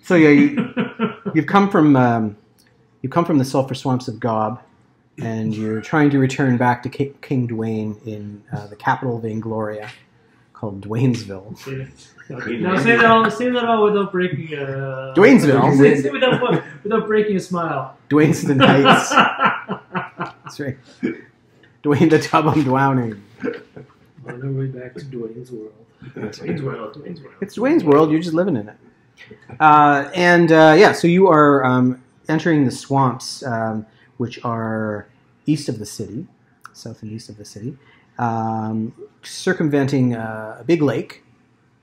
So yeah, you've come from the sulfur swamps of Gob, and you're trying to return back to King Dwayne in the capital of Vaingloria, called Dwaynesville. Now say that all without breaking a... Dwaynesville. Say without breaking a smile. Dwayneston Heights. That's right. Dwayne the Tub I'm Dwowning. On our way back to Dwayne's world. Dwayne's world. It's Dwayne's world. You're just living in it. So you are entering the swamps, which are east of the city, south and east of the city, circumventing a big lake.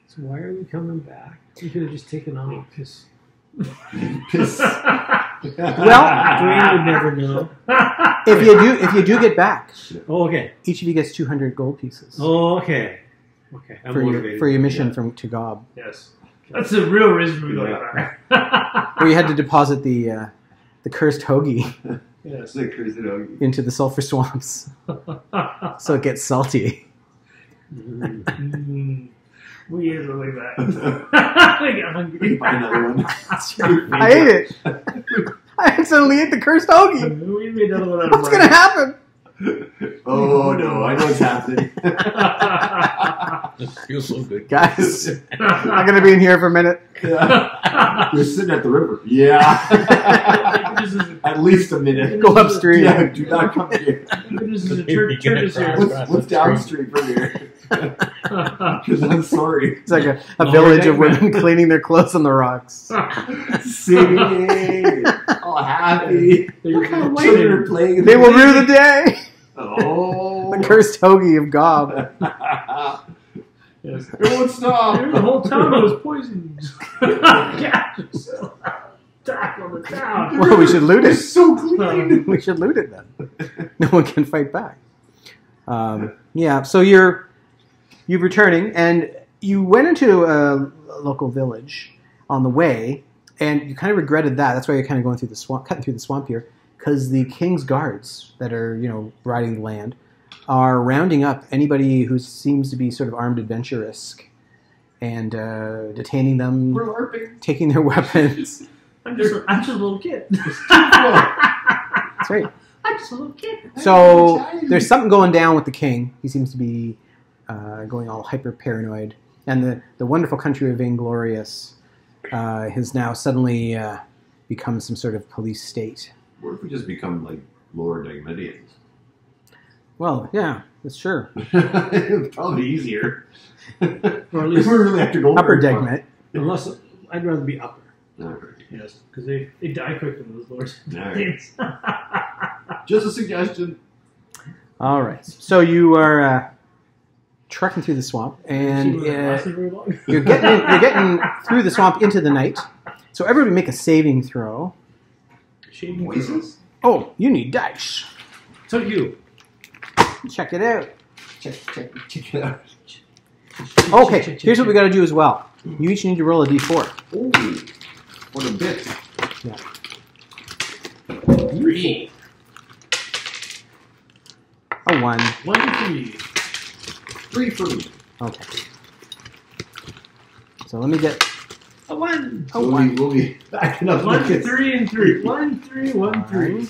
So why are we coming back? We could have just taken off. Piss. Well, Dwayne would never know. If you do get back, Oh, okay. each of you gets 200 gold pieces Oh, okay. Okay. I'm motivated. for your mission to Gob. Yes. That's the real reason we're going back. Where you had to deposit the cursed hoagie Yes. into the sulfur swamps, so it gets salty. We is really bad. I get hungry. Buy another one. I ate it. I accidentally ate the cursed hoagie. We made another one out of What's going to happen? Oh no, I know what's happening. It feels so good. Guys, I'm going to be in here for a minute. You're sitting at the river. Yeah. At least a minute. Go upstream. Yeah, do not come here. This is a church here. What's downstream from here? Because I'm sorry. It's like a village of women cleaning their clothes on the rocks. Singing, all happy. Children are playing. They will rue the day. Oh. The cursed hoagie of Gob. Yes. It won't stop. The whole town was poisoned. Attack on the town. Well, we should loot it. It's so clean. We should loot it then. No one can fight back. So you're returning, and you went into a local village on the way, and you kind of regretted that. That's why you're kind of going through the swamp, cutting through the swamp here, because the king's guards that are riding the land are rounding up anybody who seems to be sort of armed adventurous and detaining them, We're LARPing. taking their weapons. I'm just a little kid. That's right. I'm just a little kid. So there's something going down with the king. He seems to be going all hyper paranoid, and the wonderful country of Vainglorious has now suddenly become some sort of police state. What if we just become like Lord Dagmedians? Well, yeah, that's sure. It'd probably be easier. Or at We least don't really have to go Upper very far. Degmet. unless I'd rather be upper. Okay. Yes, because they die quick in those lords. Alright. Just a suggestion. All right. So you are trekking through the swamp, and you're getting through the swamp into the night. So everybody make a saving throw. Voices? Oh, you need dice. So you. Check it out. Check it out. Okay, here's what we got to do as well. You each need to roll a d4. Oh, what a bit. Yeah. 3. A 1. 1, 3. 3 for me. Okay. So let me get A 1. a 1. We'll be backing up. 1, like this. 3, and 3. 1, 3, 1, 3.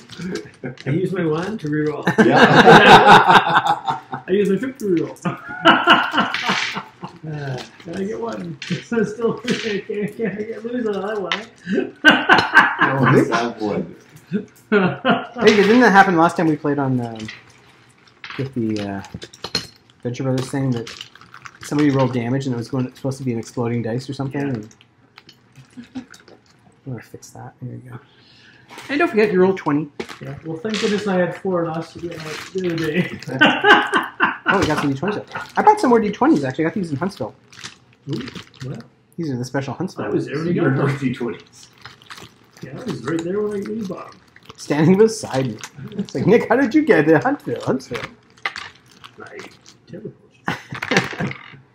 I use my 1 to reroll. Yeah. I use my 5 to reroll. Can I get 1? So still, can't I get lose on that one? Oh, it's that one. Hey, didn't that happen last time we played on with the Venture Brothers thing that somebody rolled damage and it was supposed to be an exploding dice or something? Yeah. And I'm going to fix that. There you go. And don't forget, you rolled 20. Yeah. Well, thank goodness I had 4 last the other day. Oh, we got some D20s up. I bought some more D20s, actually. I got these in Huntsville. Ooh, well, These are the special Huntsville. I was there when you You're got not them. D20s. Yeah, I was right there when you bought them. Standing beside me. It's like, Nick, how did you get to Huntsville? Right. Terrible.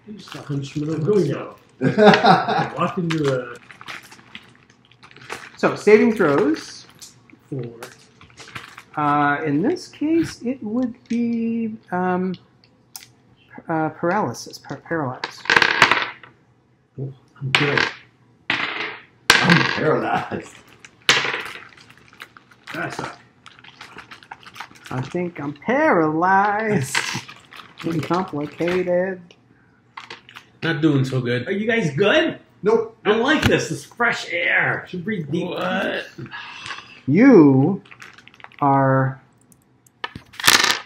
You just got punched from the window. I walked into a So, saving throws. 4. In this case, it would be paralysis. Paralyzed. Oh, I'm good. I'm Paralyzed. That sucks. I think I'm paralyzed. Getting complicated. Not doing so good. Are you guys good? Nope. I like this. This fresh air. Should breathe deep. What? You are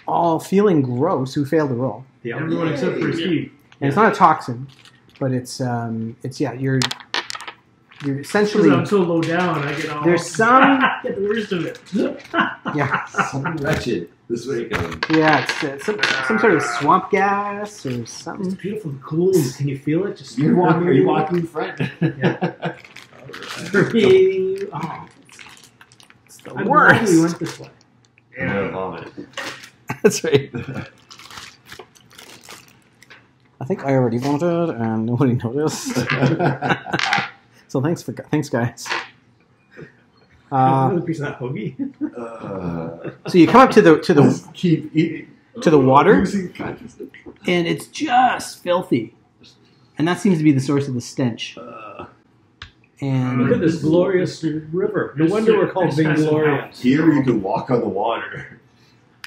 all feeling gross. Who failed to roll? Yeah, everyone except for Steve. And it's not a toxin, but it's yeah. You're essentially. Because I'm so low down, I get all. There's some. Get the worst of it. Yeah. Something wretched this way coming. Yeah, it's some sort of swamp gas or It's something. beautiful and cool. Can you feel it? Just Are you walking front? Yeah. Permeating you. Oh, It's the I'm glad worst. we went this way. I'm gonna vomit. That's right. I think I already voted and nobody noticed. So thanks guys. Another piece of that hoagie. So you come up to the Keep eating. to the water, Losing consciousness. and it's just filthy, and that seems to be the source of the stench. And Look at this glorious river. No wonder we're called Big Glorious. Here you can walk on the water.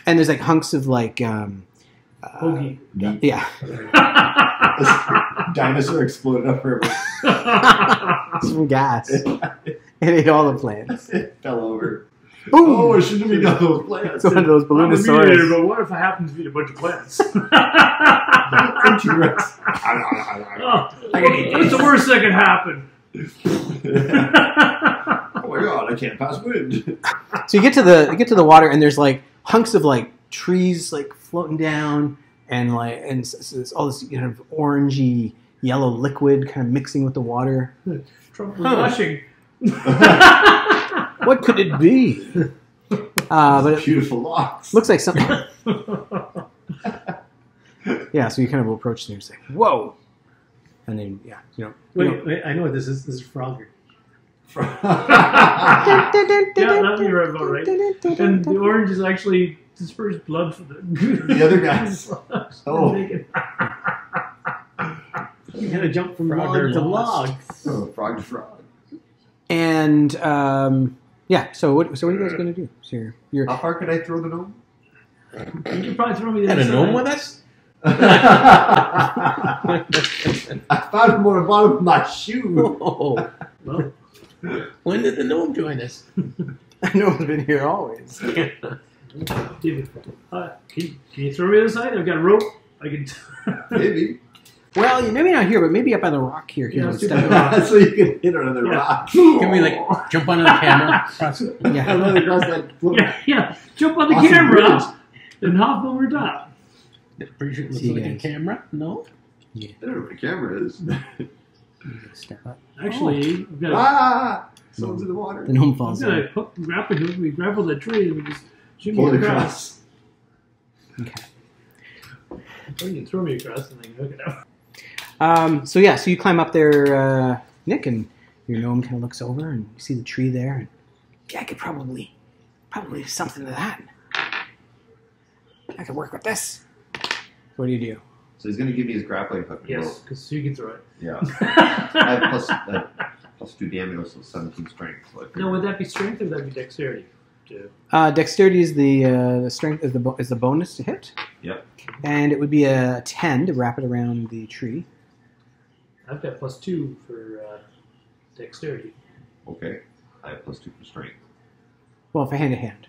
and there's like hunks of like Hoagie. yeah. Dinosaur exploded up river. Some gas. It ate all the plants. It fell over. Boom! Oh, I shouldn't have eaten all those plants. It's one of those I'm a meat eater, Balloonosaurus. but what if I happen to eat a bunch of plants? T-Rex. Oh, what's the worst that could happen? Oh my god, I can't pass wind. So you get to the water, and there's like hunks of like trees like floating down, and it's all this kind of orangey yellow liquid kind of mixing with the water. Trump was blushing. What could it be? But it Beautiful locks. looks like something. Yeah, so you kind of approach and you're like, "Whoa!" And then Wait, I know what this is. This is Frogger. Yeah, Yeah, that'll be right about right. And the orange is actually dispersed blood for the other guys. Oh. You gotta jump from Frogger log to lost. log. Oh, frog to frog. And yeah. So what are you guys going to do? So you're How far could I throw the gnome? You could probably throw me the Had a other gnome side. with us? I found him on the bottom of my shoe. Oh. Well, When did the gnome join us? no one's been here always. can you throw me the other side? I've got a rope. I can. Maybe. Well, maybe not here, but maybe up by the rock here. Yeah, Let's let's step do it that. up. So you can hit another Yeah. rock. Can we like jump onto the camera? Yeah. Another across that floor. Yeah. Jump on the Awesome camera bridge. and hop over top. Pretty sure it looks See you like a guys. camera. No? I don't know where the camera is. Step up. Actually, I've got Ah! Someone's in the water. The gnome I'm falls gonna in. grapple the tree and we just shoot Pull me it across. across. Okay. Or you throw me across and then hook it up. So yeah, so you climb up there, Nick, and your gnome kind of looks over and you see the tree there. And yeah, I could probably do something to that. I could work with this. What do you do? So he's going to give me his grappling hook. and Yes, rope. because you can throw it. Yeah. I have plus 2 damage, so 17 strength. So I No, would that be strength or would that be dexterity? Too? Dexterity is the strength is the bonus to hit. Yep. And it would be a 10 to wrap it around the tree. I've got +2 for dexterity. Okay. I have plus 2 for strength. Well, for hand to hand.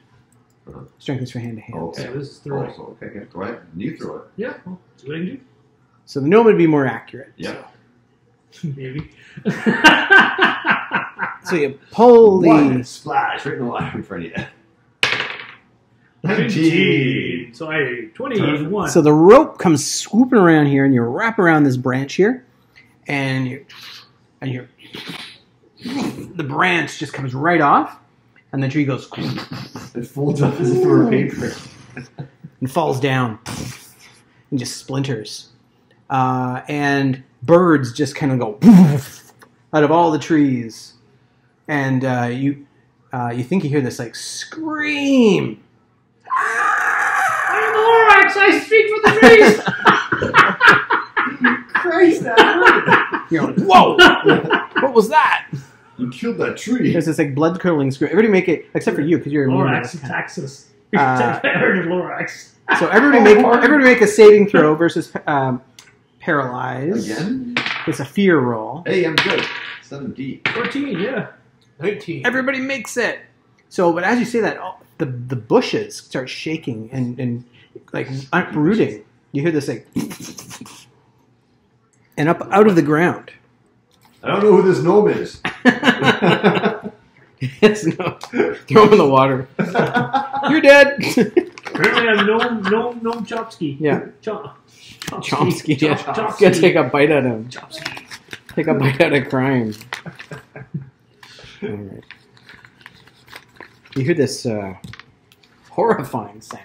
Uh-huh. Strength is for hand to hand. Okay. So this is throwing. Also, okay. Go ahead. You throw it. Yeah, well, see what I can do. So the gnome would be more accurate. Yeah. Maybe. So you pull the. One splash right in the water in front of you. 19. So I 21. So the rope comes swooping around here, and you wrap around this branch here, and you the branch just comes right off, and the tree goes It folds up as if it were paper. and falls down and just splinters, and birds just kind of go out of all the trees, and you think you hear this like scream. I'm Lorax, I speak for the trees! Christ, that hurt. You're like, whoa! What was that? You killed that tree. There's this like blood curdling scream. Everybody make it, except for you because you're immune to Lorax this kind attacks us. Uh, Better than Lorax. of- So everybody make a saving throw versus paralyzed. Again? It's a fear roll. Hey, I'm good. 17. 14, yeah. 19. Everybody makes it. So, but as you say that, the bushes start shaking and like uprooting. You hear this like, and up out of the ground. I don't know who this gnome is. Yes, no. Throw him in the water. You're dead. Apparently I'm Gnome Chomsky. Yeah. Chomsky. Chomsky. Yeah. Chomsky. Gotta take a bite out of him. Chomsky. Take a bite out of crime. All right. You hear this horrifying sound.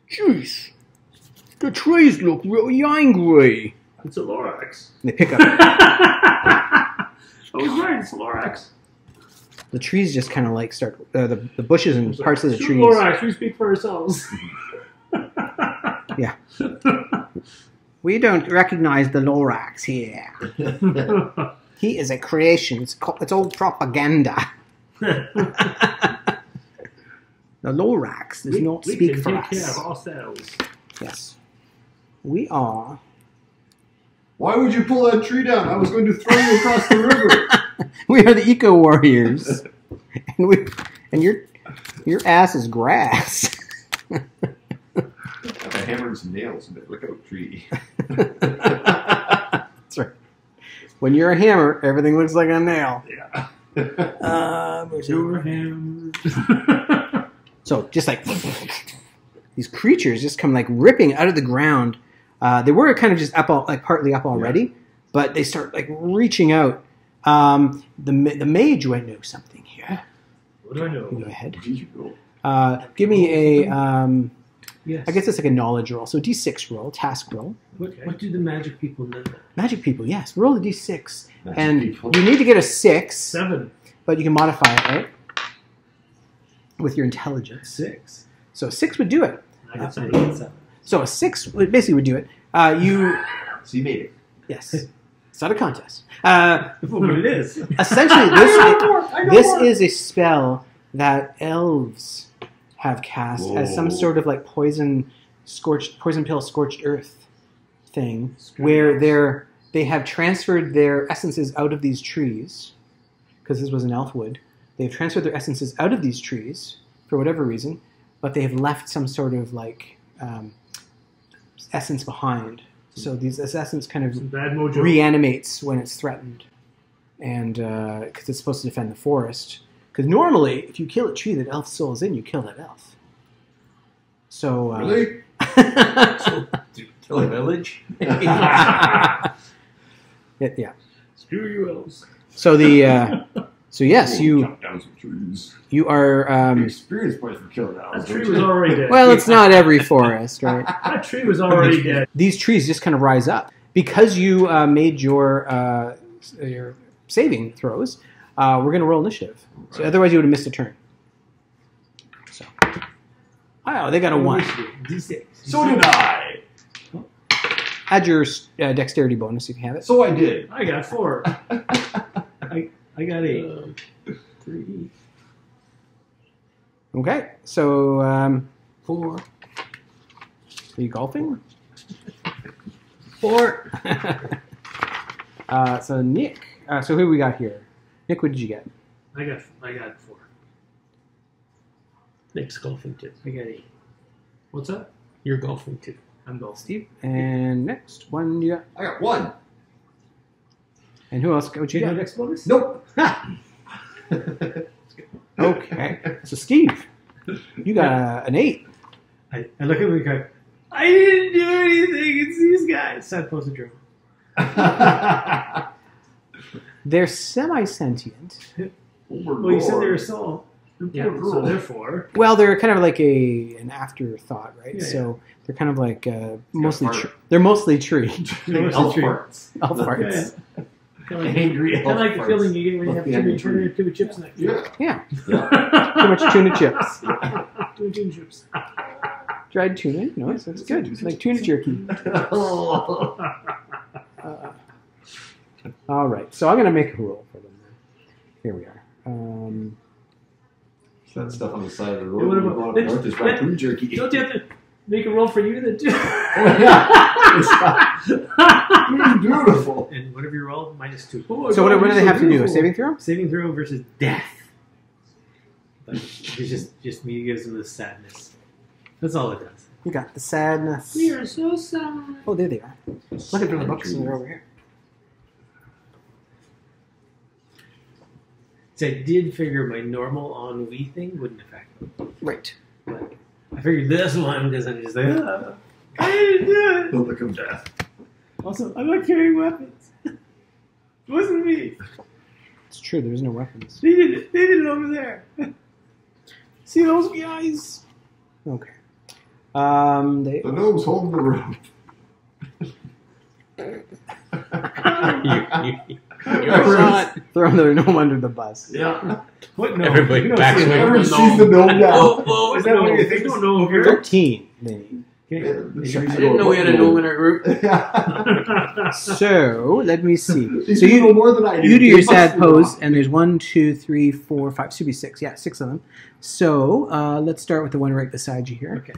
Jeez. The trees look really angry. It's a Lorax. And they pick up. I was right, it's a Lorax. The trees just kind of like start, the bushes and parts of the Shoot trees. Lorax, we speak for ourselves. Yeah. We don't recognize the Lorax here. He is a creation. It's all propaganda. The Lorax does not we speak can for take care us. of ourselves. Yes. We are. Why would you pull that tree down? I was going to throw you across the river. We are the eco warriors. And your ass is grass. I have a hammer and some nails in it. Look out, tree. That's right. When you're a hammer, everything looks like a nail. Yeah. Where's Your it? hammers. So just like these creatures just come like ripping out of the ground. They were kind of just up, partly up already, but they start like reaching out. The mage would know something here. What do I know? You go ahead. Where did you go? Give me a. Yes. I guess it's like a knowledge roll. So D6 roll, task roll. What do the magic people know? Magic people, yes. Roll a D6, Magic and people. you need to get a 6, 7. but you can modify it, right? With your intelligence. 6. So 6 would do it. I got 7. So a 6 basically would do it. You. So you made it. Yes. It's not a contest. But it is. Essentially, this is a spell that elves have cast as some Whoa. sort of like poison pill, scorched earth thing, where they have transferred their essences out of these trees, because this was an elf wood. They've transferred their essences out of these trees for whatever reason, but they have left some sort of like essence behind. So this essence kind of Some bad mojo. reanimates when it's threatened, and because it's supposed to defend the forest. Because normally, if you kill a tree that elf soul is in, you kill that elf. So Really? So, kill a village? yeah. Screw you elves. So so yes, Oh, you chop down some trees. are. Experience points for killing That owls. tree was already dead. Well, it's not every forest, right? That tree was already dead. These trees just kind of rise up because you made your saving throws. We're going to roll initiative. So Right. otherwise, you would have missed a turn. So, oh, they got a 1. D6. So did I. Add your dexterity bonus if you have it. So I did. I got 4. I got 8. 3. Okay, so 4. are you golfing? 4. So Nick. So who we got here? Nick, what did you get? I got 4. Nick's golfing too. I got 8. What's that? You're golfing too. I'm golfing. Steve. And next one you got. I got 1. And who else? What Do you you have got? X bonus? Nope. Okay. So Steve, you got an 8. I look at the guy. I didn't do anything. It's these guys. Sad pose of drone. They're semi-sentient. Well, you said they were soul. Yeah, so therefore. Well, they're kind of like an afterthought, right? Yeah, so they're kind of like mostly fart. they're mostly tree. They're Elf tree. farts. Elf farts. Yeah. Angry I like the elf feeling farts. you get when you have Left behind too many chips next to you. Yeah. Yeah. Too much tuna chips. Too many tuna chips. Dried tuna. No, that's good. It's like tuna jerky. All right. So I'm going to make a roll for them. Here we are. That stuff on the side of the Yeah, road. what We're about- going up north is raccoon jerky. Don't you have to make a roll for you then too? Oh, yeah. It's beautiful. And whatever you roll, -2. So what do they have to do? A saving throw? Saving throw versus death. But it's just me gives them the sadness. That's all it does. You got the sadness. We are so sad. Oh, there they are. Looking for the books, and they're over here. So I did figure my normal ennui thing wouldn't affect them. Right. But I figured this one because I'm just like, I didn't do it. The look of death. Also, I'm not carrying weapons. It wasn't me. It's true. There's no weapons. They did it. They did it over there. See those guys? Okay. They. The gnome's holding the rope. You're not. Throwing the gnome under the bus. Yeah. What? No. Everybody You don't backs see away that. from Everyone sees the gnome now. Oh, Is that what you think? It's- You don't know here. 13. They need. Okay. I didn't know we had a gnome in our group. Yeah. So let me see. These So people know you more than I do. you do They your must sad know. pose, and there's 1, 2, 3, 4, 5. Should be 6. Yeah, 6 of them. So let's start with the one right beside you here. Okay.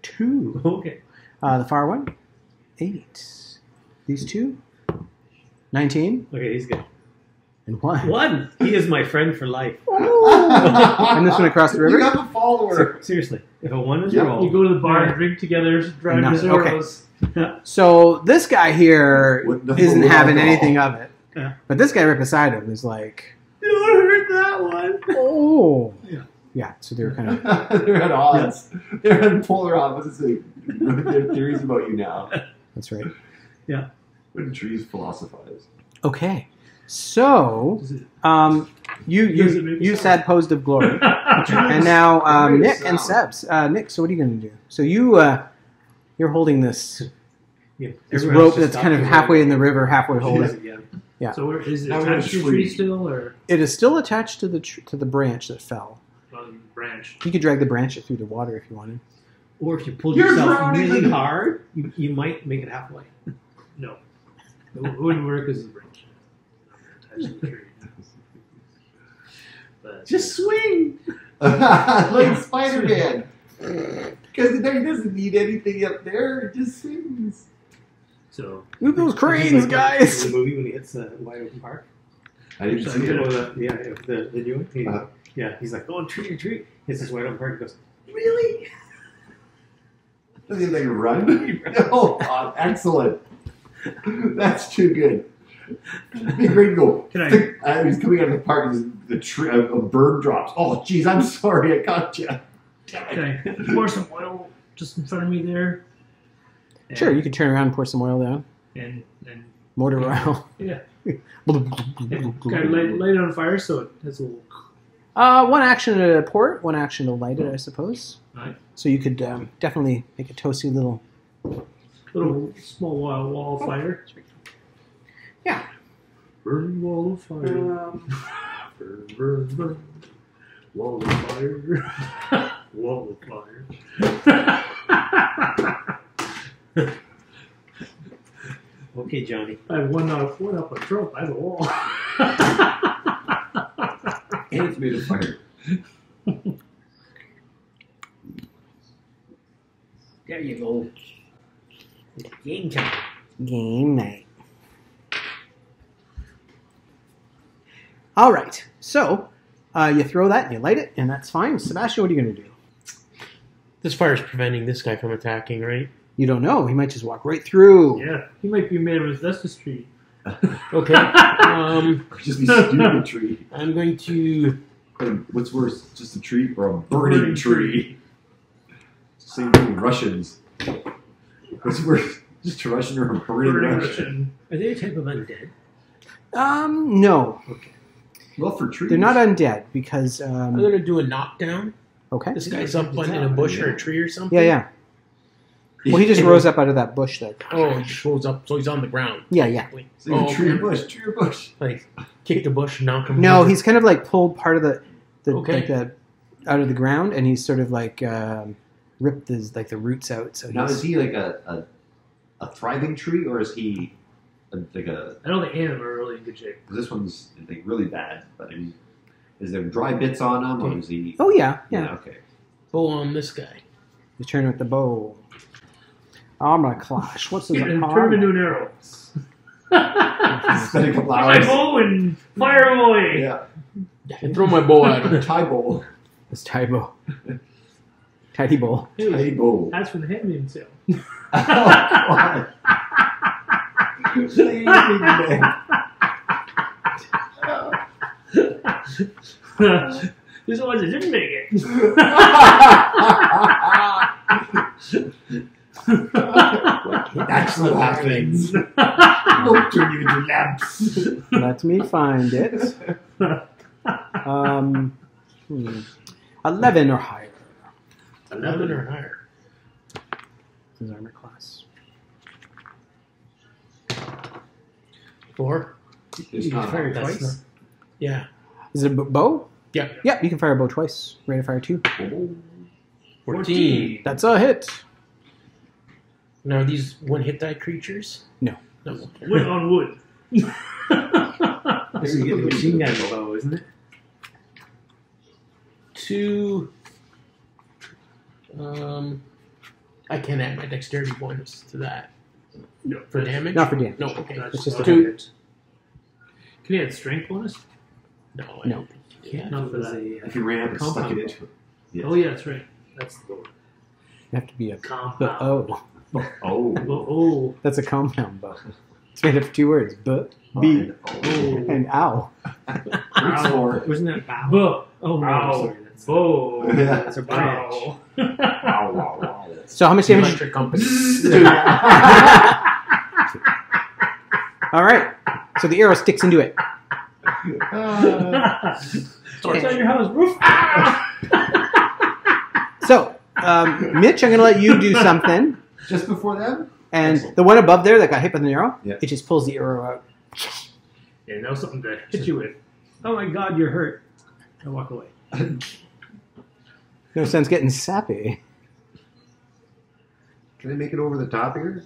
2. Okay. The far one. 8. These 2. 19 Okay, he's good. and 1. One. He is my friend for life. And this one across the You river. got the follower. Seriously, if a one is Yeah. rolled, You go to the bar and drink together, drive No, your okay. Zorros. So this guy here With no isn't having alcohol. anything of it. Yeah. But this guy right beside him is like, don't hurt that one. oh. Yeah. Yeah, so they were kind of, They're at odds. They're on polar opposites. Their theories about you now. that's right. When trees philosophize. Okay. So, Does it- you Does it make sense? sad posed of glory. And now Great Nick and sound. Sebs. Nick, so what are you going to do? So you're holding this Yeah. this Everyone rope else just that's kind of stopped halfway in the river, halfway holding. holding. Yeah. So where, is it Now we're attached to the free. tree still or It is still attached to the branch that fell. on the branch? You could drag the branch through the water if you wanted. Or if you pulled You're yourself drowning. really hard, you might make it halfway. No. It wouldn't work as a branch. Attached to the tree. But Just swing. Like Spider-Man. Because he doesn't need anything up there. It just swings. so Move those Like cranes, the- guys! The movie when he hits the wide open park. I didn't So see you it. know Yeah, the new one. He- Uh-huh. Yeah, he's like, oh, tree. Hits this wide open park. He goes, really? Does he like run? Oh, God, excellent. That's too good. Be great to go. Can I- He's coming out of the park and the tree, a bird drops. Oh, jeez, I'm sorry, I caught you. can I pour some oil just in front of me there? Sure, you can turn around and pour some oil down. And Mortar oil. yeah, kind of light it on fire so it has a little. One action to pour it, one action to light it, I suppose. Right. So you could definitely make a toasty little. Little small wall of fire. Yeah. Burn wall of fire. Burn, burn, burn. Wall of fire. Wall of fire. Okay, Johnny. I have one up a trope. I have a wall. And it's made of fire. There you go. Game time. Game night. All right. So you throw that and you light it, and that's fine. Sebastian, what are you going to do? This fire is preventing this guy from attacking, right? You don't know. He might just walk right through. Yeah, he might be made of asbestos tree. Okay. Just be stupid tree. I'm going to. What's worse, just a tree or a burning tree? Same thing with Russians. What's worse, just a Russian or a burning Russian? Are they a type of undead? No. Okay. Well, for trees. They're not undead because. I'm going to do a knockdown. Okay. This guy's up in a bush or a tree or something. Yeah, yeah. Well, he just rose up out of that bush there. Oh, he just rolls up, so he's on the ground. Yeah. So you tree or bush, tree or bush. Like, kick the bush, knock him No, over. he's kind of like pulled part of the Okay. like the out of the ground, and he's sort of like ripped his like the roots out. So Now, he's, is he like a thriving tree, or is he like a? I know the animal are really in good shape. This one's like really bad, but I mean, is there dry bits on him, or is he? oh yeah. Okay. Bow on this guy. You turn with the bow. Armor clash. What's his And turn him armor? into an arrow. Spend a couple My hours. bow and fire away. Yeah. And throw my bow at him. Tie bowl. This tie bow. Tidy bowl. Hey, Tie bowl. that's for the handmaiden sale. Oh, God. These are the ones that didn't make it. That's what happens. Don't turn you into lamps. Let me find it. 11 or higher. 11 or higher. His armor class. 4. It's not fire hard. twice? That's not- Yeah. Is it a bow? Yeah. Yep, you can fire a bow twice. Rate of fire 2. 14. That's a hit. Now, are these one-hit die creatures? No. No. Okay. Wood on wood. This is getting machine gun bow, isn't it? 2. I can add my dexterity bonus to that. No, For damage? Not for damage. No, okay. That's It's just a not two. it. Can you add strength bonus? No. No. Yeah. Not for It was that. If you ran up and stuck Compound it into it. Yes. Oh yeah, that's right. That's the word. You have to be a Compound. oh. Oh. Oh, That's a compound bow. It's made up of 2 words. B, B, Oh. and ow. Roots for it. Wasn't that bow? oh. Oh, no, Ow. sorry. That's Whoa. Yeah. That's a branch. Wow. Wow, wow, wow. So how much damage? Electric company. All right. So the arrow sticks into it. It's on your house roof. Ah! So, Mitch, I'm going to let you do something. Just before them? And the one above there that got hit by the arrow, Yeah. it just pulls the arrow out. Yeah, now something to hit you with. Oh my God, you're hurt. I walk away. No sense getting sappy. Can I make it over the top here?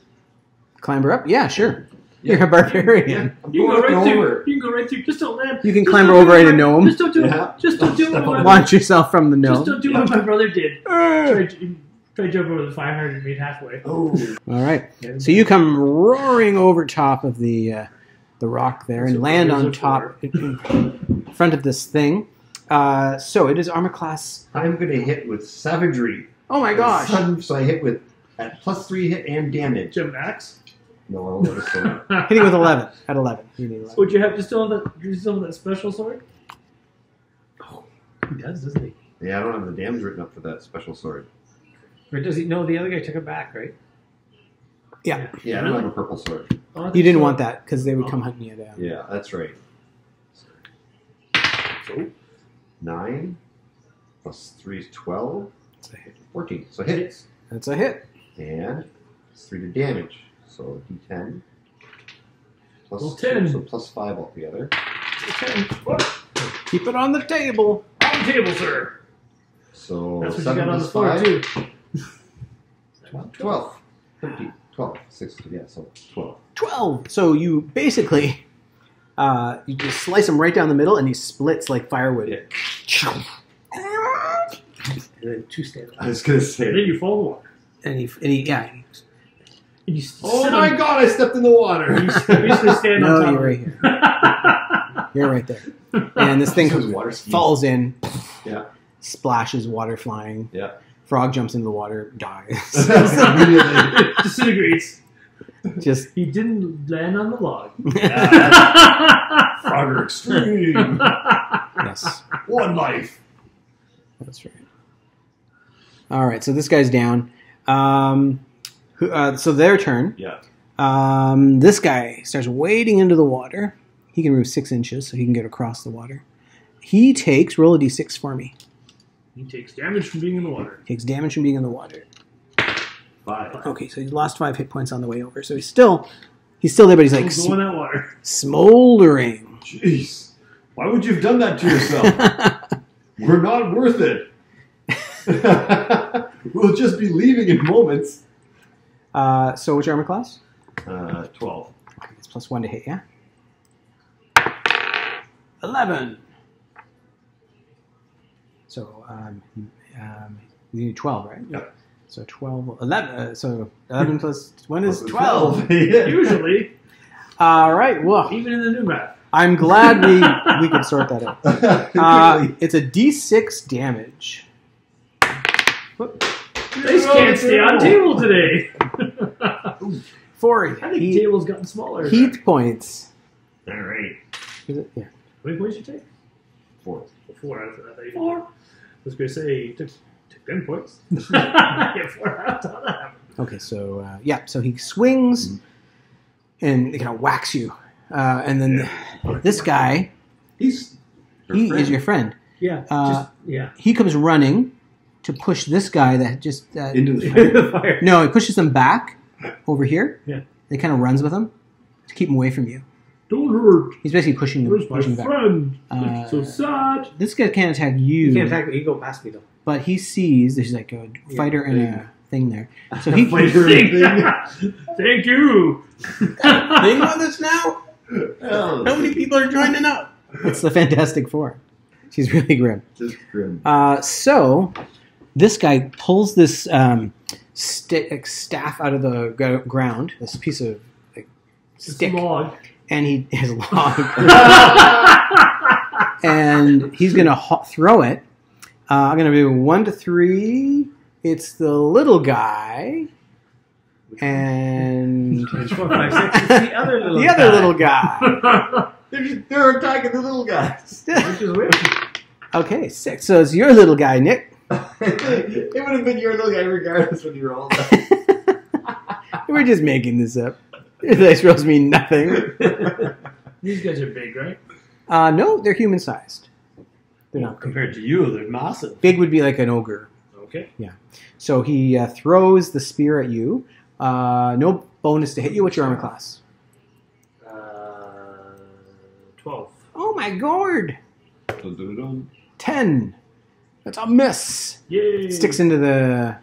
Climber up? Yeah, sure. You're a barbarian. I'm You can going go right through. over. You can go right through. Just don't land. You can Just climber don't do over it in a like- gnome. Just don't do Yeah. it. Just don't do it. Step like on my- Launch yourself from the Just gnome. don't do what my brother did. All Try to jump over the fire hydrant and meet halfway. Oh. right. So you come roaring over top of the rock there and That's what land brothers on are top in front of this thing. So it is armor class. I'm going to hit with savagery. Oh my gosh. So I hit with at +3 hit and damage. Jump max. No, I'll never sword. Hitting with 11. At 11. You need 11. Would you have to still have that? Do you still have that special sword? He does, doesn't he? Yeah, I don't have the damage written up for that special sword. Or does he? No, the other guy took it back, right? Yeah. Yeah, I don't have a purple sword. Oh, You didn't want that because they would come hunting you down. Yeah, that's right. So 9 +3 is 12. That's a hit. 14. So hits. That's a hit. And it's 3 to damage. So D10. Plus Well, 2, 10. so +5 altogether. Keep it on the table. On the table, sir. So That's what you 7 got on the plus floor 5. too. 12. 13. 12. 6. Yeah, so 12. 12. So you basically, you just slice him right down the middle and he splits like firewood. Yeah. And then 2 stand I was going to And then say. you fall in the water. And he yeah. And you Oh sit my on, god, I stepped in the water! You basically stand on No, top. you're right here. You're right there. And this thing Those water skis. falls in, Yeah. splashes, water flying. Yeah. Frog jumps into the water, dies. Immediately. Disintegrates. Just He didn't land on the log. Frogger extreme. yes, One life. that's right. All right, so this guy's down. So their turn. Yeah. This guy starts wading into the water. He can move 6 inches, so he can get across the water. He takes, roll a d6 for me. He takes damage from being in the water. Takes damage from being in the water. 5. Okay, so he's lost 5 hit points on the way over. So he's still there, but he's like Go in that water. smoldering. Jeez. Why would you have done that to yourself? We're not worth it. We'll just be leaving in moments. So which armor class? 12. Okay, it's +1 to hit, yeah? 11. So you need 12, right? Yep. So 12, 11. So 11 plus 1 is Plus 12. Yeah. Usually, All right. Well, even in the new map. I'm glad we could sort that out. It's a D6 damage. This can't stay on table today. 4 I think the table's gotten smaller. heat points. All right. Is it? Yeah. How many points you take? 4. 4. I thought you 4. I was going to say you took 10 points. Yeah, 4 out of that. Okay. So so he swings and kind of whacks you, and then this guy, he is your friend. Yeah. Yeah. He comes running to push this guy that just Into the fire. The fire. no, he pushes him back over here. Yeah. He kind of runs with him to keep him away from you. Don't hurt. He's basically pushing Where's my pushing back. friend? So So sad. this guy can't attack you. You can't attack me. You go past me though. But he sees there's like a fighter and a thing there. So he Thank you. Thing on this now? Oh, How many people are joining up? It's the Fantastic Four. She's really grim. just grim. So this guy pulls this staff out of the ground, this piece of stick, Log. and he has a log, and he's gonna throw it. I'm gonna do 1 to 3. It's the little guy, and 4, 5, 6. It's the other little the other little guy. They're attacking the little guys. Which is weird. Okay, 6. So it's your little guy, Nick. It would have been your little guy regardless when you rolled. We're just making this up. Dice rolls mean nothing. These guys are big, right? No, they're human-sized. They're not big. Compared to you, they're massive. Big would be like an ogre. Okay. So he throws the spear at you. No bonus to hit you. What's your armor class? 12. Oh my god! Dun-dun-dun. 10. That's a miss. Yay. Sticks into the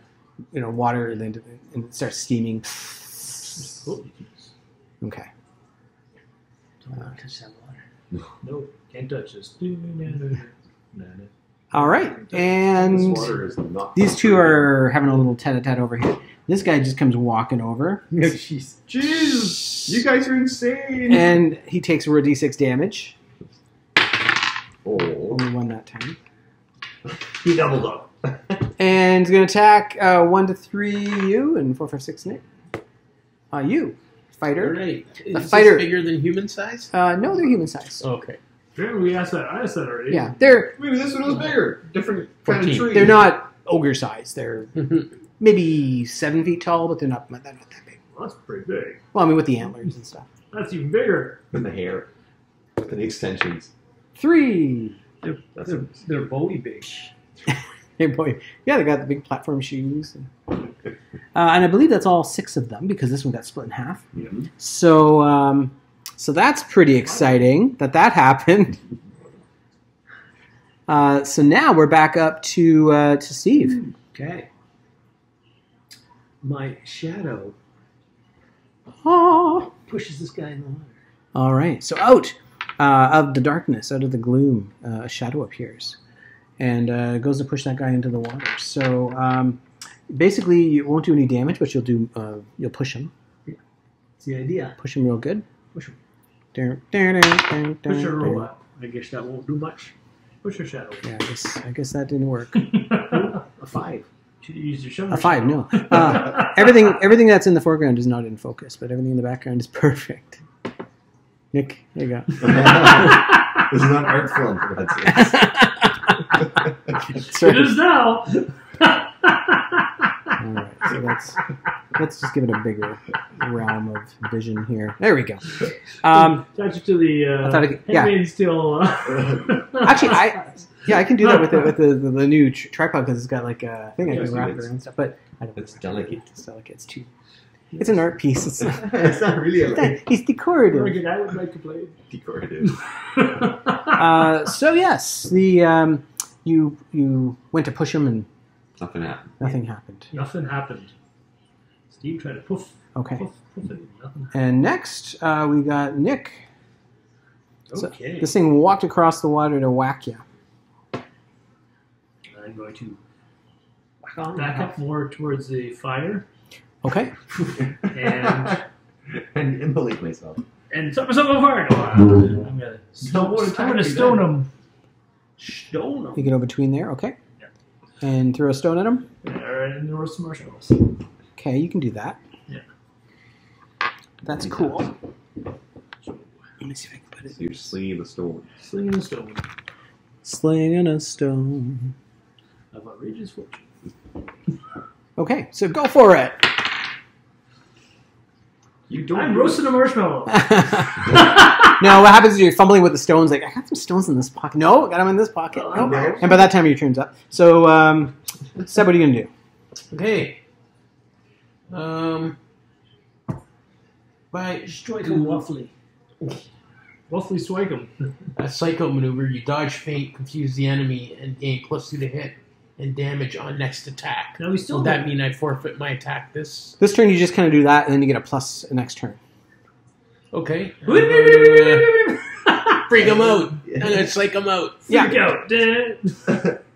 water and then and it starts steaming. Okay. Don't touch that water. No, can't touch this. All right, This and water is not these two are having a little tete-a-tete over here. This guy just comes walking over, Jeez, you guys are insane. and he takes a d6 damage. Oh, Only 1 that time. He doubled up. And he's going to attack 1 to 3 you, and 4, 5, 6 Nick. You, fighter. Right. Is The this fighter- bigger than human size? No, they're human size. Okay. Remember we asked that. I asked that already. Yeah, they're maybe this one was bigger. Different kind of 14. tree. they're not ogre size. They're maybe 7 feet tall, but they're not that big. Well, that's pretty big. Well, I mean, with the antlers and stuff. That's even bigger. And the hair. And the extensions. 3. They're Bowie big. Hey boy, yeah, they got the big platform shoes, and I believe that's all 6 of them because this one got split in half. Yeah. So, so that's pretty exciting that happened. So now we're back up to Steve. Okay. My shadow Oh. pushes this guy in the water. All right. So out of the darkness, out of the gloom, a shadow appears and goes to push that guy into the water. So basically, you won't do any damage, but you'll push him. It's the idea. Push him real good. Push him. Push your robot. I guess that won't do much. Push your shadow. Yeah, I guess that didn't work. A 5. Should you use your shoulder? A 5, no. Everything that's in the foreground is not in focus, but everything in the background is perfect. Nick, there you go. This is not art film, for God's sakes. That's right. It is now. All right, so let's just give it a bigger realm of vision here. There we go. Attach it to the I thought yeah. Handmaid's Tale. Actually, Yeah, I can do that with the new tripod because it's got like a thing I Yeah, can see, wrap it it's- around and stuff. But I don't. It's delicate. It's delicate. It's too. It's an art piece. It's It's not really a it's decorative. Very good. I would like to play it. decorative. So yes, the you went to push him and Nothing happened. nothing happened. Nothing happened. Steve tried to poof. Okay. Poof, poof it. Nothing. And next we got Nick. So Okay. this thing walked across the water to whack you. I'm going to back up more towards the fire Okay. and And immolate myself. set myself on fire. I'm gonna stone him. Stone him. You get over between there. Okay. Yeah. And throw a stone at him. Alright, and there were some marshmallows. Okay, you can do that. Yeah. That's cool. Let me see if I can put it. So you're slinging the stone. Slinging the stone. Slinging a stone. Of outrageous fortune. Okay, so go for it. You don't. I'm roasting a marshmallow. No, what happens is you're fumbling with the stones. Like, I got some stones in this pocket. No, I got them in this pocket. Oh, No. no. And by that time, your turn's up. So, Seb, what are you going to do? Okay. By Strike him waffly. Waffly strike him. a psycho maneuver, you dodge, feint, confuse the enemy, and gain +2 to hit and damage on next attack. Now we still Would that mean I forfeit my attack this? This turn, you just kind of do that, and then you get a plus next turn. Okay. Freak him out. I'm gonna psych him out. Yeah. Freak out. You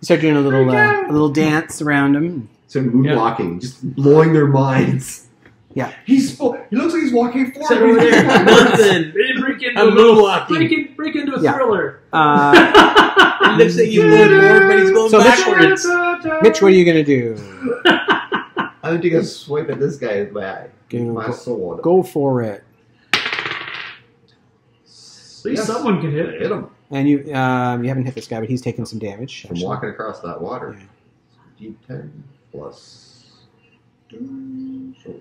start doing a little dance around him. So moonwalking, just blowing their minds. Yeah. He looks like he's walking forward. Sit over there. Nothing. Maybe break into I'm a little, moonwalking. break into a Yeah. thriller. It looks like he's going forward, but he's going So Mitch- backwards. Mitch, what are you going to do? I'm gonna take a swipe at this guy with my Go- sword. Go for it. At least someone can hit Hit it. him And you haven't hit this guy, but he's taken some damage. from actually. walking across that water. D10 plus 2. So,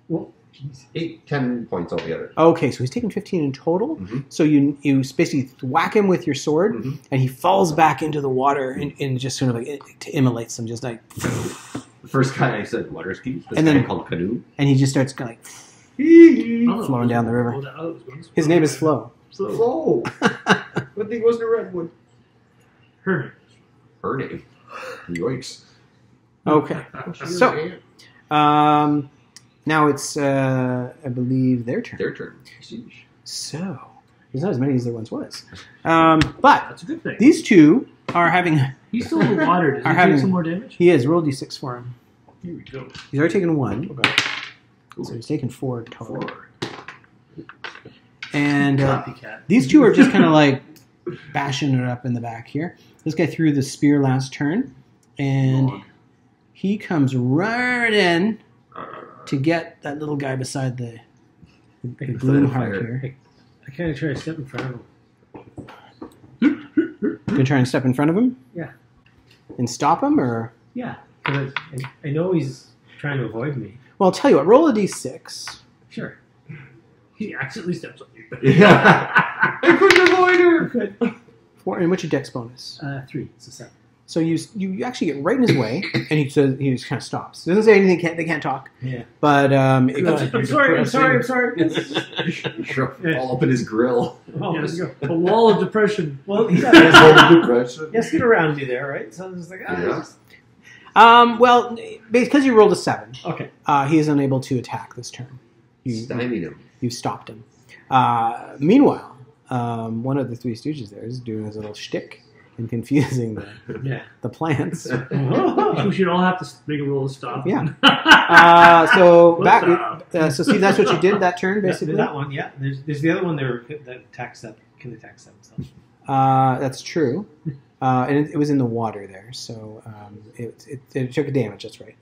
Well, 10 points altogether. Okay, so he's taken 15 in total. Mhm. So you basically whack him with your sword, Mhm. and he falls back into the water and just sort of like immolates him, just like, The first guy I said water skis. This And guy then- called canoe. and he just starts kind of like. oh, Flowing down the river. oh, that was going His name is Flo. Flo. Whoa! Good thing it wasn't a redwood. Her. Her name. Yoicks. Okay, so now it's I believe their turn. Their turn. So there's not as many as there once was, but That's a good thing. these two are having. He's still in the water. Does he Are take having- some more damage? He is roll d6 for him. Here we go. He's already taken 1, Okay. so he's taken 4 total. And Copycat. these two are just kind of like bashing it up in the back here. This guy threw the spear last turn, and he comes right in to get that little guy beside the gloom heart here. I kind of try to step in front of him. You gonna try and step in front of him? Yeah. And stop him, or? Yeah, 'cause I know he's trying to avoid me. Well, I'll tell you what. Roll a d6. Sure. He accidentally steps on you. Yeah. I couldn't avoid her. Good. 4, and what's your dex bonus? 3. It's a 7. So you actually get right in his way, and he just kind of stops. He doesn't say anything. They can't talk. Yeah. But I'm sorry. Sure. All up in his grill. Oh, Yes. there you go. A wall of depression. Well, he His has whole depression. to get around you there, right? So I'm just like, Yeah. well, because you rolled a 7, okay. he is unable to attack this turn. Stymied him. You stopped him. Meanwhile, one of the Three Stooges there is doing his little shtick and confusing Yeah. the plants. We should all have to make a roll to stop. Yeah. So What's back. up? So see, that's what you did that turn, basically. That one, yeah. There's the other one there that attacks that can attack themselves. That's true. And it was in the water there, so it took damage. That's right.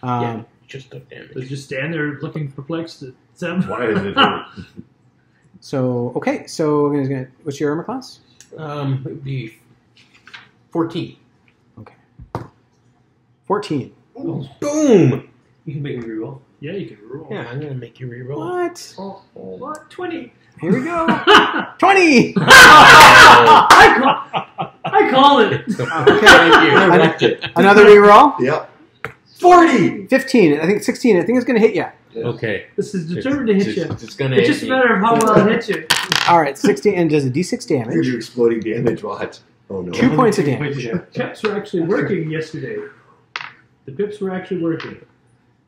Yeah, just took damage. Let's just stand there looking perplexed at Sam. Why is it hurt? So okay. So I'm gonna. What's your armor class? It would be 14. Okay. 14. Boom! You can make a reroll. Yeah, you can roll. Yeah, I'm gonna make you reroll. What? What? 20. Here we go. 20. I called it. Okay. Thank you. Another reroll. Yep. 40! 15. I think 16. I think it's going to hit you. Okay. This is determined to hit you. It's gonna It's hit just a me. matter of how well it hits you. All right, 16 and does a d6 You're gonna damage. do exploding damage. Watch. Oh no. 2 points of damage. Pips were actually working yesterday. The pips were actually working.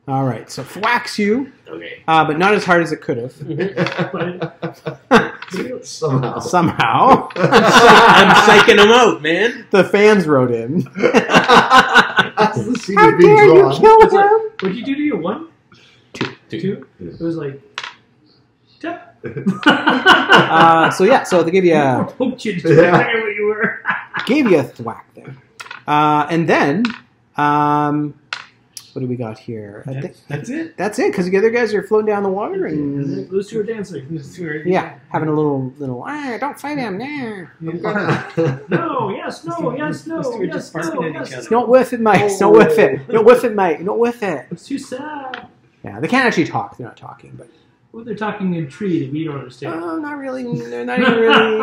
All right, so thwacks you, Okay. but not as hard as it could have. But Somehow. Somehow. I'm psyching him out, man. The fans wrote in. That's the scene How that's being dare you drawn. kill What's him? what'd you do to you? 1? Two. 2? It was like, tap. So they give you Or a, poked you to exactly what you were. thwack there. And then, what do we got here? I think That's it. that's it, because the other guys are floating down the water and Those two are dancing. yeah, having a little don't fight him, nah. No, yes, no, yes, no, Those two are yes, just no, barking at yes, each no. It's not worth it, mate. It's not worth it. Not worth it, mate. Not worth it. It's too sad. Yeah, they can't actually talk. They're not talking, but Well, they're talking in tree that we don't understand. not really. They're not even really.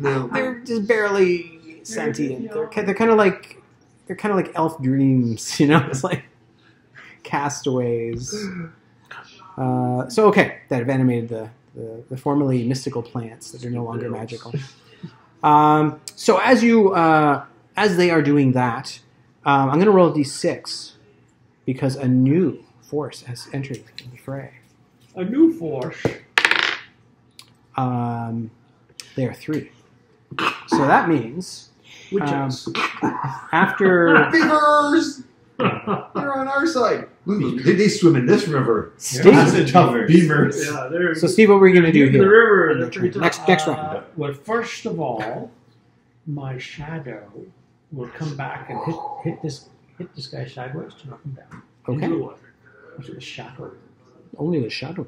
No. They're just barely sentient. They're kind of like elf dreams, you know. It's like castaways. So okay, that have animated the formerly mystical plants that are no longer magical. So as they are doing that, I'm going to roll a d6 because a new force has entered the fray. A new force. They are 3. So that means Which is? after Beavers! They're on our side. They swim in this river. Steve. That's a tough beavers. Yeah, they're So Steve, what were you going to do in the here? river. They're pretty tough. Next round. Well, first of all, my shadow will come back and hit this guy sideways to knock him down. Okay. Into the water. That's the shadow. Only the shadow.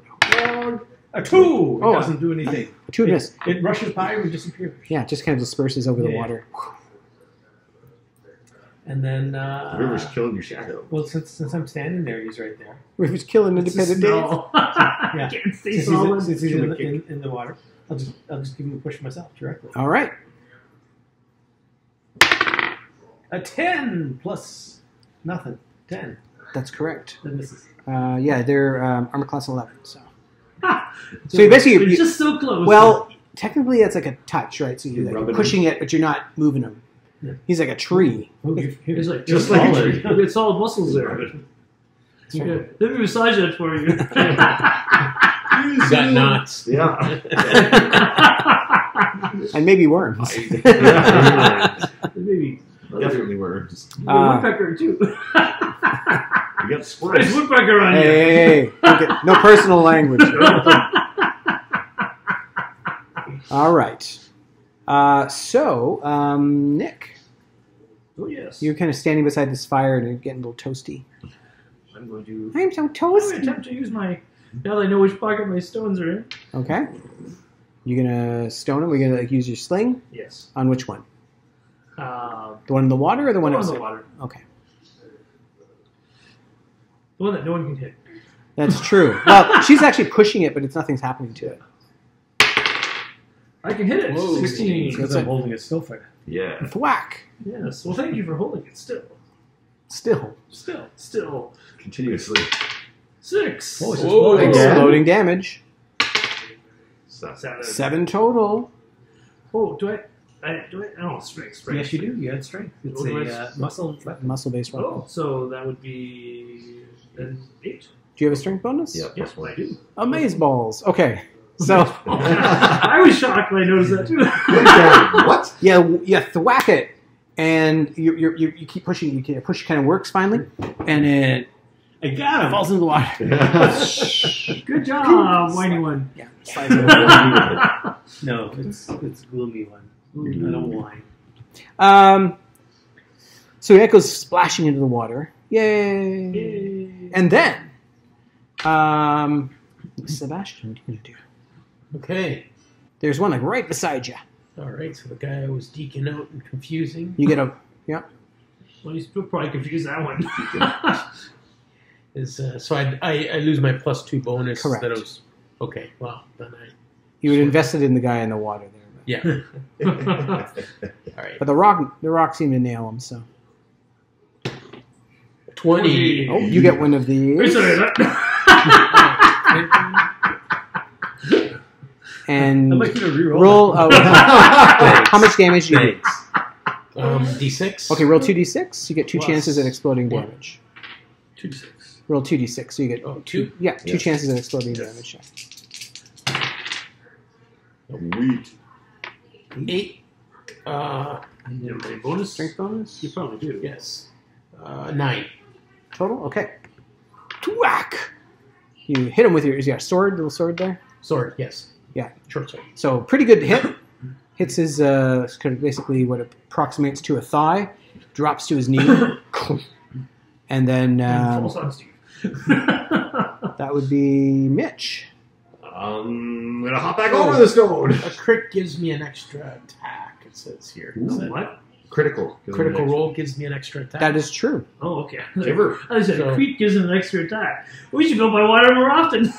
A 2! It Oh, doesn't do anything. 2 and miss. It rushes by and disappears. Yeah, it just kind of disperses over the Yeah. water. And then, The river's killing your shadow. well, since I'm standing there, he's right there. River's killing It's a independent days. smell. Yeah. Can't see Since solid. he's in the water, I'll just give him a push myself directly. All right. A 10 plus nothing. 10. That's correct. That misses. Yeah, they're armor class 11. So you basically It's just so close. well, technically that's like a touch, right? So You're you're rubbing like pushing it, but you're not moving him. Yeah. He's like a tree. it's like Just like a solid. tree. It's solid muscles there. Yeah. Let me massage that for you. You got knots. Yeah. And maybe worms. Maybe. Definitely worms. Woodpecker too. You got Nice squirrels. woodpecker on you. Hey, okay, no personal language. All right. So, Nick, Oh yes. you're kind of standing beside this fire and you're getting a little toasty. I'm going to. I'm so I'm going to toasty. attempt to use my. Now that I know which pocket my stones are in. Okay. You're gonna stone him. We're gonna use your sling Yes. on which one? The The one in the water or the one one on outside? the water. Okay, The one that no one can hit. that's true. Well, she's actually pushing it, but nothing's happening to it. I can hit it. Whoa. 16. Because I'm holding it still for Yeah. Thwack. Yes. Well, thank you for holding it. Still. Still. Continuously. 6. Oh, it's Whoa. exploding. Again? Exploding damage. So, 7 total. Oh, do I? Oh, strength. Yes, you do. You had strength. It's What do a muscle weapon. Muscle-based weapon. Oh, so that would be an 8. Do you have a strength bonus? yeah, Yes, plus one. I do. Amaze balls. Okay. So, I was shocked when I noticed that too. What? yeah, you thwack it, and you keep pushing. You keep push kind of works finally, and it I got him. falls into the water. Good job, whiny one. Yeah, slides over. No, it's gloomy one. I don't whine. So it goes splashing into the water. Yay! Yay. And then, Sebastian, what are you gonna do? Okay. There's one like right beside you. All right. So the guy I was deking out and confusing You get a Well, you still probably confuse that one. is so I lose my +2 bonus. Correct. That I was okay. Well, then I you would invested in the guy in the water there. Yeah. All right. But the rock seemed to nail him. So 20. oh, you get one of these. And I'd like you to reroll. roll. How much damage do you do? D6. Okay, roll 2d6. You get two Plus chances at exploding one. damage. 2d6. Roll 2d6. So you get two. Yeah, two chances at exploding damage. Sweet. 8. You have any bonus? Strength bonus. You probably do. Yes. 9. Total. Okay. Whack. You hit him with your. Is he got a sword? Little sword there. Sword. Yes. Yeah. Short sword. So pretty good hit. Hits his kind of basically what approximates to a thigh. Drops to his knee. And then Falls on Steve. that would be Mitch. I'm gonna hop back over the stone. A crit gives me an extra attack. It says here. Is that- What? Critical. Critical roll gives me an extra attack. That is true. Oh, okay. Giver. I said, So- Creep gives him an extra attack. We should go by water more often.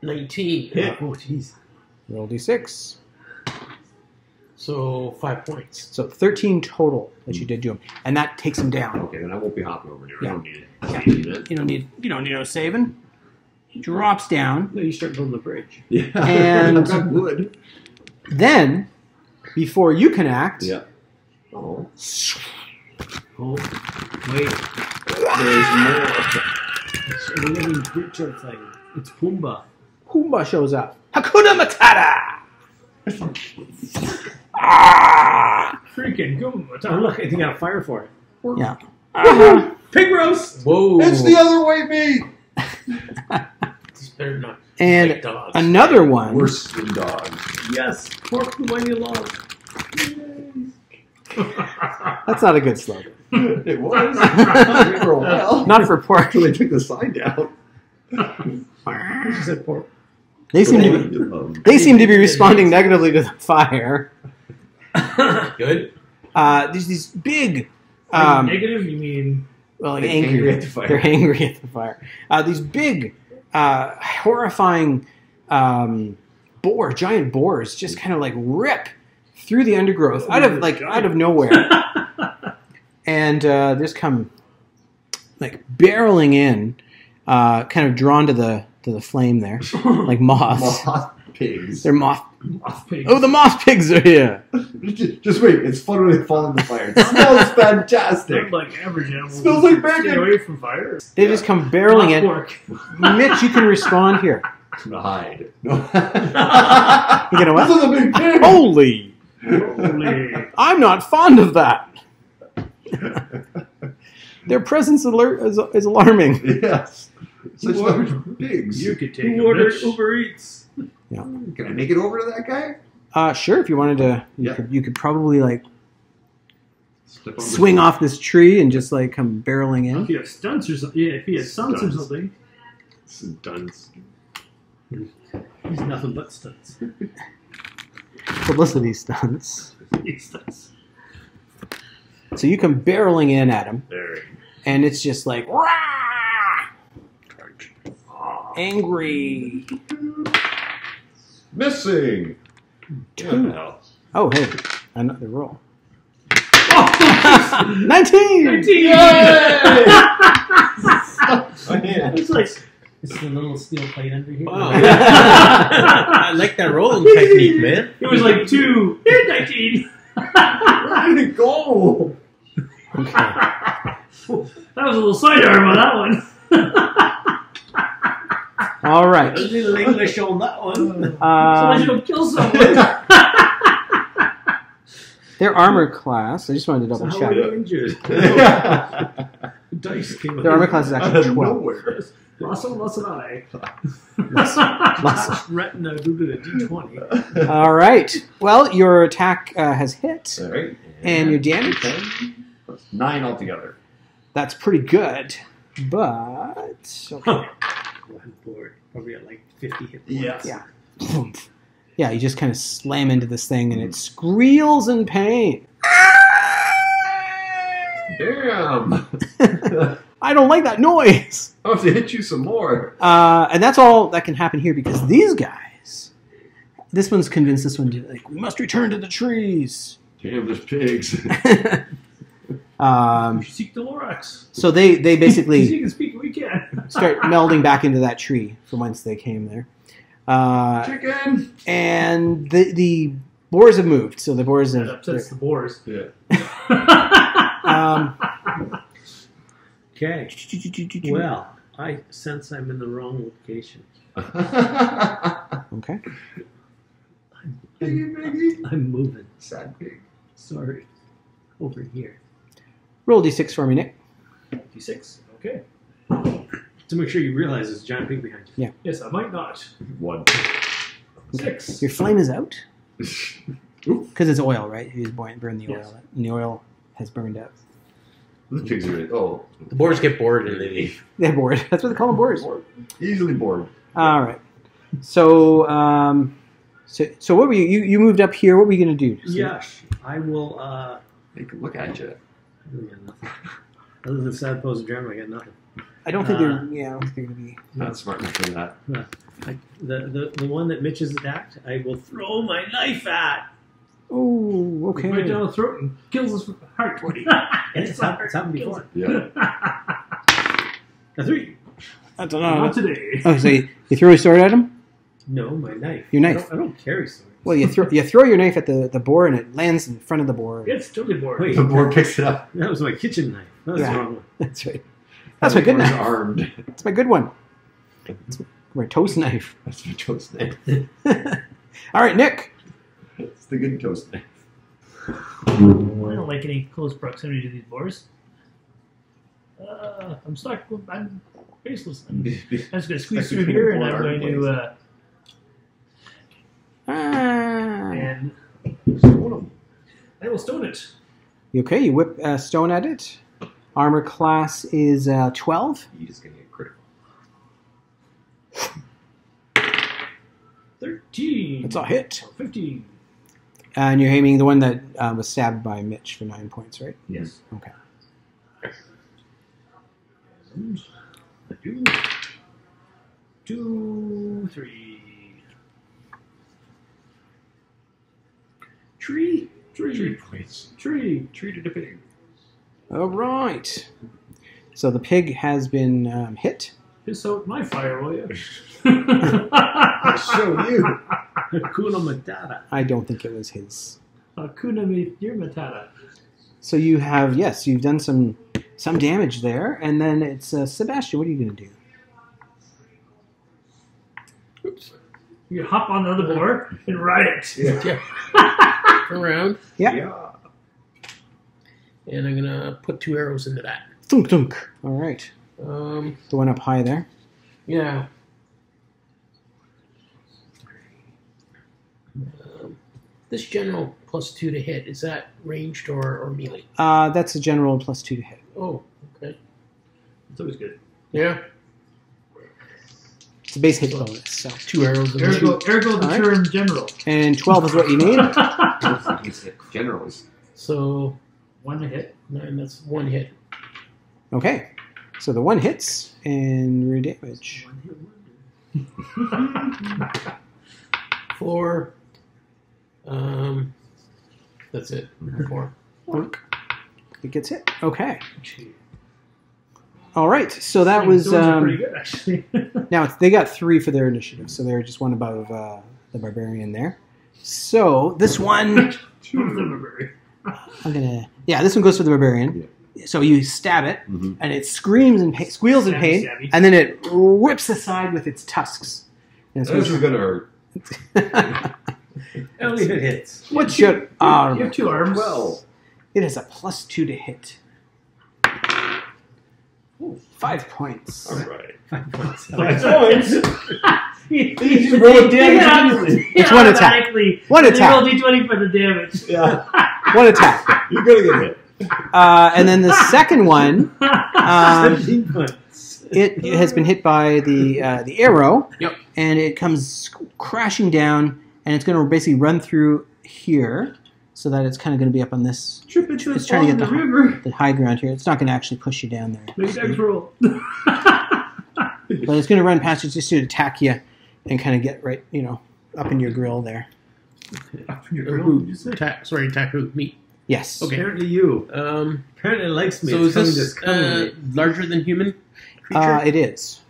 19. Hit. Oh, jeez. Roll d6. So 5 points. So 13 total that you did to him, and that takes him down. Okay, then I won't be hopping over there. Yeah. I don't need it. I need it. You don't need no saving. He drops down. No, you start building the bridge. Yeah. And- I've got wood. Then, before you can act, Yeah. Oh. Oh, wait. There's more. It's a living creature thing. It's Pumbaa. Pumbaa shows up. Hakuna Matata! Freaking Goomba. Oh, look, I think I got fire for it. Yeah. Pig roast! Whoa. It's the other way, me. This better not And like dogs. another one. Worse than dogs. Yes, pork the one you love. That's not a good slogan. It was. For a while. Not for pork. Until they took the sign down. She said pork. They seem to be responding negatively to the fire. Good. There's these big, Negative, you mean? well, like They're angry. angry at the fire. They're angry at the fire. These big, horrifying giant boars, just kind of like rip through the undergrowth out of nowhere, and just come like barreling in, kind of drawn to the flame there, like moths. Moth pigs. They're moth. Moth pigs. Oh, the moth pigs are here. Just wait. It's fun when they fall in the fire. It smells fantastic. Like average animals. Smells like Stay bacon. away from fire. They just come barreling in. Pork. Mitch, you can respond here. I'm gonna hide. No. You gonna what? This is a big pig. Holy! Holy. I'm not fond of that. Their presence is alarming. Yes. Such large pigs. You could take Who a ordered bitch. Uber Eats? Can I make it over to that guy? Sure, if you wanted to, Yeah. you could probably like Step on the- swing off this tree and just like come barreling If in. he has stunts or something. Yeah, if he has stunts or Stunts. something. This is dunce. He's nothing but stunts. Publicity stunts. He's stunts. So you come barreling in at him, There. and it's just like "Rah!" angry. Missing. Two. Yeah, Oh, hey, another roll. Oh, 19! 19! Man. It's like, It's the little steel plate under here. Wow. I like that rolling technique, man. it was like 2. 19! Where did it go? Okay. That was a little sidearm on that one. All right. A little English on that one. Somebody should go kill someone. Their armor class, I just wanted to double So how were you check. injured? Dice came Their armor class is Out actually of 12. nowhere. Lost one, lost an eye. Lots Retina due to the D20. All right. Well, your attack has hit, All right. and your damage. That's 9 altogether. That's pretty good. But okay. One board. Probably at like 50 hit points. Yes. Yeah. Yeah, you just kind of slam into this thing, and it squeals in pain. Damn. I don't like that noise. I'll have to hit you some more. And that's all that can happen here because these guys, This one's convinced this one to, like, we must return to the trees. Damn, there's pigs. You should seek the Lorax. So they Because basically he can speak, we can. start melding back into that tree from whence they came there. Chicken. And the boars have moved. So the boars That have... upsets the boars. Yeah. Okay. Well, I sense I'm in the wrong location. Okay. Piggy. I'm moving. Sad pig. Sorry. Over here. Roll d6 for me, Nick. D6. Okay. To make sure you realize there's a giant pig behind you. Yes, I might not. 1. 6. Your flame is out. Oop. Because it's oil, right? He's burned the oil. And the oil has burned out. The pigs are The boars get bored and they leave. They're bored. That's what they call them, boars. easily bored. All right. So, so what were you? You moved up here. What were you going to do? Yes. I will, They can look at you. I really got nothing. Other than sad pose of drama, I got nothing. I don't think they're. Yeah, I don't think they're going to be. Not smart enough for that. The one that Mitch has attacked, I will throw my knife at. Oh, okay. Right down the throat and kills his heart. It's happened before. Yeah. A 3. I don't Not know. today. Oh, so you throw a sword at him? No, my knife. Your knife. I don't carry swords. Well, you throw your knife at the boar and it lands in front of the boar. It's totally bored. Wait. The board picks it up. That was my kitchen knife. That was Yeah. the wrong one. That's right. That's my good Board's knife. armed. That's my good one. It's my toast knife. That's my toast knife. All right, Nick. It's the good toast knife. I don't like any close proximity to these boars. I'm stuck. I'm faceless. I'm just going to squeeze through here, and I'm going to and I will stone it. Okay, you whip stone at it. Armor class is 12. You just gonna get critical. 13. That's a hit. 15. And you're aiming the one that was stabbed by Mitch for 9 points, right? Yes. Okay. And I do 2, 3. Tree. 3 points. Tree. Treated a pig. All right. So the pig has been hit. Piss out my fire, will you? I'll show you. Hakuna Matata. I don't think it was his. Hakuna Matata. So you have, yes, you've done some damage there, and then it's Sebastian. What are you going to do? Oops. You hop on the other board and ride it. Yeah. Around. Yeah. And I'm gonna put 2 arrows into that. Thunk, thunk. All right. Um, The one up high there. yeah. This general +2 to hit, is that ranged or melee? That's a general +2 to hit. Oh, okay. It's always good. Yeah. It's a base hit bonus. So. 2 arrows. In Ergo the Alright. term general. And 12 is what you need. Generals. So 1 hit. 9. That's 1 hit. Okay. So the one hits and rear damage. 4. That's it. 4. Thunk. It gets hit. Okay. All right. So that Those was. are pretty good, actually. Now they got 3 for their initiative, so they're just one above the barbarian there. So this one, Two of them are very. this one goes for the barbarian. So you stab it, Mm-hmm. and it screams and squeals in pain, Stabby. and then it whips aside with its tusks. And This is gonna hurt. Only if it hits. What's your You have 2 arms. Well, It is a +2 to hit. Ooh, 5 points. all right. 5 points. You roll damage. It's one attack. One attack. Roll d20 for the damage. Yeah, One attack. you're gonna get hit. And then the second one, 17 points. it has been hit by the arrow. Yep. And it comes crashing down, and it's going to basically run through here, so that it's kind of going to be up on this. Trip into It's a trying fall to in get the river. the high ground here. It's not going to actually push you down there, Make dice roll. but it's going to run past you just to attack you, and kind of get right up in your grill there. Sorry, taco meat. Yes. Okay. Apparently you. Apparently it likes me. So It's is coming this larger than human creature? It is.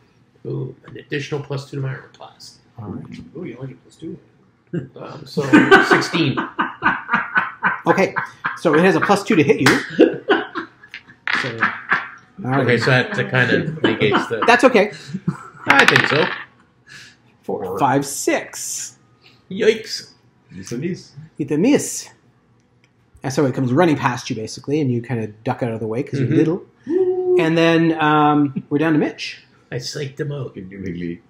Ooh, an additional +2 to my armor class. All right. Oh, you only get +2. So 16. Okay. So it has a +2 to hit you. So, all right. Okay, so that kind of negates the. That's okay. I think so. 4, 5, 6. Yikes. It's a niece. Hit the miss. And so it comes running past you, basically, and you kind of duck out of the way because Mhm. you're little. And then we're down to Mitch. I psyched him out. Can you Higgly?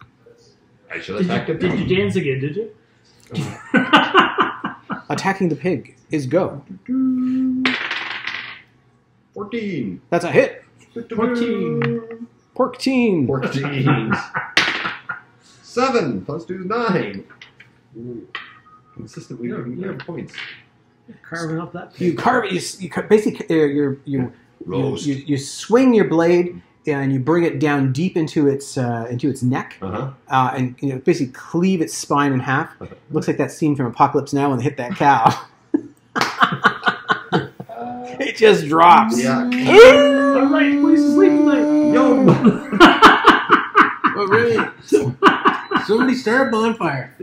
I should attack it. Did you dance again, did you? Attacking the pig is go. 14. That's a hit. 14. Pork teen. 14. 7 plus 2 is 9. Consistently giving you points. Carving up that You pig. carve it. Basically, you swing your blade and you bring it down deep into its neck, and basically cleave its spine in half. Looks like that scene from Apocalypse Now when they hit that cow. It just drops. Yeah. All right, please sleep tonight. Yo. Oh, really? Somebody start a bonfire.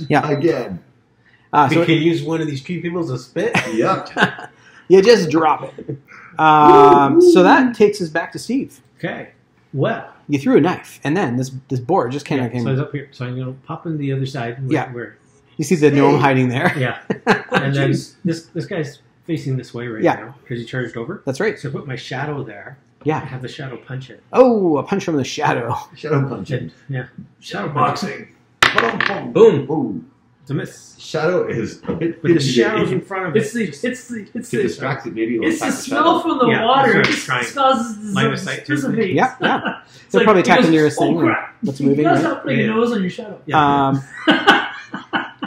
Yeah. Again. So We can use one of these tree people as a spit. Yep. you just drop it. So that takes us back to Steve. Okay. Well. You threw a knife, and then this board just kind of So I was up here. So I'm going to pop in the other side. Where You see the gnome hiding there. yeah. And then this guy's facing this way right Yeah. now because he charged over. That's right. So I put my shadow there. I Yeah. have the shadow punch it. Oh, a punch from the shadow. Shadow punching. Yeah. Shadow boxing. Boom. Oh. It's a miss. Shadow is a bit. But the shadow's in front of it. It's the distracted. Maybe it's the smell from the Yeah, water. that's It what I'm trying. causes Line of sight too. dissipates. Yeah, yeah. It's They're probably he attacking goes, nearest thing. Oh crap! What's He moving, does right? have putting a nose on your shadow. Yeah.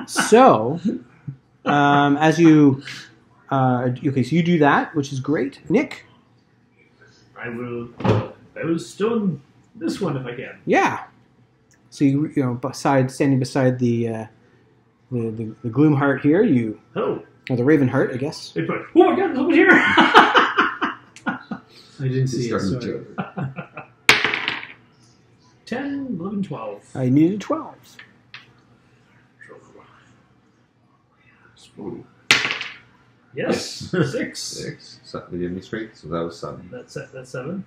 So, as you, okay, so you do that, which is great. Nick, I will stone this one if I can. yeah. So standing beside the gloom heart here, Oh, or the raven heart, I guess. they put. Oh my God! Someone's here. I didn't see it. Starting Sorry. to 10, 11, 12. I needed 12. Ooh. Yes, 6. 6. So, did you have any strength? So that was 7. That's 7.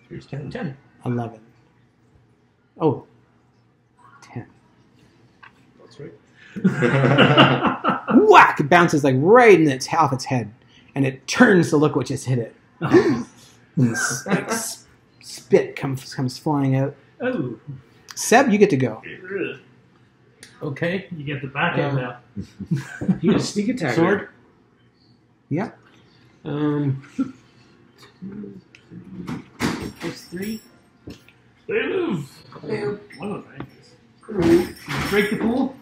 Here's 10. 10. 11. Oh, 10. That's right. Whack! It bounces like right in off its head, and it turns to look what just hit it. Oh. And spit comes flying out. Oh, Seb, you get to go. Okay. you get the back end now. You got a sneak attack. Sword. Yeah. +3. They move. One of them. Break the pool.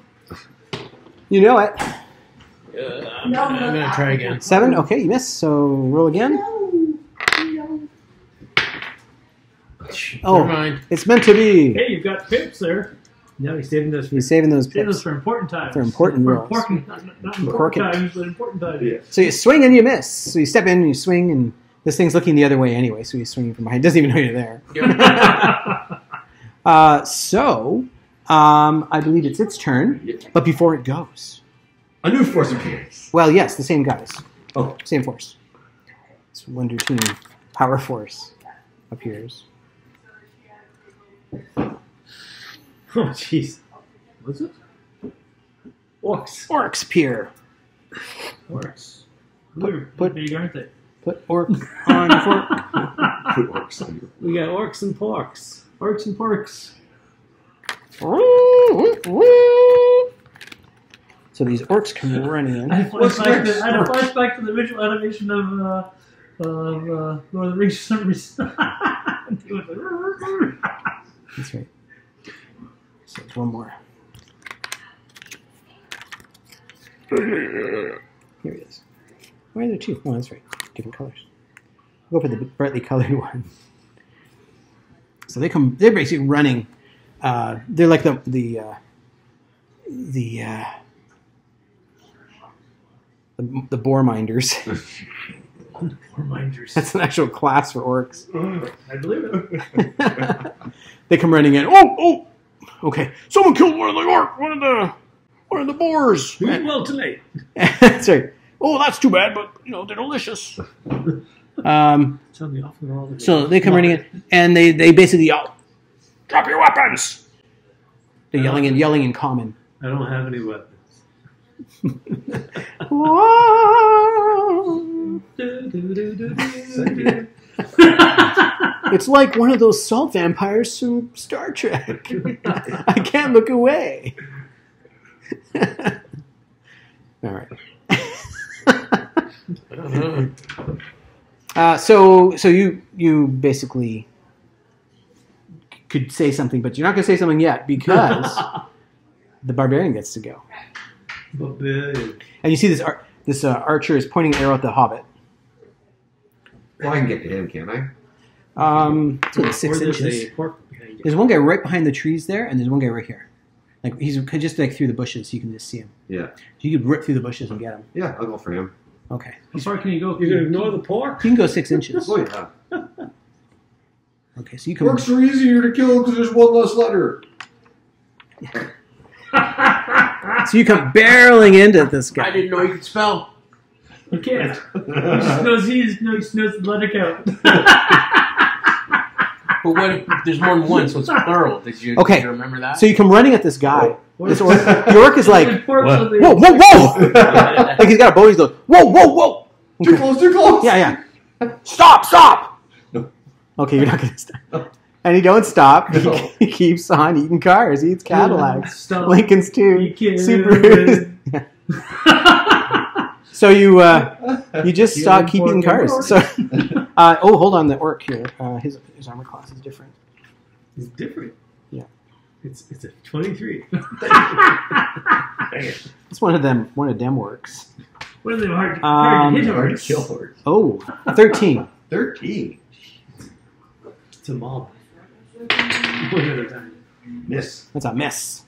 You know it. I'm gonna try again. 7. Okay, you miss. So roll again. Oh, Never mind. it's meant to be. Hey, you've got pips there. No, he's saving those. He's saving those Save those pips. for important times. For important rolls. Important, not important Important. times, but important times. Yeah. So you swing and you miss. So you step in and you swing, and this thing's looking the other way anyway. So he's swinging from behind. Doesn't even know you're there. I believe it's its turn. But before it goes, A new force appears. well, yes, the same guys, Oh. same force. It's Wonder Team Power Force appears. Oh, jeez. What's it? Orcs. Orcs appear. Orcs. Put- They're big, aren't they? Put orc on the fork. Put orcs on your- We got orcs and porks. Orcs and porks. So these orcs come running in. I had a flashback to the original animation of Lord of the Rings for some reason. It was like, That's right. So there's one more. Here he is. Why are there two? Oh, that's right. Different colors. Go for the brightly colored one. So they're basically running They're like the boar minders. Reminders. That's an actual class for orcs. I believe it. They come running in. Oh, okay. Someone killed one of the boars. We eat well tonight. That's right. Oh, that's too bad, but they're delicious. Tell me off with all the So they come running in, and they basically yell, "Drop your weapons!" They're yelling in common. I don't have any weapons. It's like one of those salt vampires from Star Trek. I can't look away. All right. So you basically could say something, but you're not going to say something yet because the barbarian gets to go. And you see this archer is pointing an arrow at the hobbit. Well, I can get to him, can't I? It's like 6 inches. A pork behind you. There's one guy right behind the trees there, and there's one guy right here. Like he's just like through the bushes, you can just see him. Yeah. You could rip through the bushes and get him. Yeah, I'll go for him. Okay. How far can you go? You're gonna ignore the pork? You can go 6 inches. Oh, yeah. Okay, so you can. Orcs are easier to kill because there's one less letter. So you come barreling into this guy. I didn't know you could spell. You can't. He just knows the letter count. But what if there's more than one, so it's plural? Did you remember that? So you come running at this guy. This orc, the orc is like, Pork, what? so they- whoa, whoa, whoa! Like he's got a bow. He's like, whoa, whoa, whoa! Too close, too close. Yeah. Stop! No. Okay, you're not gonna stop. And he don't stop. No. He keeps on eating cars. He eats Cadillacs, Stop. Lincolns too, You can't. Subarus. So you just You stop and keep eating pork and cars. So, hold on, the orc here. His armor class is different. It's different. Yeah. It's a 23. It's one of them orcs. What are they hard to hit? Hard to kill orcs. Oh, 13. 13. It's a mob. One at a time. Miss. That's a miss.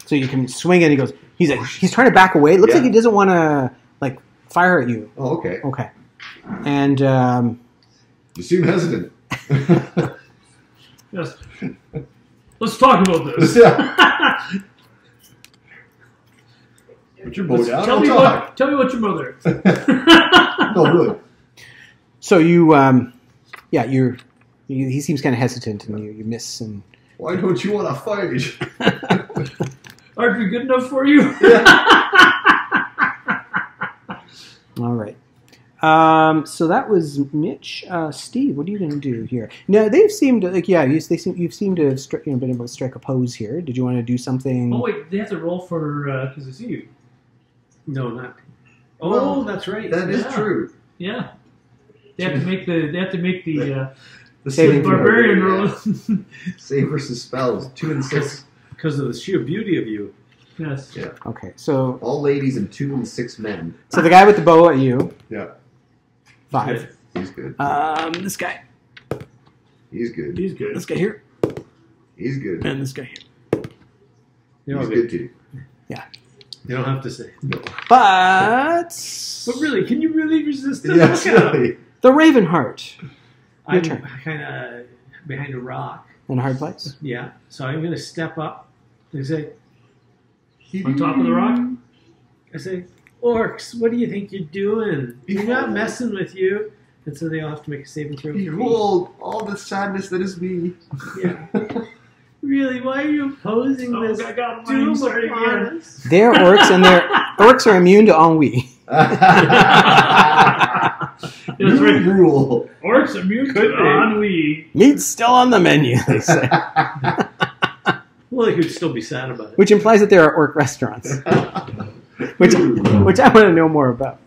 So you can swing it. He's trying to back away. It looks like he doesn't want to fire at you. Oh, okay. Okay. And You seem hesitant. Yes. Let's talk about this. Put your bow down. Tell me what your mother. No, really. so he seems kind of hesitant, and you miss. And Why don't you want to fight? Aren't we good enough for you? all right. So that was Mitch. Steve, what are you going to do here? Now they've seemed you've seemed to have been able to strike a pose here. Did you want to do something? Oh wait, they have to roll for because I see you. No, not. Oh, Well, that's right. That is true. Yeah. They have to make the The Saving throw. barbarian roll. Save versus spells. 2 and 6. Because of the sheer beauty of you. Yes. Yeah. Okay. So All ladies and 2 and 6 men. the guy with the bow at you. Yeah. 5. He's good. This guy. He's good. He's good. This guy here. He's good. And this guy here. They're all He's good. good too. You don't have to say. But But really, can you really resist it? Yes, really. the Ravenheart I'm turn. kind of behind a rock. in a hard place. Yeah. So I'm going to step up and say, on top of the rock, I say, orcs, what do you think you're doing? You're not messing with you. And so they all have to make a saving throw. for me. Behold, all the sadness that is me. Yeah. Really? Why are you opposing this? I got doom mine upon again. us? They're orcs, and their orcs are immune to ennui. That's New right. rule. Orcs immune Could to be. ennui. Meat's still on the menu, they say, Well, they could still be sad about it. which implies that there are orc restaurants, which I want to know more about.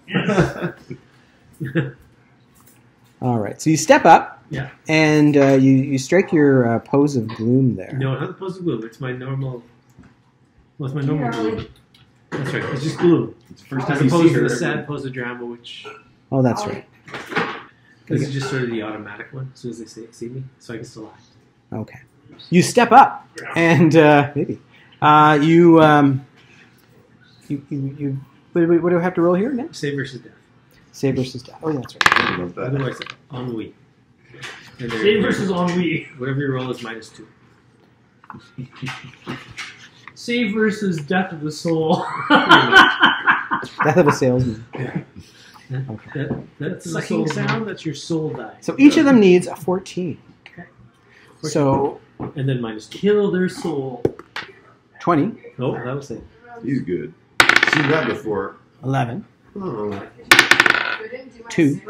All right, so you step up, Yeah. and you strike your pose of gloom there. No, not the pose of gloom. It's my normal. What's my normal gloom? That's right. It's just gloom. It's the first As time you see opposed to her. the sad pose of drama, which Oh, that's right. this is just sort of the automatic one. As soon as they see me, so I can still act. Okay. You step up, and maybe what do I have to roll here next? Save versus death. Save versus death. Oh, yeah, that's right. I love that. Otherwise, ennui. And then Save versus ennui. whatever you roll is -2. Save versus death of the soul. Death of a salesman. Okay. That's the Sucking soul sound. That's your soul die. So each of them needs a 14. Okay. So And then -2. Kill their soul. 20, Oh, that was it. He's good. Seen that before. 11, Oh. 2,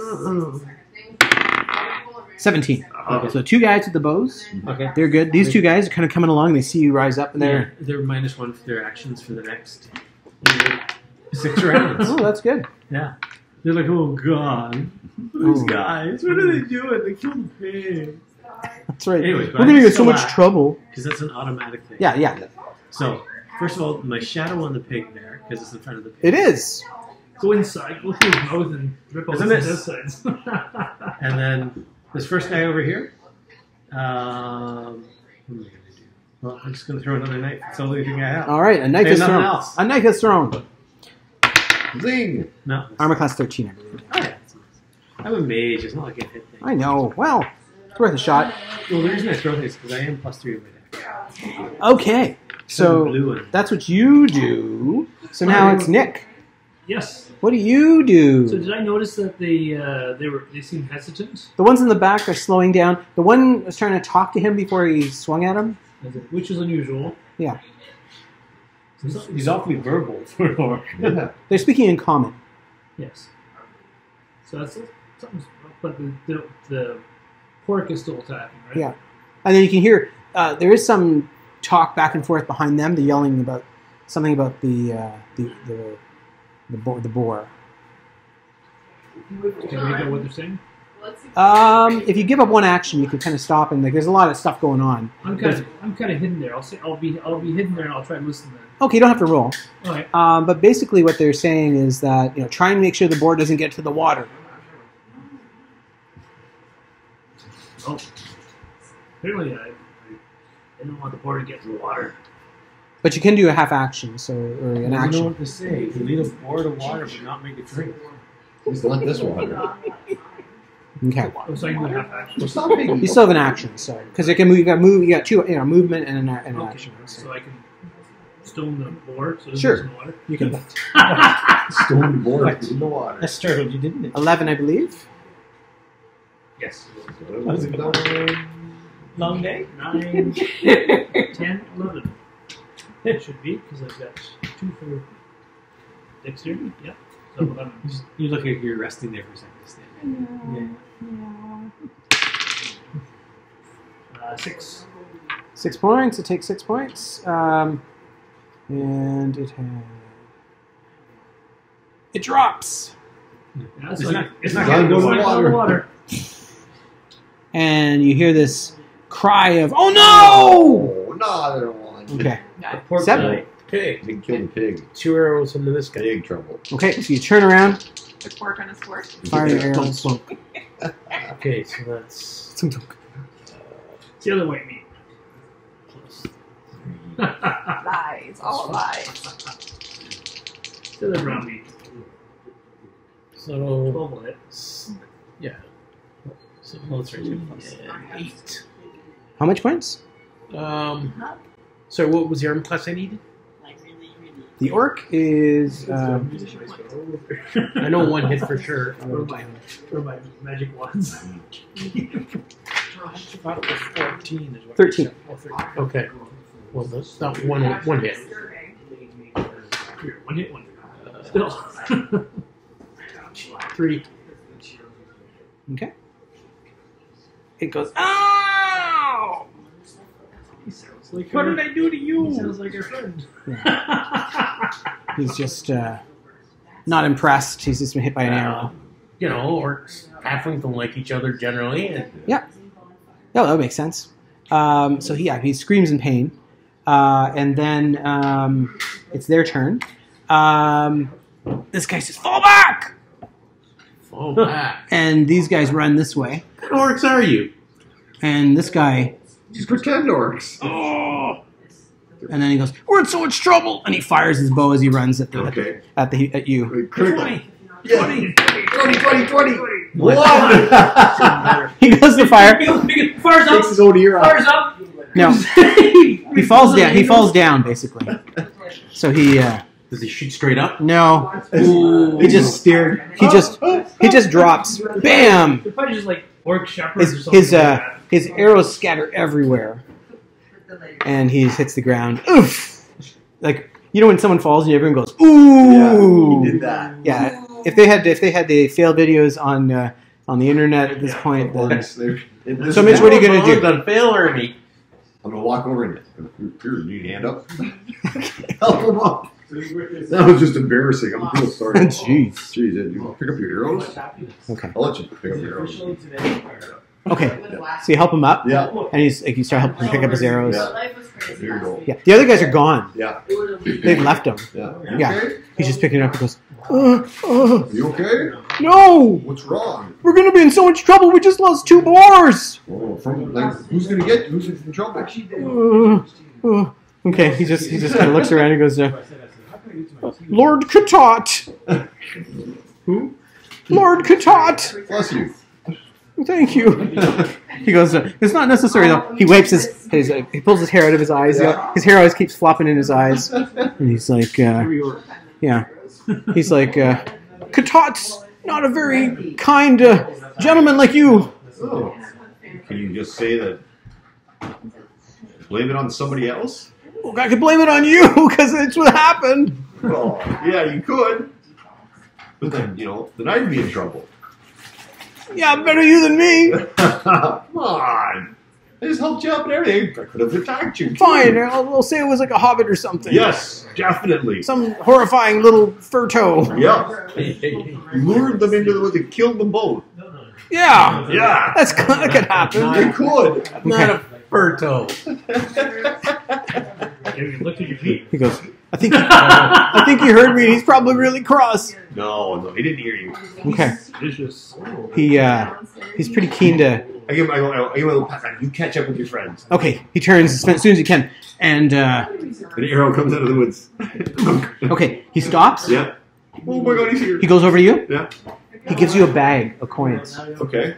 17. Oh. So 2 guys with the bows. Okay. They're good. These 2 guys are kind of coming along. They see you rise up, and they're... They're -1 for their actions for the next 6 rounds. Oh, that's good. Yeah. They're like, oh god, these Oh. guys, what are they doing? They killed the pig. That's right. Anyways, We're but going to I get so still much laugh. trouble. Because that's an automatic thing. Yeah, yeah. So, first of all, my shadow on the pig there, because it's in front of the pig. It is. Go inside, go through his mouth and rip out Isn't his it? insides. And then this first guy over here. What am I going to do? Well, I'm just going to throw another knife. It's the only thing I have. All right, a knife Hey, is nothing thrown. else. A knife is thrown. Zing! No. Armor class 13, I believe. Oh, yeah. I'm a mage. It's not like I hit things. I know. Well, it's worth a shot. Well, the reason I throw things is because I am +3 over there. Okay, so blue and that's what you do. So now it's Nick. Yes. What do you do? So did I notice that they seemed hesitant? The ones in the back are slowing down. The one was trying to talk to him before he swung at him. Which is unusual. Yeah, he's awfully verbal for an orc. Yeah. they're speaking in common. Yes. So that's something. But the pork is still attacking, right? Yeah, and then you can hear there is some talk back and forth behind them. They're yelling about something about the boar. Can we make out what they're saying? If you give up one action, you can kind of stop and like there's a lot of stuff going on. I'm kind of hidden there. I'll be hidden there and I'll try and listen then. Okay, you don't have to roll. All right. But basically, what they're saying is that try and make sure the boar doesn't get to the water. Oh. Apparently, I didn't want the board to get to the water. But you can do a half action, so or an I don't know action. what to say. You lead a boar to water, but not make it drink. Just let this water. Okay. Oh, so I can do half action. Well, stop being. You still have an action, so because it can move. You got move. You got two. Movement and an Okay. action. So So I can stone the board so it Sure. doesn't get in the water. you can Stone board in the water. That startled you, didn't it? 11, I believe. Yes. Long day? 9, 10, 11. It should be, because I've got 2 for dexterity. Yep. So 11. You look like you're resting there for a second. Standing. 6. 6 points. It takes 6 points. And it drops. Yeah, It's so not- it's not not gonna going go to in the the water. water. And you hear this cry of "Oh no!" Oh, another one. Okay. Pork Seven. died. Pig. They killed the pig. 2 arrows into this guy. Big trouble. Okay. So you turn around, The pork on his fork. fire your arrows. Okay, so that's It's the other white meat. plus. Lies. All lies. The other brown meat. So 12 will hit. yeah. So Well, it's right here. Plus. 8. How much points? So what was the armor class I needed? Like really. The orc is. I know 1 hit for sure. For my magic wands. I thought it was 14 is what 13. you said. Oh, 13. Okay. Well, that's not one hit. Here, 1 hit, 1. Still. 3. Okay. It goes. Ow! He sounds like What our- did I do to He you? sounds like our friend. He's just not impressed. He's just been hit by an arrow. You know, orcs, halflings don't like each other generally. And Yeah. Oh, that makes sense. So he screams in pain, and then it's their turn. This guy says, "Fall back!" fall back. And these guys run this way, What orcs are you? and this guy These pretend orcs. Oh! And then he goes, "We're in so much trouble!" And he fires his bow as he runs at at you. Wait, critical. 20. Yeah. 20. What? What? He goes to fire. Fires up. Takes his own ear Fires off. up. No, he falls down. He falls down basically. So he Does he shoot straight up? no. Ooh. He just steered. he just drops. Bam! They're probably just like orc shepherds or His something his like that. his arrows scatter everywhere, and he hits the ground. Oof! Like you know when someone falls and everyone goes ooh. Yeah, he did that. Yeah. If they had the fail videos on the internet at this point, then Orcs, they're- So, Mitch, what are you gonna do? The fail army. I'm gonna walk over and here, need a hand up. Help him up. That was just embarrassing. I'm real sorry. Jeez. Jeez, you pick up your arrows? Okay. I'll let you pick up your arrows. Okay. So you help him up, Yeah. and he's like you start helping him pick up his arrows. Yeah. Here you go. Yeah. The other guys are gone. Yeah. They've left him. Yeah. Yeah. Okay? He's just picking it up and goes, You okay? "No, What's wrong? we're gonna be in so much trouble. We just lost 2 boars." Oh, who's gonna get? Who's in trouble? Okay. He just kind of looks around and goes, "Lord Katot." Who? Lord Katot. Bless you. Thank you. He goes, "It's not necessary though." He wipes he pulls his hair out of his eyes. Yeah. His hair always keeps flopping in his eyes, and he's like, yeah. He's like, "Katot's not a very kind gentleman like you." Oh. Can you just say that? Blame it on somebody else? Well, I could blame it on you because it's what happened. Well, yeah, you could. But then, then I'd be in trouble. Yeah, better you than me. Come on. I just helped you up and everything. I could have attacked you. too. Fine, I'll say it was like a hobbit or something. Yes, definitely. Some horrifying little furto. Yeah. Lured them into the woods and killed them both. Yeah. Yeah. That could happen. They could. Not a furto. Look at your feet. He goes, I think he heard me. He's probably really cross. No, he didn't hear you. Okay. Vicious. He's pretty keen to. I give him a little pat. You catch up with your friends. Okay, he turns as soon as he can, and An arrow comes out of the woods. okay, he stops. Yeah. Oh my God, he's here. He goes over to you. Yeah. He gives you a bag of coins. Okay.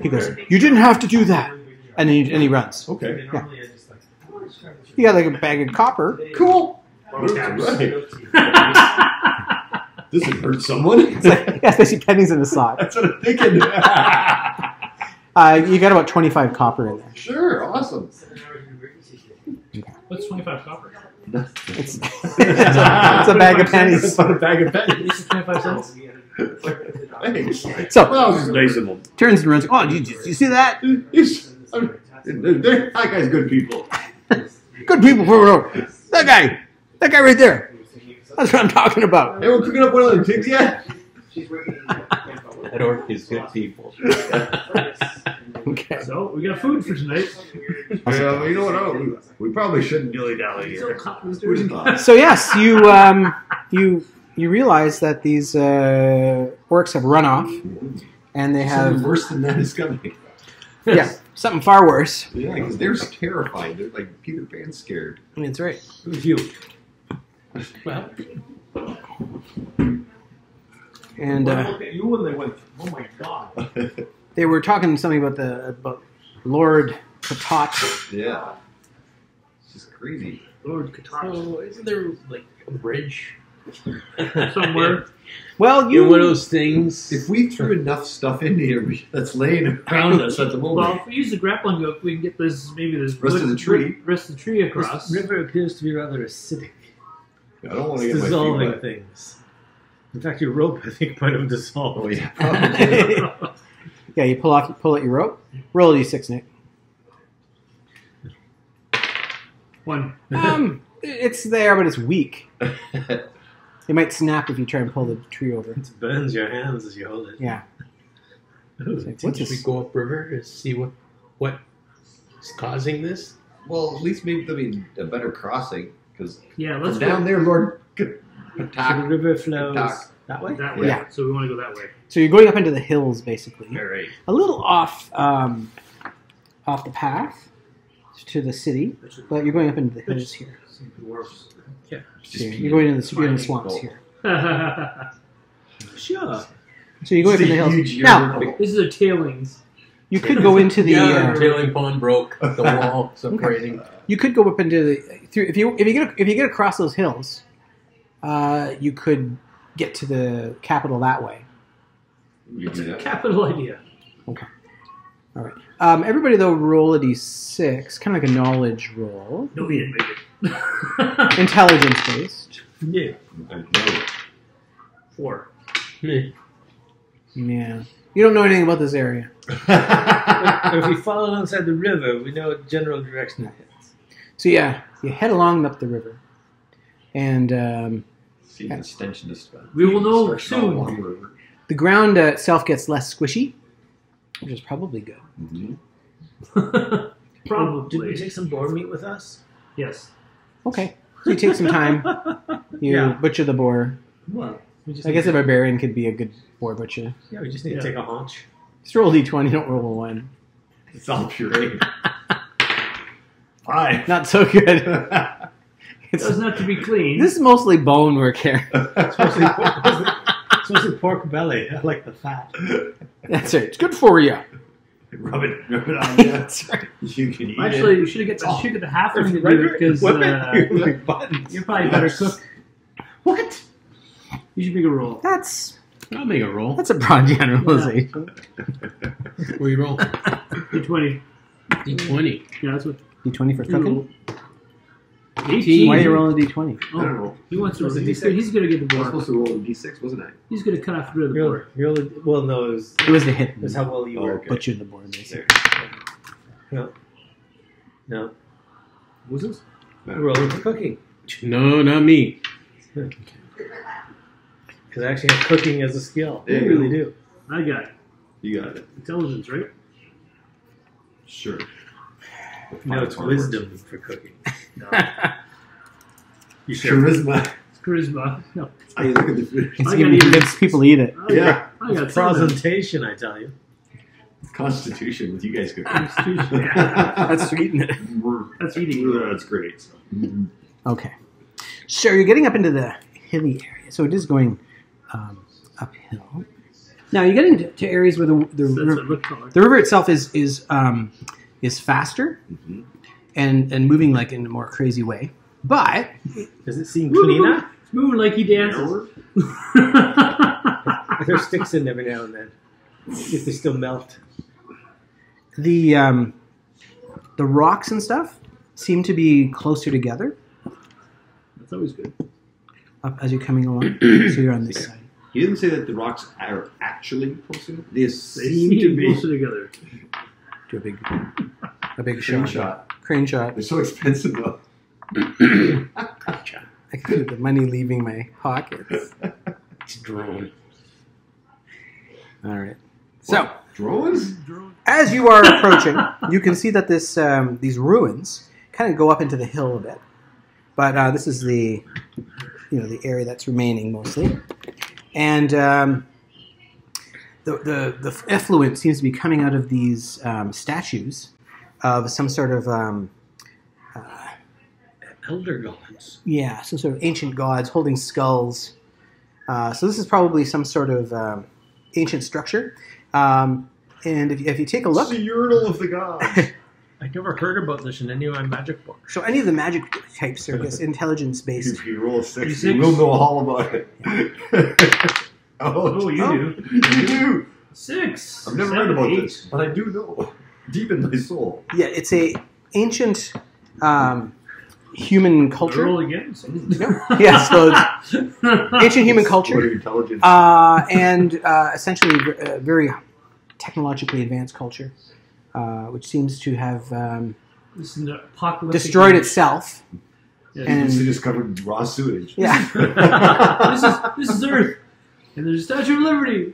He goes, "You didn't have to do that," and then he runs. Okay. Yeah. You got like a bag of copper. Cool. Right. This would hurt someone. It's like, yeah, especially pennies in the sock. That's what I'm thinking. You got about 25 copper in there. Sure, awesome. What's 25 copper? It's a bag of pennies. It's not a bag of pennies. This is 25 cents. Thanks. So Well, this is nice of him. turns and runs. Oh, did you see that? That guy's good people. Good people. That guy right there. That's what I'm talking about. Anyone cooking up one of them pigs yet? That orc is good people. Okay. So, we got food for tonight. Yeah, you know what? We probably shouldn't dilly-dally here. So yes, you realize that these orcs have run off, and they Something have worse than that is coming. something far worse. Yeah, because they're terrified. They're like Peter Pan scared. That's right. Who's you? Well, And Look at you when they went. Oh my God. they were talking something about Lord Katot. Yeah. It's just crazy. Lord Qatar. So, isn't there like a bridge Somewhere. Well, in one of those things? If we threw enough stuff into here that's laying around us at the moment. Well, if we use the grappling hook, we can get this Rest of the tree. rest of the tree across. This river appears to be rather acidic. I don't want to It's get my feet dissolving wet. things. In fact, your rope, I think, might have dissolved. Oh, yeah. Probably. yeah, you pull out your rope. Roll a d6, Nick. One. It's there, but it's weak. It might snap if you try and pull the tree over. It burns your hands as you hold it. Yeah. It's like, what's Should we this? go upriver to see what is causing this? Well, at least maybe there'll be a better crossing. Because Yeah, let's down go there, Lord So the Attack. river flows Attack. that way? that way. Yeah. So we want to go that way. So you're going up into the hills, basically. All right. A little off the path. to the city, but you're going up into the hills here. Some dwarfs. Here. You're going into the swamps here. Sure. So you go up in the hills. Huge Now, This is a tailings. you could go into the. Yeah, the tailing pond broke. The wall separating. You could go up into the if you get across those hills, you could get to the capital that way. You do that. Capital idea. Okay. All right. Everybody though roll a d6, kind of like a knowledge roll, No, we didn't make it. intelligence based. Yeah. I know. 4. Yeah. You don't know anything about this area. If we follow alongside the river, we know what general direction it heads. So yeah, you head along up the river, and See an extension of stuff. We will know Stretched all soon. along the river. the ground itself gets less squishy, which is probably good. Mhm. Probably. Did we take some boar meat with us? Yes. Okay. So you take some time. You Yeah. butcher the boar. Well, we just I guess a barbarian could be a good boar butcher. yeah, we just need Yeah. to take a haunch. Just roll d20, don't roll a 1. It's all puree. 5. Not so good. It doesn't have to be clean. This is mostly bone work here. It's mostly pork belly. I like the fat. That's right. It's good for you. Rub it on you. That's right. You can eat Actually, it. you should get the half If of you it rub it, because whip it, you're like buttons. you're probably a better cook. What? You should make a roll. That's I'll make a roll. a broad generalization. What do you roll? D20. D20. Yeah, that's what. D20 for you cooking? roll. 18. Why are you rolling a d20? I don't know. He wants to. Was it He's D6? going to get the I was board. supposed to roll a d6, wasn't I? He's going to cut off rid of the Really, board. really, well, no, it was, It was the hit. it was how well you Oh, were. okay. Butchered the board, basically. No. No. What's this? We're rolling for cooking. No, not me. Because I actually have cooking as a skill. I There you really go. do. I got it. You got it. Intelligence, right? Sure. No, it's wisdom for cooking. No. You sure? Charisma. It's charisma. No. How you look at the food. It's I even gotta convince people to eat it. I Yeah. got, I got some of that. Presentation, I tell you. Constitution with you guys cooking. Constitution. Yeah. That's eating it. That's eating. That's great. So. Okay. So you're getting up into the hilly area. So it is going uphill. Now you're getting to areas where the That's what river, it looked like. the river itself is faster Mhm. and moving like in a more crazy way. But Does it seem cleaner? It's moving like he dances. There's sticks in every now and then. If they still melt. the rocks and stuff seem to be closer together That's always good. up as you're coming along. So you're on this side. He didn't say that the rocks are actually closer. They They seem to be. closer together. Do a big Crane shot. shot. Crane shot. They're so expensive though. I can feel the money leaving my pockets. It's a drone. All right. So Drones? as you are approaching, you can see that this these ruins kind of go up into the hill a bit. But this is the the area that's remaining mostly, and the effluent seems to be coming out of these statues of some sort of Elder gods. some sort of ancient gods holding skulls. So this is probably some sort of ancient structure. And if you take a look, It's the urinal of the gods. I never heard about this in any of my magic books. so any of the magic types are just intelligence based. If you roll a 6, D6? you will know all about it. Oh, you do. You do. 6. I've never 7, read about 8. this, but I do know. Deep in my soul. Yeah, it's a ancient human culture. Roll again. Yes, so it's ancient human What culture, are intelligence? and essentially a very technologically advanced culture, which seems to have This is an apocalyptic destroyed age. itself. Yeah, and- They just covered raw sewage. Yeah. this is Earth, and there's a Statue of Liberty.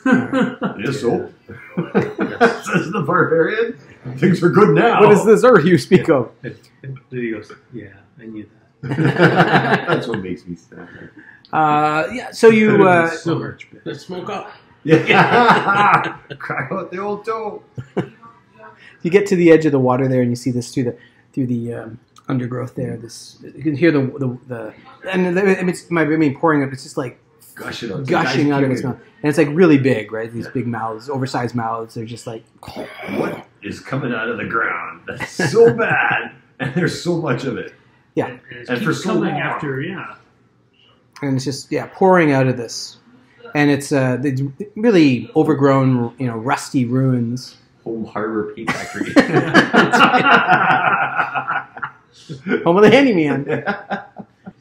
Yes, so. Says the barbarian. Things are good now. What is this Earth you speak of? And then he goes, yeah, I knew that. That's what makes me sad. So you So much better. Let's smoke up. Yeah. Crack out the old toe. You get to the edge of the water there, and you see this through the undergrowth there. This you can hear the and it's pouring up. It's just like gushing out of its mouth, and it's like really big, right? These big mouths, oversized mouths. They're just like, what is coming out of the ground? That's so bad, and there's so much of it. Yeah, and for so long after, and it's just pouring out of this, and it's really overgrown, rusty ruins. Home Harbor Paint Factory. Home of the handyman.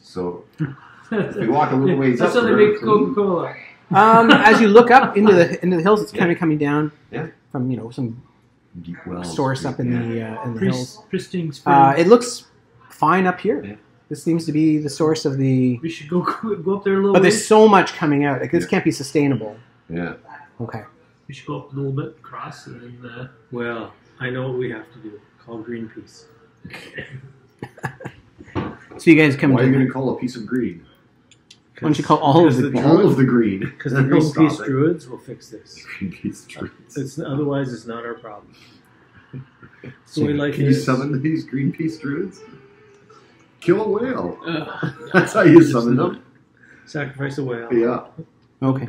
So if we walk a little ways That's up, how they make Coca-Cola. As you look up into the hills, it's kind of coming down from some deep wells, source up in the hills. Pristine spring. It looks fine up here. Yeah. This seems to be the source of the. We should go up there a little. But bit. there's so much coming out. Like this can't be sustainable. Yeah. Okay. We should go up a little bit, across, and then. Well, I know what we have to do. Call Greenpeace. So you guys come. Why are you going to call a piece of green? Why don't you call all of the All of the green? Because the Greenpeace druids will fix this. Greenpeace druids. Otherwise, it's not our problem. So we like Can you summon these Greenpeace druids? Kill a whale. That's how you summon them. Sacrifice a whale. Yeah. Okay.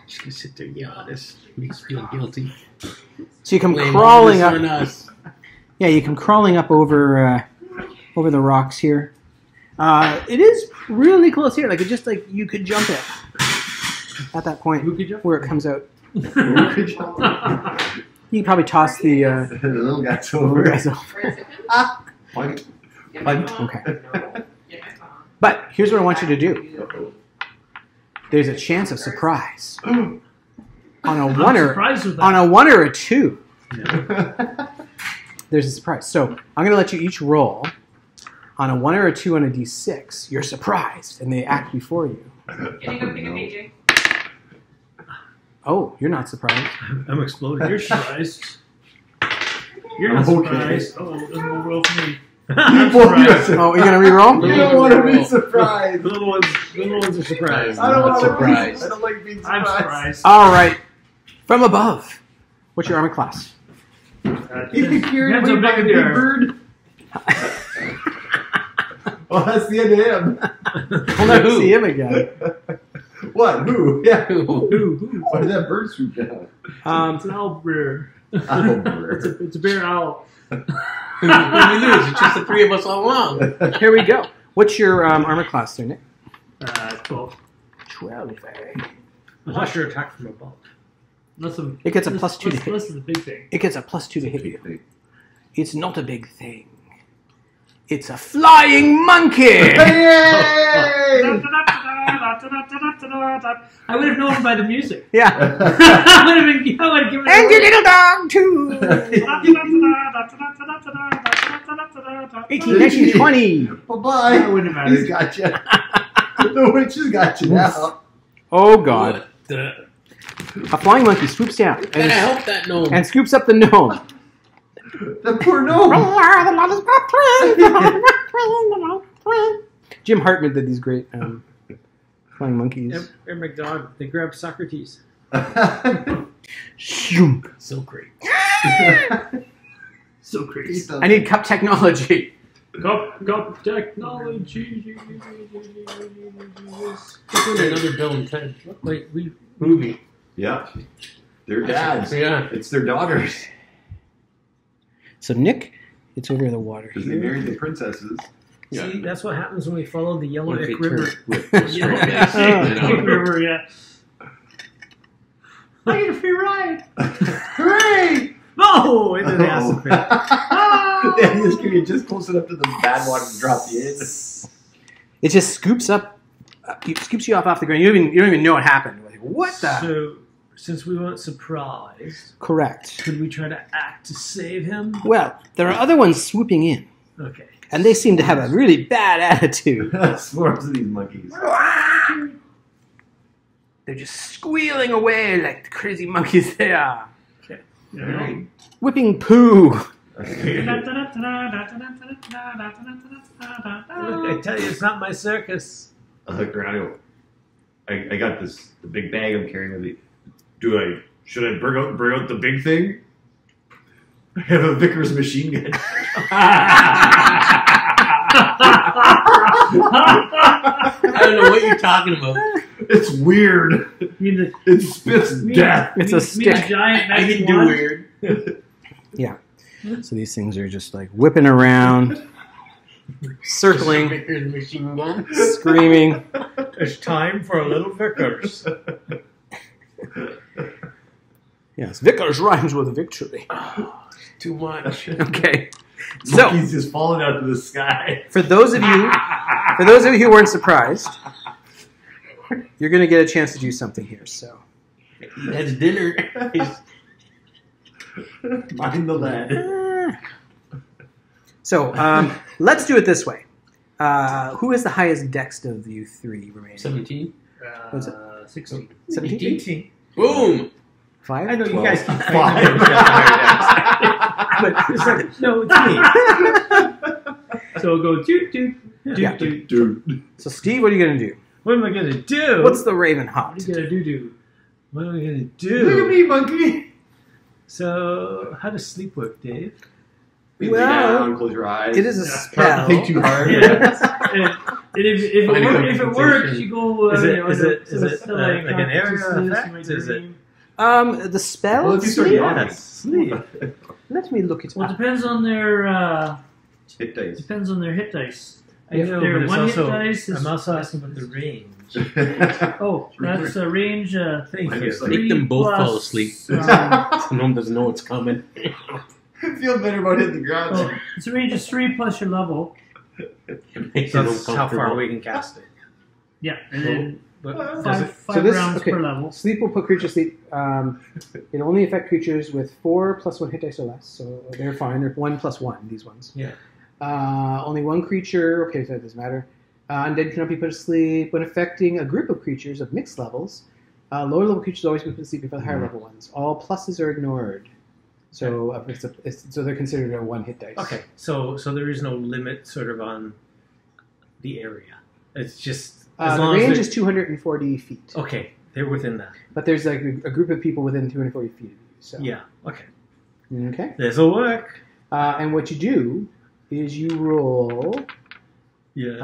Just gonna sit there and yell at us. Makes us feel guilty. So you come Blame crawling all up. this on us. Yeah, you come crawling up over the rocks here. It is really close here. Like it just like you could jump it at that point Who could jump? where it comes out. Good job. You can probably toss the The little guy's over. guys over. Point. Okay. But here's what I want you to do. There's a chance of surprise on a one or a two. There's a surprise. So I'm going to let you each roll on a 1 or a 2 on a d6. You're surprised, and they act before you. Can you go pick a PJ? Oh, you're not surprised. I'm exploding. You're surprised. You're not surprised. Oh, there's no roll for me. I'm surprised. Oh, you're going to re-roll? You don't want to be surprised. Little ones are surprised. I don't want to be surprised. I don't like being I'm surprised. surprised. All right. From above. What's your armor class? You can carry Depends away how by a big big they are. bird. Well, that's the end of him. We'll never see him again. What? Who? Yeah. Who? Why did that bird swoop down? It's an owl bear. Owl bear. It's a bear owl. When we lose, it's just the three of us all along. Here we go. What's your armor class there, Nick? 12. 12. Unless you're attacked from above. It gets a +2 to hit. This is the big thing. It gets a +2 to hit you. It's not a big thing. It's a flying monkey! Yay! I would have known by the music. Yeah. I would have given it And your away. little dog, too! 18, 19, 20. Bye-bye. That wouldn't have He's mattered. got you. The witch has got you now. Oh, God. What the- A flying monkey swoops down Gotta help that gnome. and scoops up the gnome. The poor gnome. Jim Hartman did these great flying monkeys. They're McDonald. They grabbed Socrates. Shoom. So great. So crazy. I need cup technology. Cup technology. Another Bill and Ted Wait, movie. Yeah. They're dads. Yeah. It's their daughters. So, Nick, it's over the water Because they here. married the princesses. see, that's what happens when we follow the Yellow What if Ick they River. turn with a straw face, you know? River, yeah. I get a free ride. Hooray! Oh, into the acid pit. Yeah, you just give you just close enough to the bad water to drop you in. It just scoops up, scoops you off the ground. You don't even know what happened. Like, what the? So, since we weren't surprised, Correct. could we try to act to save him? Well, there are other ones swooping in, Okay. and they seem to have a really bad attitude. Swarms of these monkeys. They're just squealing away like the crazy monkeys they are. Yeah. Whipping poo. Look, I tell you, it's not my circus. I look around. I got the big bag I'm carrying with me. Should I bring out the big thing? I have a Vickers machine gun. I don't know what you're talking about. It's weird. It spits death. It's a stick. giant I can do weird. Yeah. So these things are just like whipping around, circling, Vickers machine gun. screaming. It's time for a little Vickers. Yes, Vickers rhymes with victory. Too much. Okay. So Monkey's just falling out of the sky. for those of you who weren't surprised, you're going to get a chance to do something here. So That's dinner. Mind the lead. So let's do it this way. Who is the highest dex of you three remaining? 17. What's it? 16. 17? 18. Boom. 5? I know you 12. guys keep Five. but it's like, no, it's me. So we'll go doot doot doot Yeah. doot. Dude. So Steve, what are you going to do? What am I going to do? What's the Raven Hawk? What are you gonna do? What am I going to Look at do? me, monkey. So, how does sleep work, Dave? Lay Well, down, close your eyes. It is a Yeah. spell. Think too hard. And if Finding it compensation. works, you go. Is it- you know, is it- to is it, the like an area consciousness, effect? you might Is it- dream. The spell? Well, if you start Sleep? yawning. Sleep. Let me look it Well, it up. depends on their Hit dice. hit dice. I If know, they're but it's one hit also, dice, I'm also asking about the range. Oh, that's a range. Thank Minus you. like- Make them both plus, fall asleep. Someone doesn't know what's coming. I feel better about hitting the ground. Oh, it's a range of 3 plus your level. Make them That's how far uncomfortable. we can cast it. Yeah, and then But does five, it, five this- rounds okay. per level. Sleep will put creatures to sleep. It only affect creatures with 4 plus 1 hit dice or less, so they're fine. They're 1 plus 1, these ones. Yeah. Only one creature, okay, so that doesn't matter. Undead cannot be put to sleep. When affecting a group of creatures of mixed levels, lower level creatures always be put to sleep before the higher level ones. All pluses are ignored. So so they're considered a 1 hit dice. okay, so there is no limit sort of on the area. It's just as The long range as is 240 feet. okay, they're within that. But there's like a group of people within 240 feet of you. So. Yeah. Okay. Okay. This will work. And what you do is you roll Yes.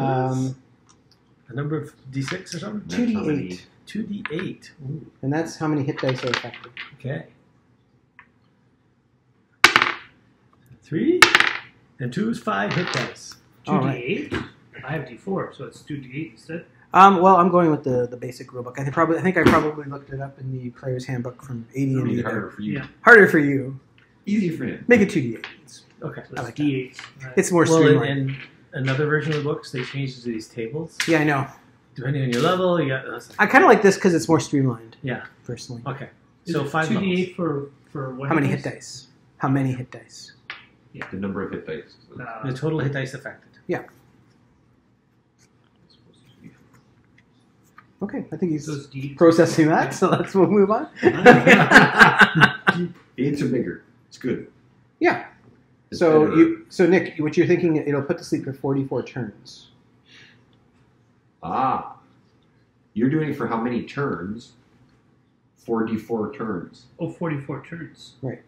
A number of d6 or something. That's how many- 2d8. 2d8. Ooh, And that's how many hit dice are affected. okay. 3 and 2 is 5 hit dice. 2d8. I have d4, so it's 2d8 instead. Well, I'm going with the basic rulebook. I think I probably looked it up in the player's handbook from It'll be AD&D. harder for you. Yeah. Harder for you. Easy for him. Make it 2d8. Okay. So I it's like that. d8. Right. It's more Well, streamlined. in another version of the books, they changed it to these tables. Yeah, I know. Depending on your level, you got. I kind of like this because it's more streamlined. Yeah. Personally. Okay. Is So it 5 2d8 for one How many hit dice? How many hit dice? The number of hit dice. The total hit dice affected. Okay, I think he's So it's d8. processing that, so let's move on. Eights are bigger. It's good. Yeah. It's So better. Nick, what you're thinking? It'll put to sleep for 44 turns. You're doing it for how many turns? 4d4 turns. Oh, 44 turns. But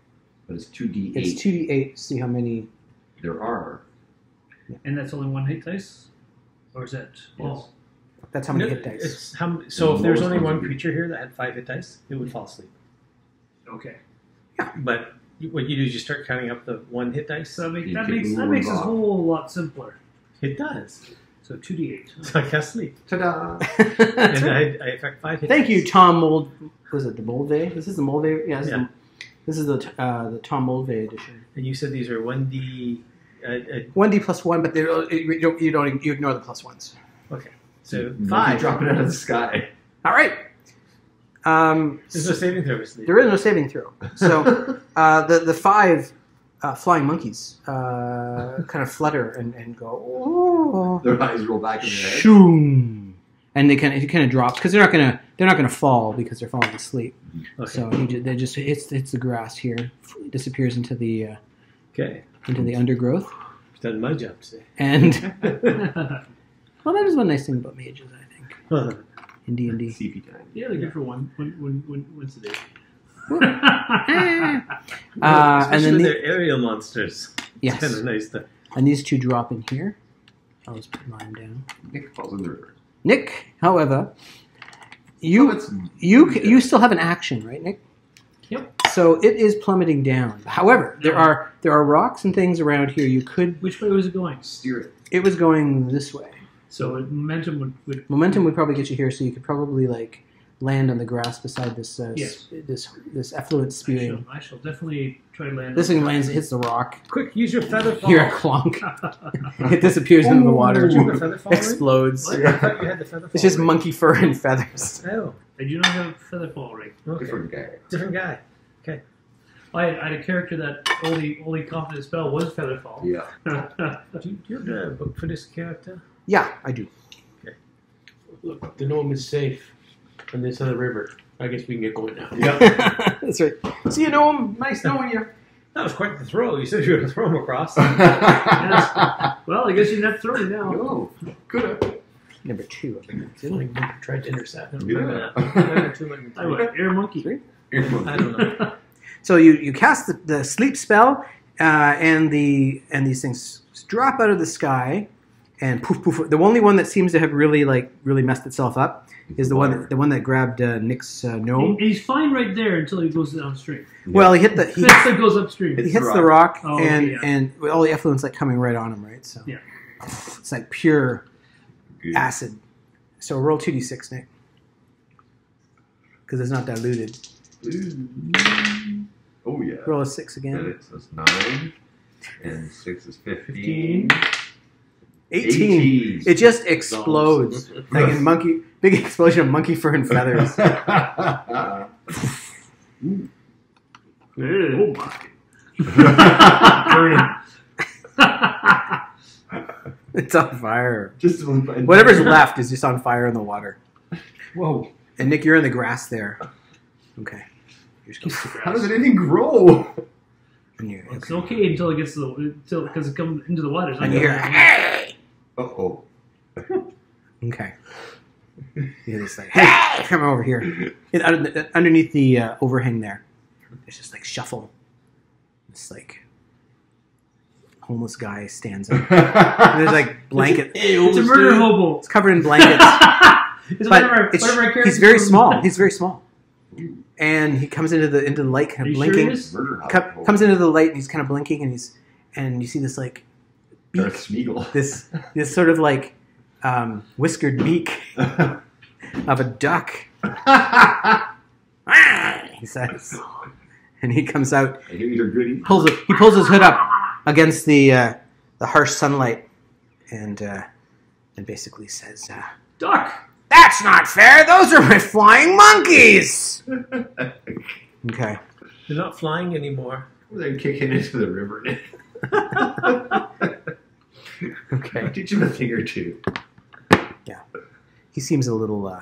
it's 2d8. It's 2d8. See how many. There are. And that's only one hit dice? Or is that? Yes. That's how many No, hit dice. it's so if there's Most only ones one would be- creature here that had 5 hit dice, it would fall asleep. Okay. But what you do is you start counting up the 1 hit dice. So You that take makes the that rules makes this off. whole lot simpler. It does. So 2d8. So I can't sleep. Ta-da! And I affect 5 hit Thank dice. you, Tom Mold. Was it the Moldvay? This is the Moldvay. Yeah. This is the Tom Moldvay edition. And you said these are 1d. 1d plus 1, but you ignore the plus ones. Okay. So Monkey 5. dropping out of the sky. All right. There's no saving throw for sleep. There is no saving throw. So the 5 flying monkeys kind of flutter and go. Oh. Their eyes roll back in their head. Shoom. And it kind of drops because they're not gonna fall because they're falling asleep. Okay. So they just hits the grass here, disappears into the Okay. undergrowth, I've done my job today. and well, that is one nice thing about mages, I think, in D&D. CP time. Yeah, they're good for once a day. And Especially then when they're aerial monsters. yes, It's kind of nice to. and these two drop in here. I'll just put mine down. Nick falls in the river. Nick, however, Oh, you that's- you still have an action, right, Nick? Yep. So it is plummeting down. However, there are rocks and things around here. You could. Which way was it going? Steer it. It was going this way. So momentum would Momentum would probably get you here, so you could probably like land on the grass beside this Yes. this effluent spewing. I shall definitely try to land. This on thing the lands, it hits the rock. Quick, use your feather fall. Hear a clonk. It disappears into the water. Did you have a feather fall? Explodes. What? I thought you had the feather fall. It's just ring. monkey fur and feathers. Oh, I do not have a feather fall ring. okay. Different guy. Different guy. I had a character that only confident spell was feather fall. Yeah. Do you have a book for this character? Yeah, I do. Look, the gnome is safe on this other river. I guess we can get going now. Yeah. That's right. See you, Gnome. Nice knowing you. That was quite the throw. You said you were going to throw him across. Well, I guess you have to throw me now. No. Could have. Number 2. I think. Flying monkey tried to intercept. Yeah. I went air monkey. I don't know. So you cast the sleep spell, and these things drop out of the sky, and poof poof. The only one that seems to have really messed itself up is the one that grabbed Nick's gnome. He's fine right there until he goes downstream. Well, he That's what goes upstream. he hits the rock, Oh, and yeah. and all the effluent's like coming right on him, right? So Yeah. it's like pure Good. acid. So roll 2d6, Nick, because it's not diluted. Oh yeah. Roll a 6 And again. it's that's 9. And 6 is 15. 18. It just explodes like a monkey. Big explosion of monkey fur and feathers. Oh Burning. It's on fire. Just Whatever's left is just on fire in the water. Whoa. And Nick, you're in the grass there. Okay. You're just How does anything grow? and you're, It's okay until it gets to because it comes into the water. It's not and you hear, gonna- hey! Oh. Okay. You hear this like, hey, come over here. Underneath the overhang there, there's just like shuffle. It's like homeless guy stands up. And there's like blanket. It's a murder hobo. It's covered in blankets. It's But whatever it's, character he's very goes- small. He's very small. And he comes into the light, kind Are of you blinking. serious? Murder Comes into the light, and he's kind of blinking, and you see this like Darth beak, Smeagol. this sort of like whiskered beak of a duck. He says, and he comes out. I hear you're goody. He pulls his hood up against the harsh sunlight, and basically says, Duck. "That's not fair. Those are my flying monkeys." Okay. They're not flying anymore. They're kicking into the river. Okay. Teach him a thing or two. He seems a little,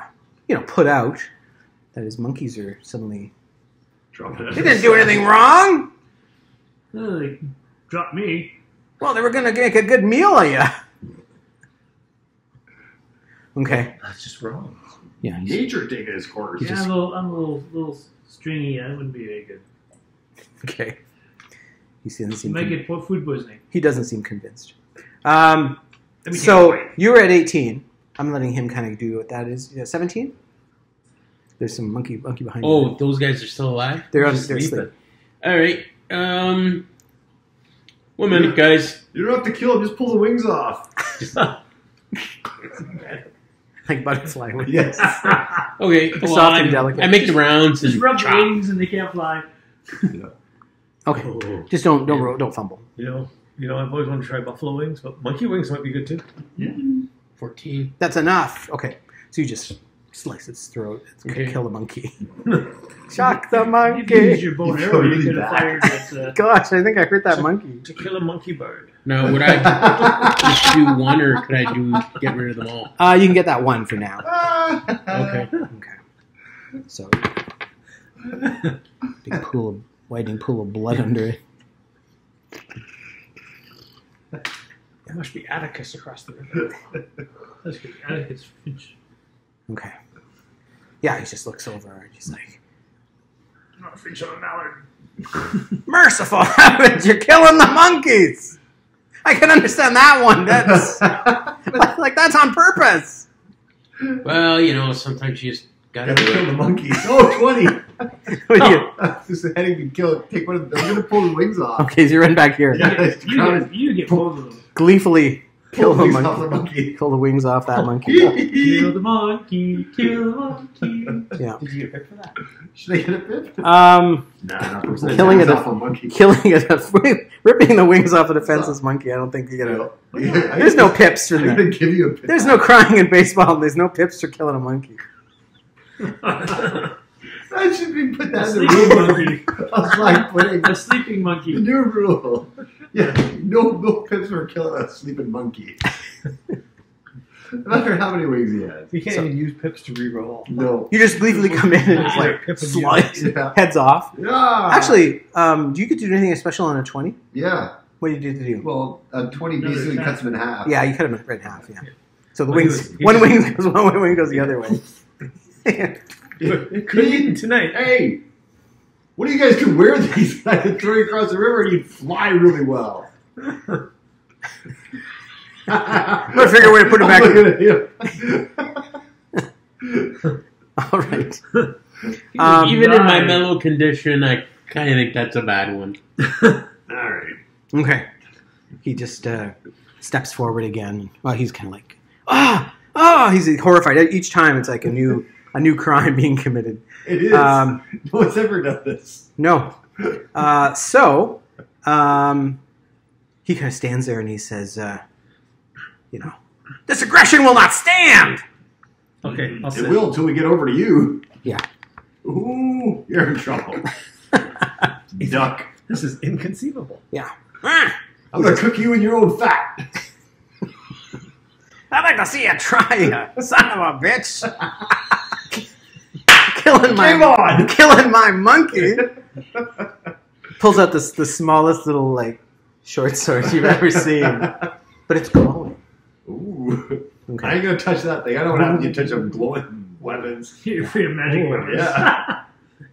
put out that his monkeys are suddenly. Drop They it. didn't do anything wrong. They dropped me. Well, they were gonna make a good meal of you. Okay. That's just wrong. Yeah. Nature taking his course. Yeah, I'm a little stringy. That wouldn't be very good. Okay. He doesn't You seem. might get food poisoning. He doesn't seem convinced. Let me take it So away. you're at 18. I'm letting him kind of do what that is. 17. There's some monkey behind you. Oh, those guys are still alive? they're sleeping. asleep. All right. 1 minute, guys. You don't have to kill him, just pull the wings off. Like butterfly wings. Yes. Okay. Soft Well, and delicate. I make the rounds Just and rub chop. wings and they can't fly. Okay. Just don't fumble. You know, I've always wanted to try buffalo wings, but monkey wings might be good too. 14. That's enough. Okay. So you just slice its throat. It's gonna Okay. kill the monkey. Shock the If you use monkey. your bow and You arrow, go you really could have bad. fired at. Gosh, I think I hurt that monkey. To kill a monkey bird. Now, would I just do one, or could I get rid of them all? You can get that one for now. Okay. Okay. So big widening pool of blood under it. It must be Atticus across the river. That's good. Atticus Finch. Okay. Yeah, he just looks over and he's like, I'm not fish on a mallard. Merciful heavens, you're killing the monkeys. I can understand that one. That's like that's on purpose. Well, you know, sometimes you just gotta Gotta do kill it. the monkeys. Oh, 20. What do you- Just heading to kill it. Take one of them. I'm going to pull the wings off. Okay, so you're in back here. Yeah, You get both of them. Gleefully kill pull the the wings off the monkey. monkey. Kill the wings off that monkey. Kill the monkey. Kill the monkey. Yeah. Did you get picked for that? Should I get a bit? Nah, not Killing it off a monkey. killing it, ripping the wings off a defenseless monkey. I don't think you get a. There's no pips for I'm that. going to give you a pip. There's no crying in baseball. There's no pips for killing a monkey. That should be put that in the Sleeping rule. monkey. I was like putting A sleeping the monkey. new rule. Yeah, no pips for killing a sleeping monkey. No matter how many wings he has. You can't So- even use pips to reroll. No. You just gleefully come in and it's Yeah, like pip and slice, Yeah. heads off. Yeah. Actually, do you get to do anything special on a 20? Yeah. What do you do to do? Well, a 20 Another basically attack. cuts him in half. Yeah, you cut him right in half. Yeah. So the Well, he wings, was- he one was- wing goes one way, one goes the other way. Couldn't eat tonight. Hey, what do you guys do? Wear these? I could throw you across the river and you'd fly really well. I'm gonna figure a way to put it back. All right. Even in my Right. mellow condition, I kind of think that's a bad one. All right. Okay. He just steps forward again. Well, he's kind of like, he's horrified. Each time it's like a new crime being committed. It is. Um, no one's ever done this. No. He kind of stands there and he says, this aggression will not stand. Okay, I'll It sit. will until we get over to you. Yeah. Ooh, you're in trouble. Duck. This is inconceivable. Yeah. Ah, I'm going to cook you in your own fat. I'd like to see you try, you son of a bitch. killing my monkey. Pulls out the smallest little like short sword you've ever seen, but it's glowing. Ooh. I Okay. ain't going to touch that thing. I don't have you touch them glowing weapons. You're free of magic weapons. Yeah.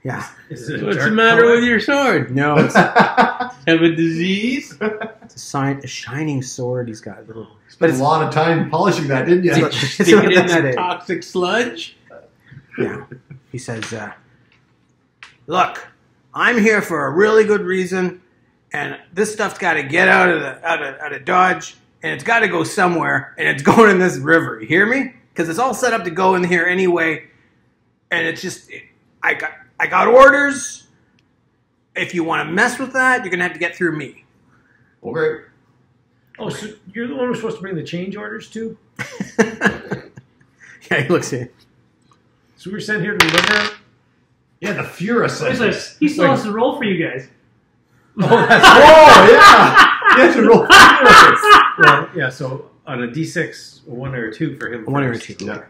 Yeah. Is it a What's the dark matter color? with your sword? No, it's Have a disease? a shining sword. He's got a little. Spent a lot of time polishing that, didn't you? Did you It's stick it in not that that it. toxic sludge? Yeah. He says, "Look, I'm here for a really good reason, and this stuff's got to get out of Dodge, and it's got to go somewhere, and it's going in this river. You hear me? Because it's all set up to go in here anyway, and it's just I got orders. If you want to mess with that, you're gonna have to get through me." Okay. Oh, so you're the one who's supposed to bring the change orders to? Yeah, he looks at you. So we were sent here to deliver? Yeah, the Furus. He still has to roll for you guys. Oh, yeah. You have to roll Furus. Well, yeah, so on a D6, 1 or 2 for him. One or first. two. Yeah.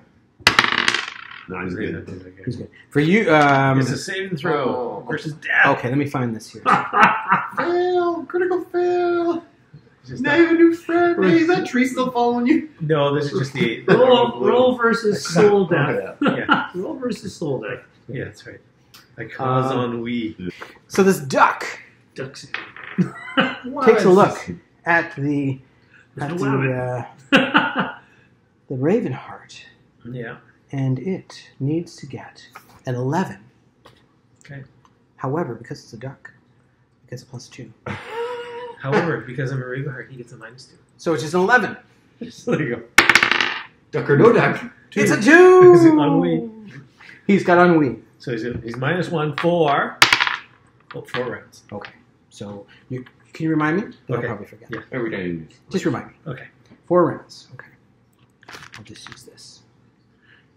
No, he's good. He's good. For you, It's a save and throw Oh. versus death. okay, let me find this here. Fail. Critical fail. Just Now you have a new friend. Hey, is that tree still following you? No, this is just the Roll versus soul death. Yeah. Roll versus soul death. Yeah, that's right. I cause ennui. So this duck Ducks. takes a look at the There's no wabbit. the Ravenheart, Yeah. and it needs to get an 11. Okay. However, because it's a duck, it gets a +2. However, because I'm a Ravenheart, he gets a -2. So it's just an 11. So there you go. Duck or no duck. It's a Is it 2. ennui? He's got ennui. So he's -1 for 4 rounds. Okay. So can you remind me? I'll Okay. probably forget. Yeah. Every day you use. Just remind me. Okay. 4 rounds. Okay. I'll just use this.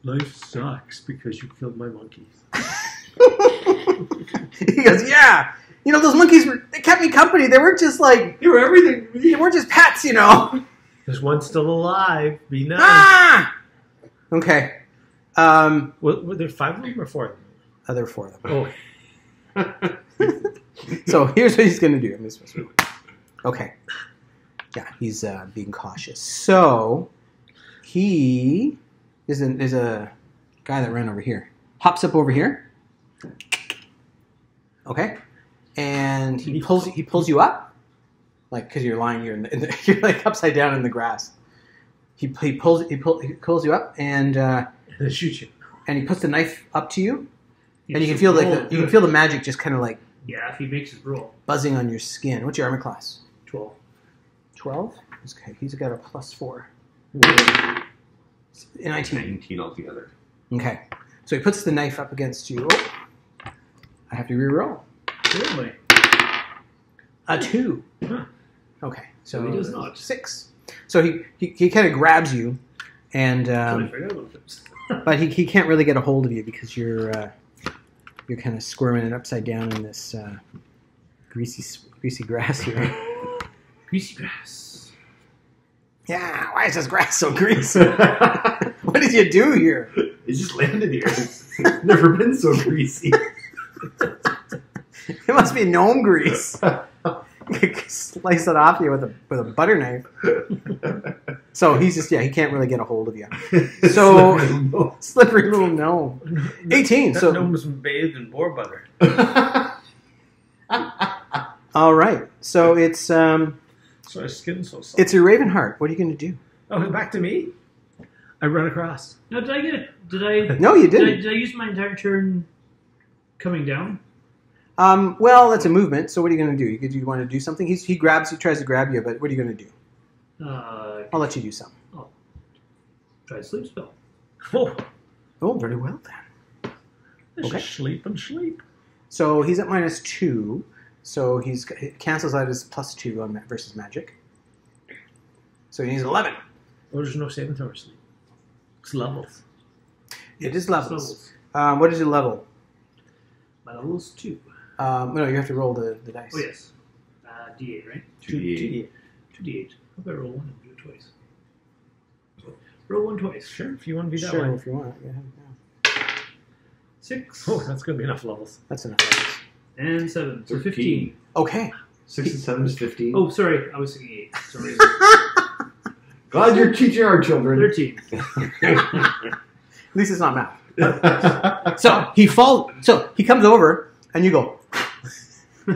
Life sucks because you killed my monkeys. He goes, yeah. You know, those monkeys they kept me company. They weren't just like, You were everything. they weren't just pets, you know. There's one still alive. Be nice. Ah! Okay. Were there 5 of them or 4 of them? There are 4 of them. Oh, So here's what he's going to do. I'm just supposed to. Okay. Yeah, he's being cautious. So he there's a guy that ran over here. Hops up over here. Okay. And he pulls you up, like because you're lying here you're like upside down in the grass. He pulls you up and shoot you. And he puts the knife up to you, and you It's can feel roll, you can feel the magic just kind of like Yeah, if he makes his roll. buzzing on your skin. What's your armor class? 12. 12. Okay, he's got a +4. 19. 19 altogether. Okay, so he puts the knife up against you. Oh, I have to re-roll. Really? A 2. Huh. Okay, so he does not. 6. So he kind of grabs you, and Totally forgot about this. but he can't really get a hold of you because you're kind of squirming and upside down in this greasy grass here. Greasy grass. Yeah, why is this grass so greasy? What did you do here? It just landed here. It's never been so greasy. It must be gnome grease. Slice it off you with a butter knife. So he's just he can't really get a hold of you. So slippery little gnome. 18. That So gnome was bathed in boar butter. all right. So it's So his skin's so soft. it's your Ravenheart. What are you going to do? Oh, back to me? I run across. No, did I get it? Did I? No, you Did didn't. I use my entire turn coming down? Well, that's a movement. So what are you going to do? You want to do something? He tries to grab you, but what are you going to do? I'll let you do something. Try a sleep spell. Oh, very well then. okay. Okay. Sleep and sleep. So he's at -2. So he cancels out his +2 on versus magic. So he needs 11. Oh, there's no saving throw or sleep. It's levels. It is levels. Levels. What is your level? My level is 2. No, you have to roll the dice. Oh, yes. D8, right? 2d8. 2d8. How about I roll 1 and do it twice? Roll 1 twice. Sure, if you want to be that Sure, way. if you want. Yeah. 6 Oh, that's going to be enough levels. That's enough levels. and 7. So 13. 15. Okay. 6 and 7 is 15. Oh, sorry. I was thinking 8. Sorry. Glad you're teaching our children. 13. At least it's not math. So he falls. So he comes over, and you go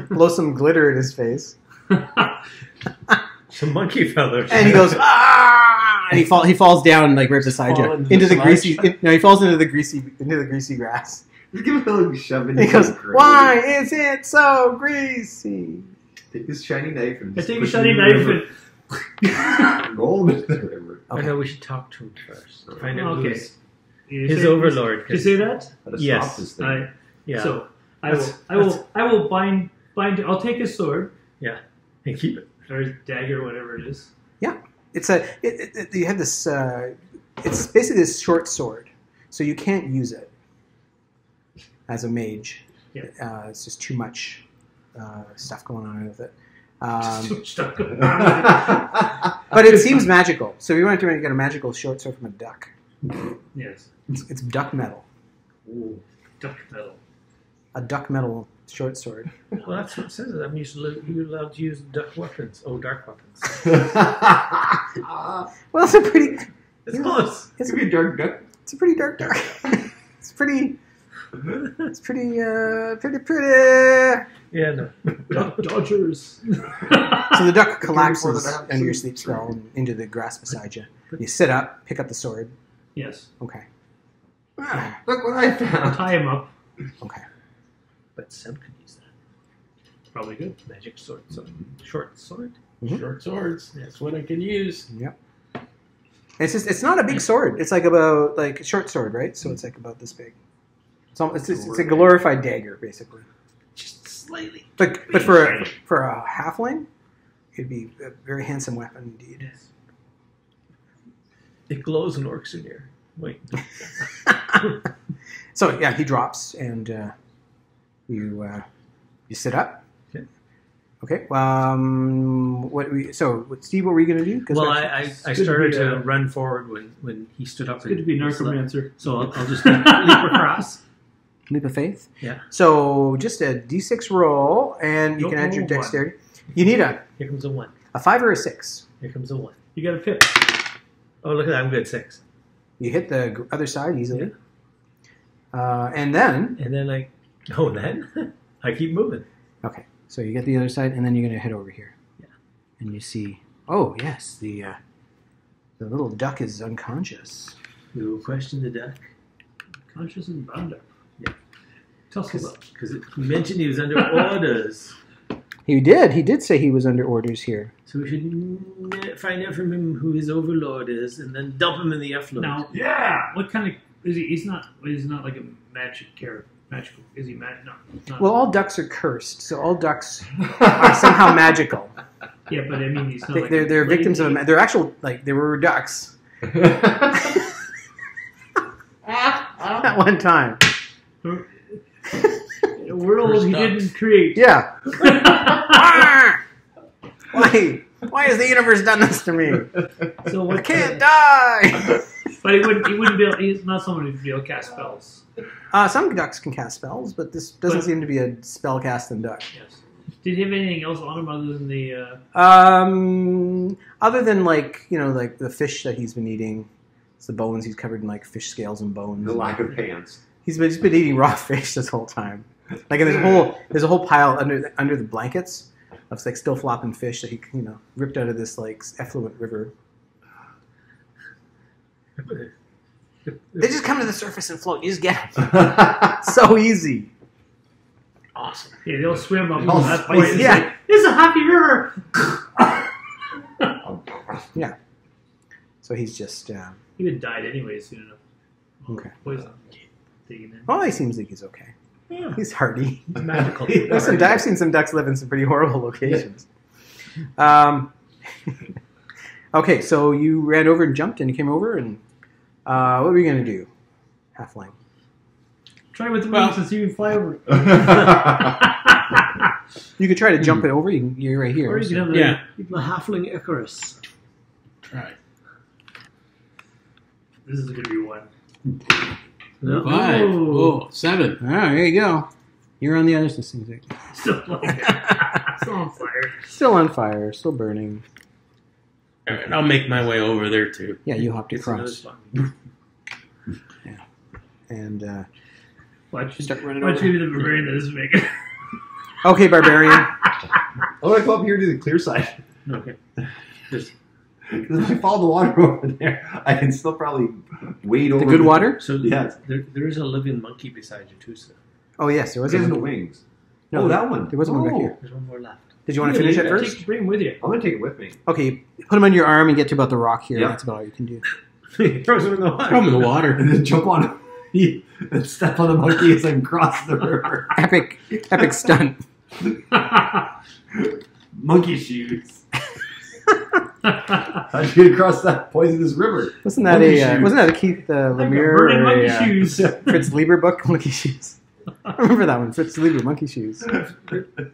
blow some glitter in his face, Some monkey feathers. and he goes ah, and he falls down like right beside you Fall into into the the greasy. No, he falls into the greasy grass. Just give him a little shove in And he his goes, grave. "Why is it so greasy?" Take this shiny knife and I just take a push it shiny in the knife river. and... Roll him into the river. I know we should talk to him first. Find out Okay. who's You his say- overlord. Did you say that? How to Yes. stop this thing. Yeah. So That's- I will bind. I'll take his sword and keep it. or his dagger, whatever it is. It's you have this. It's basically this short sword, so you can't use it as a mage. Yeah. It's just too much stuff going on with it. Too much stuff going on. But it seems magical. So we want to get a magical short sword from a duck. Yes. It's duck metal. Ooh, duck metal. A duck metal short sword. Well, that's what it says. I'm you're allowed to use duck weapons. Oh, dark weapons. Well, it's a pretty. It's Yeah. close. It's gonna be a dark duck. It's a pretty dark duck. It's pretty. It's pretty. Pretty. Yeah, no. Duck dodgers. So the duck collapses Before the under your sleep spell and into the grass beside you. You sit up, pick up the sword. Yes. Okay. Look what I found. Tie him up. Okay. But Sam could use that. Probably good. Magic sword. So, short sword. Short swords. That's what I can use. Yep. It's not a big sword. It's like a short sword, right? So it's like about this big. It's a glorified dagger, basically. Just slightly. But for a halfling, it'd be a very handsome weapon indeed. It glows when orcs are near. Wait. So yeah, he drops and you sit up. Okay. Okay. Steve, what were you going to do? 'Cause Well, we're- I good to started be, to run forward when he stood up. It's good to be and slept. necromancer. So I'll just leap across. Leap of faith. Yeah. So just a d6 roll, and you Don't can add your roll one. dexterity. You need a Here comes a 1. 5 or a 6. Here comes a 1. You got a pip. Oh, look at that. I'm good. 6. You hit the other side easily. And then And then then? I keep moving. Okay, so you get the other side, and then you're going to head over here. Yeah. And you see, oh yes, the little duck is unconscious. We will question the duck. Conscious and bound up. Yeah. Tell us about. Because you mentioned he was under orders. He did say he was under orders here. So we should find out from him who his overlord is, and then dump him in the effluent. Now, Yeah. what kind of is he? He's not like a magic character. Magical? Is he magic? No. Not. Well, all ducks are cursed, so all ducks are somehow magical. Yeah, but I mean, he's not. They're victims of they're actual they were ducks at one time. A world he didn't create. Yeah. Why has the universe done this to me? So what? I can't die. But he wouldn't be able. He's not someone who'd be able to cast spells. Some ducks can cast spells, but this doesn't seem to be a spell-casting duck. Yes. Did he have anything else on him other than the? Other than like the fish that he's been eating, it's the bones. He's covered in like fish scales and bones. The lack of pants. He's been eating raw fish this whole time. Like and there's a whole pile under the blankets of like still flopping fish that he ripped out of this like effluent river. They just come to the surface and float. You just get them. So easy. Awesome. Yeah, they'll swim up. All That point. spicy. It's like, it's a happy river. Yeah. So he's just He would have died anyway soon enough. okay. Poison. Taken in. Well, he seems like he's okay. Yeah. He's hardy. Magical. I've seen some ducks live in some pretty horrible locations. Okay, so you ran over and jumped and you came over and what were you going to do? Halfling. Try with the wings and see if you can fly over. You could try to jump it over. You're right here. Or you so- can have the, Yeah. The halfling Icarus. Right. This is going to be one. No. 5. Ooh. Oh, 7. Ah, there you go. You're on the other system. Still still on fire. Still on fire. Still burning. All right, I'll make my way over there too. Yeah, you hopped It's another across. spot. And Watch you start running watch over. you be the barbarian that doesn't make it. Okay, barbarian. I want to go up here to the clear side. Okay. Just, Because if I follow the water over there, I can still probably wade over The good water? so Yeah. there is a living monkey beside you too, sir. Oh, yes, there was He has one. no wings. No, Oh, that one. There was one back Oh. here. There's one more left. Did you want to finish it first? Bring him with you. I'm going to take it with me. Okay, put him on your arm and get to about the rock here. Yeah. That's about all you can do. He throws him in the water. Throw 'em in the water. And then jump on him and step on the monkey as I cross the river. Epic stunt. Monkey shoes. How'd you get across that poisonous river? Wasn't that Monkey a shoes. wasn't that a Keith Lemire Burning or monkey a shoes. Fritz Lieber book? Monkey shoes. I remember that one. Fritz Lieber, monkey shoes.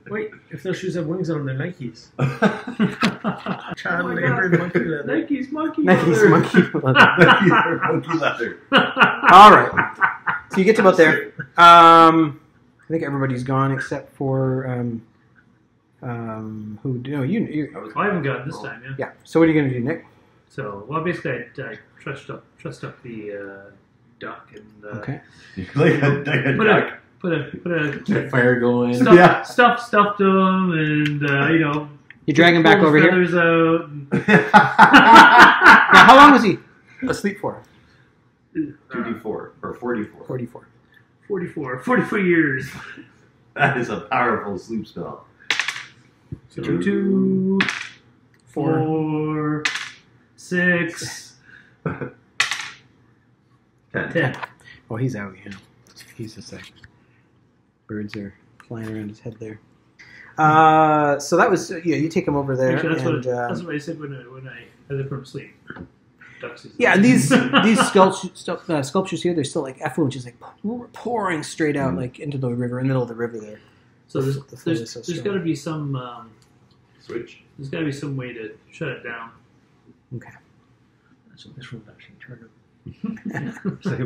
Wait, if those shoes have wings on them, they're Nikes. Child Oh my labor God. monkey leather. Nike's monkey. Nike's leather. monkey leather. Monkey leather. All right. So you get to about there. I think everybody's gone except for who? No, you. Well, I haven't got it this time, yeah. Yeah. So what are you going to do, Nick? So, well, basically, I trussed up the duck and Okay. like a put duck. a Get fire going. Yeah. stuffed them, and You drag him back pull the over here. feathers out. And, Yeah. How long was he asleep for? 2d4 or 4d4. 44. 44 years. That is a powerful sleep spell. So 2, 4, 6, 10. Oh, he's out. Yeah. He's just like birds are flying around his head there. So that was You take him over there. Actually, and, that's what I said when I had it from sleep. Ducks is yeah, and these sculptures here, they're still like effluent, just like pouring straight out like into the river, in the middle of the river there. So The flow is so there's strong. got to be some Switch. there's got to be some way to shut it down. Okay. That's what this room's actually turned up. It's like a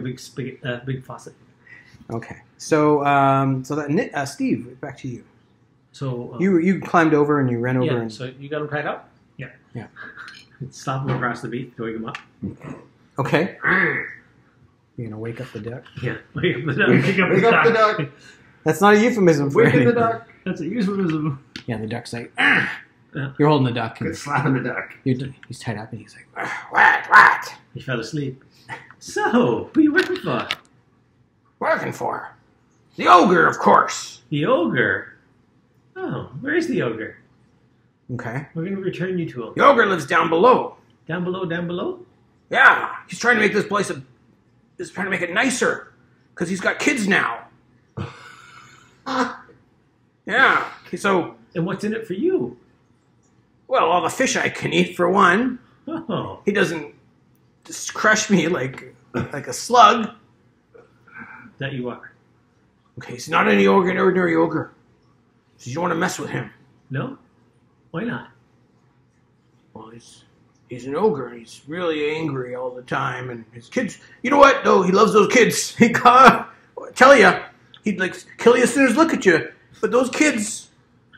big faucet. Okay. So that Steve, back to you. So You climbed over and you ran over yeah. and So you got him tied up. Yeah. Yeah. Stop him across the beach to wake him up. okay. You're gonna wake up the duck. Yeah. Wake him up. Pick up Wake the up the duck. duck. That's not a euphemism for Wake the anything. duck. That's a euphemism. Yeah, the duck's like, "Ah." You're holding the duck. Good And slapping the duck. he's tied up, and he's like, "Ah, what? He fell asleep. So, who are you working for? Working for? The ogre, of course. The ogre. Oh, where's the ogre? Okay. We're going to return you to him. The ogre lives down below. Down below, down below? Yeah, he's trying to make this place he's trying to make it nicer because he's got kids now. Yeah. So, And what's in it for you? well, all the fish I can eat for one. Oh, He doesn't just crush me like a slug. that you are. Okay, he's not any ordinary ogre. So you don't want to mess with him. No? Why not? Well, he's an ogre, and he's really angry all the time, and his kids. You know what? No, he loves those kids. He tell you, he'd like kill you as soon as look at you. But those kids.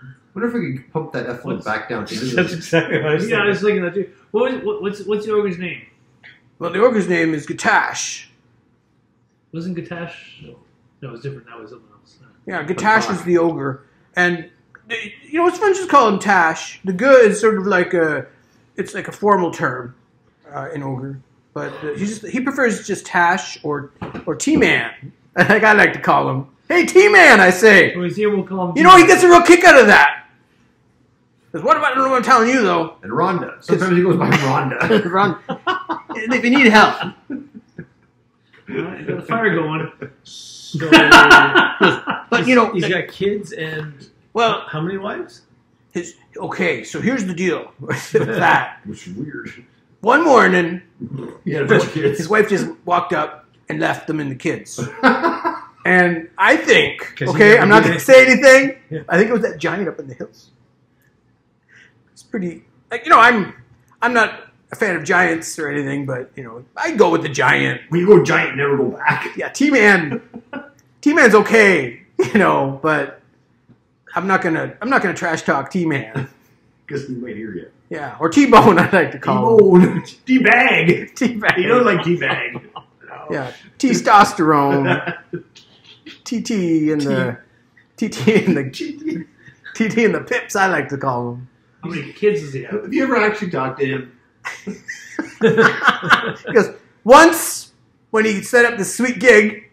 I wonder if we could pump that effluent back down to That's this. exactly what I was Yeah, I saying. was thinking that too. What's the ogre's name? Well, the ogre's name is Gatash. Wasn't Gatash? No, it was different. That was something else. Yeah, Gatash is the ogre, and you know it's fun just call him Tash. The good is sort of like it's like a formal term in ogre, but he prefers just Tash or T-Man. Like I like to call him. Hey, T-Man, I say. When he's here, we'll call him. You know he gets a real kick out of that. Because what about, I don't know what I'm telling you though. And Rhonda. Sometimes he goes by Rhonda. Run. If you need help. Got the fire going. So, But you know, he's got kids and well, how many wives? okay, so here's the deal with that. Which is weird. One morning, He had 4 kids. his wife just walked up and left them and the kids. And I think, 'Cause he okay, never I'm not did going to say anything. Yeah. I think it was that giant up in the hills. It's pretty, like, you know, I'm not a fan of giants or anything, but, you know, I'd go with the giant. When you go giant, never go back. Yeah, T-Man's okay, you know, but I'm not gonna trash talk T-Man. Because he might hear you. Yeah, or T-Bone, I like to call him. T-Bone. T-bag. T-Bag. You don't like T-bag. No. Yeah, testosterone. TT and the pips, I like to call them. How many kids does he have? Have you ever actually talked to him? Because once when he set up this sweet gig,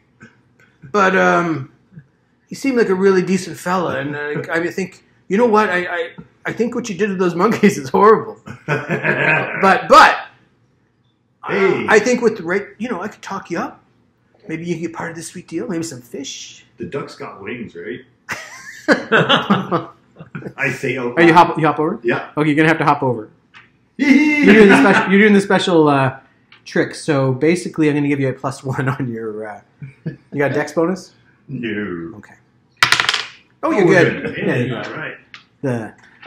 but he seemed like a really decent fella, and I think, you know what, I think what you did to those monkeys is horrible. But Hey. I think with the right, you know, I could talk you up. Maybe you can get part of this sweet deal. Maybe some fish. The duck's got wings, right? I say, oh. Are you hop over? Yeah. Okay, you're gonna have to hop over. You're doing the special trick. So basically, I'm gonna give you a +1 on your. You got a dex bonus? No. Okay. Oh, you're good. good. Yeah, Yeah, all right.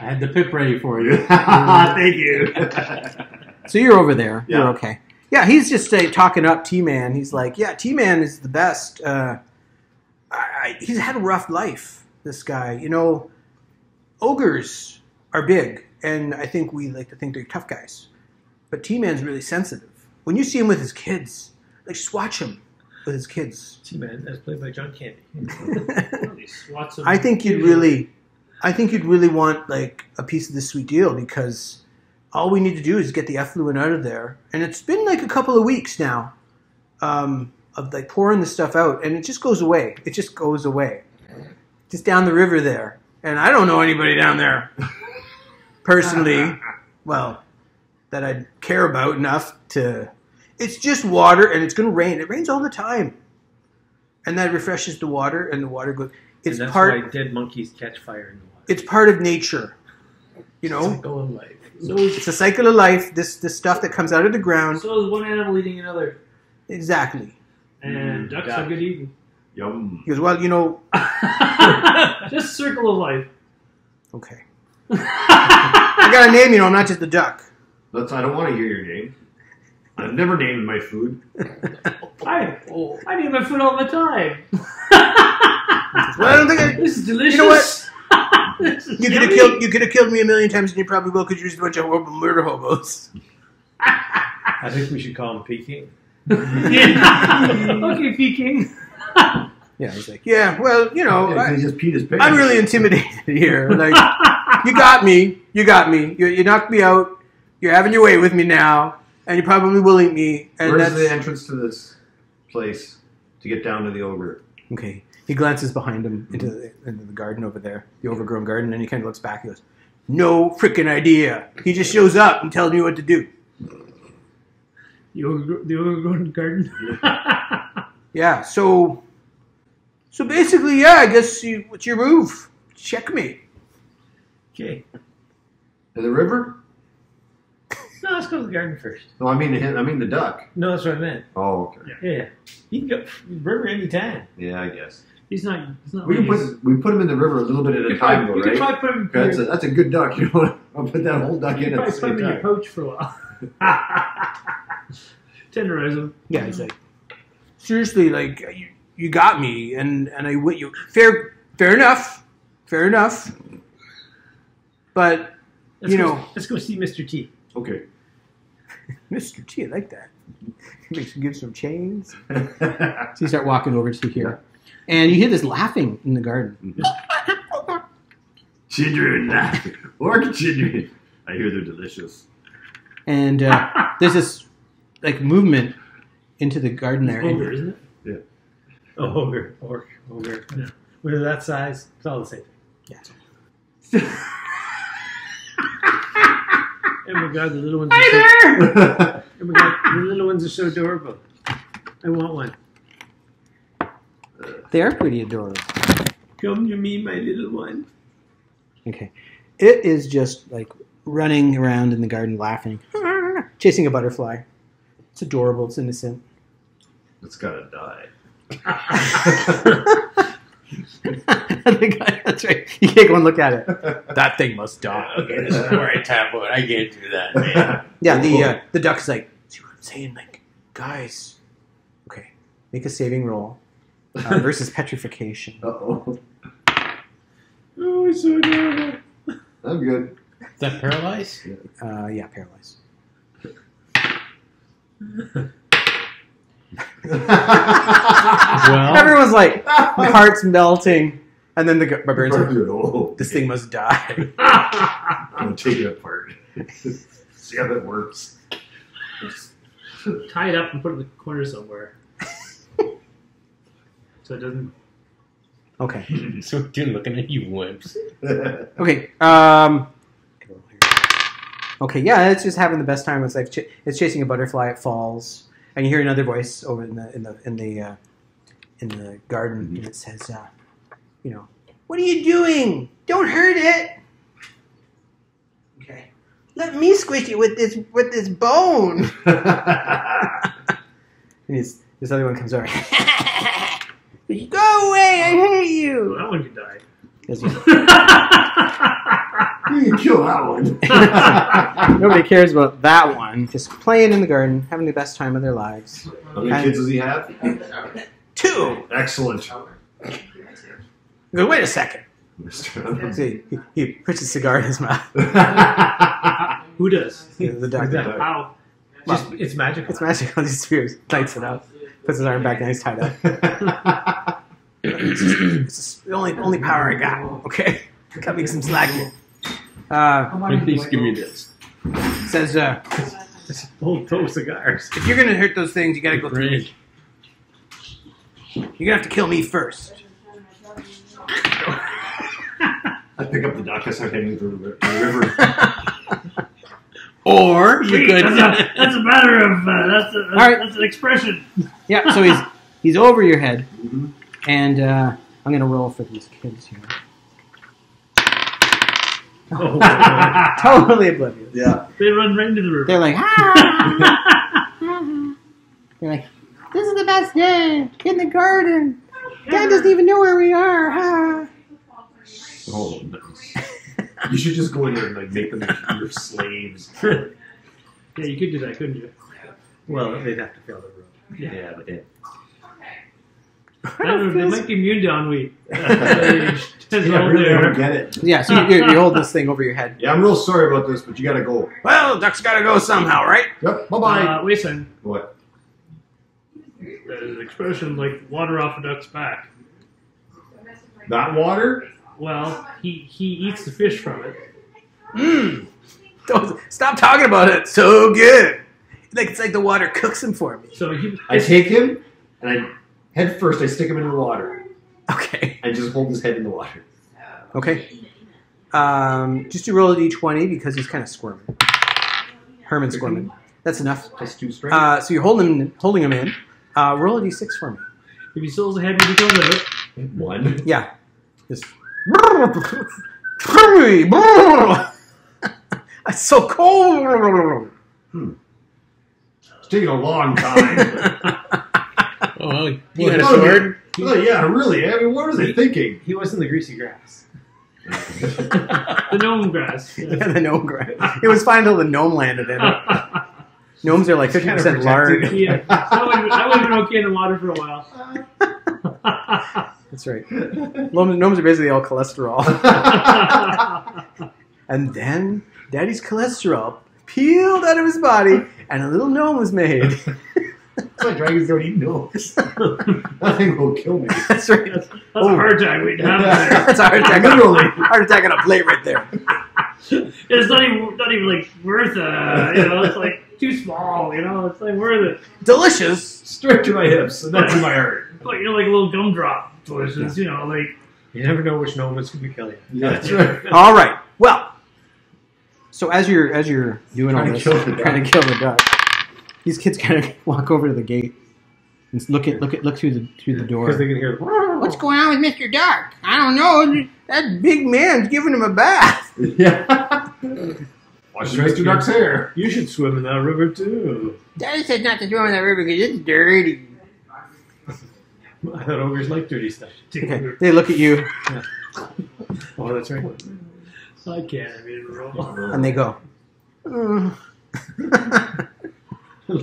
I had the pip ready for you. Thank you. so you're over there. Yeah. You're okay. Yeah, he's just talking up T-Man. He's like, yeah, T-Man is the best. He's had a rough life, this guy. You know, ogres are big, and I think we like to think they're tough guys. But T-Man's really sensitive. When you see him with his kids, like, just watch him with his kids. T-Man, as played by John Candy. He swats him. I think you'd really want like a piece of this sweet deal, because all we need to do is get the effluent out of there, and it's been like a couple of weeks now of like pouring the stuff out, and it just goes away. It just goes away, just down the river there. And I don't know anybody down there personally, well, that I'd care about enough to. It's just water, and it's going to rain. It rains all the time, and that refreshes the water, and the water goes. It's and that's part. why dead monkeys catch fire in the water. It's part of nature, you know. Cycle of life. So It's a cycle of life. This stuff that comes out of the ground. is one animal eating another, Exactly. and ducks duck. are good eating. Yum. He goes, well, you know. Just circle of life. Okay. I got a name, you know. I'm not just a duck. I don't want to hear your name. I've never named my food. I eat my food all the time. Well, I don't think This is delicious. You know what? This is you could have yummy. killed me a million times, and you probably will, because you're just a bunch of horrible murder hobos. I think we should call him Peking. Yeah. Okay, Peking. Yeah, Yeah, he's like, yeah, well, you know, Yeah, he just peed his pants. I'm really intimidated here. Like, you got me. You knocked me out. You're having your way with me now, and you probably will eat me. And Where's that's the entrance to this place to get down to the ogre? okay. He glances behind him into the garden over there, the overgrown garden, and he kind of looks back. He goes, "No freaking idea. He just shows up and tells me what to do." The overgrown garden. Yeah. So basically, yeah. I guess what's your move? Checkmate. Okay. To the river? No, let's go to the garden first. No, I mean the duck. No, that's what I meant. Oh, okay. Yeah. You can go river anytime. Yeah, I guess. He's not We put him in the river a little bit at a time, though, You could right? probably put him That's a good duck. You know, I'll put that whole duck in you at the probably put him same in your time. pouch for a while. Tenderize him. Yeah. He's like, seriously, like you got me, and I what you fair enough. But Let's go see Mr. T. Okay. Mr. T, I like that. Makes you give some chains. So you start walking over to here. And you hear this laughing in the garden. Children, orchid children. I hear they're delicious. And there's this like movement into the garden there. Ogre, isn't it? Yeah. Oh, ogre. Ogre. Yeah. When they're that size, it's all the same thing. Yeah. Oh my god, the little ones are so, oh my god, the little ones are so adorable. I want one. They are pretty adorable. Come to me, my little one. Okay. It is just like running around in the garden laughing, chasing a butterfly. It's adorable. It's innocent. It's gotta die. The guy, that's right. You take one look at it. That thing must die. Okay, this is the right time for it. I can't do that, man. Yeah, the duck's like, see what I'm saying? Like, guys. Okay, make a saving roll versus petrification. Uh-oh. Oh, it's so adorable. I'm good. Is that paralyzed? Yeah, paralyzed. Well, Everyone's like, my heart's melting. And then the barbarian's like, Oh, this thing must die. I'm gonna take it apart. See how that works. Tie it up and put it in the corner somewhere. So it doesn't. Okay. so dude, looking at you wimps. Okay. Okay, yeah, it's just having the best time. It's like it's chasing a butterfly. It falls, and you hear another voice over in the garden, and it says, "What are you doing? Don't hurt it. Okay, let me squish it with this bone." And this other one comes over. Go away! I hate you. That one could die. Yes, You can kill that one. nobody cares about that one. Just playing in the garden, having the best time of their lives. How many kids does he have? 2. Excellent. Go, wait a second. See, he puts a cigar in his mouth. Who does? The duck. How? Just, it's magical. It's magical. He spears, lights it up, puts his arm back down. He's tied up. It's the only power I got. Okay, cut me some slack here. Please give me this. Says Just full toe cigars. if you're gonna hurt those things, you gotta go through me. You're gonna have to kill me first. I pick up the duck. I start heading through the river. Or you could. That's a matter of. right. That's an expression. Yeah. So he's over your head, Mhm. and I'm gonna roll for these kids here. Oh, Totally oblivious. Yeah. They run right into the river. They're like, ah! They're like, this is the best day in the garden. Dad doesn't even know where we are. Ah. Oh, nice. You should just go in there and like make them your slaves. Yeah, you could do that, couldn't you? well, they'd have to fail the room. Yeah, but I don't know, they might be immune to ennui. I really don't get it. Yeah, so you hold this thing over your head. Yeah, I'm real sorry about this, but you gotta go. Well, duck's got to go somehow, right? Yep. Bye bye. Wait a second. What? There's an expression like water off a duck's back. That water? Well, he eats the fish from it. Stop talking about it. So good. Like it's like the water cooks him for me. So I take him and head first I stick him in the water. Okay. I just hold his head in the water. Okay. Just to roll a d20 because he's kind of squirming. Herman's squirming. That's enough. +2 strength. So you're holding him in. Roll a d6 for me. if he still has a head when he comes out, 1. Yeah. Just. It's so cold. It's taking a long time. Oh, you had a sword? Well, yeah, really. I mean, what are they thinking? He was in the greasy grass. the gnome grass. Yeah, the gnome grass. It was fine until the gnome landed in it. Gnomes are like 50% lard. Yeah, I would have been okay in the water for a while. That's right. Gnomes are basically all cholesterol. And then Daddy's cholesterol peeled out of his body, and a little gnome was made. That's why dragons don't eat gnomes. That thing will kill me. That's right. That's a heart attack waiting to happen there. That's a heart attack. Literally. Heart attack on a plate right there. It's not even like worth it's like too small, it's like worth it. Delicious. Straight to my hips, and that's in my heart. Like like a little gumdrop delicious, like You never know which gnome is going to kill you. Yeah, that's right. All right. Well, so as you're doing all Trying to this, kill the duck. trying to kill the duck, these kids kind of walk over to the gate and look through the door. Because they can hear the... What's going on with Mr. Duck? I don't know. That big man's giving him a bath. Yeah. Watch Mr. Duck's hair. You should swim in that river, too. Daddy said not to throw in that river because it's dirty. I thought ogres like dirty stuff. Okay, they look at you Oh, that's right. I can't even roll. and they go. We take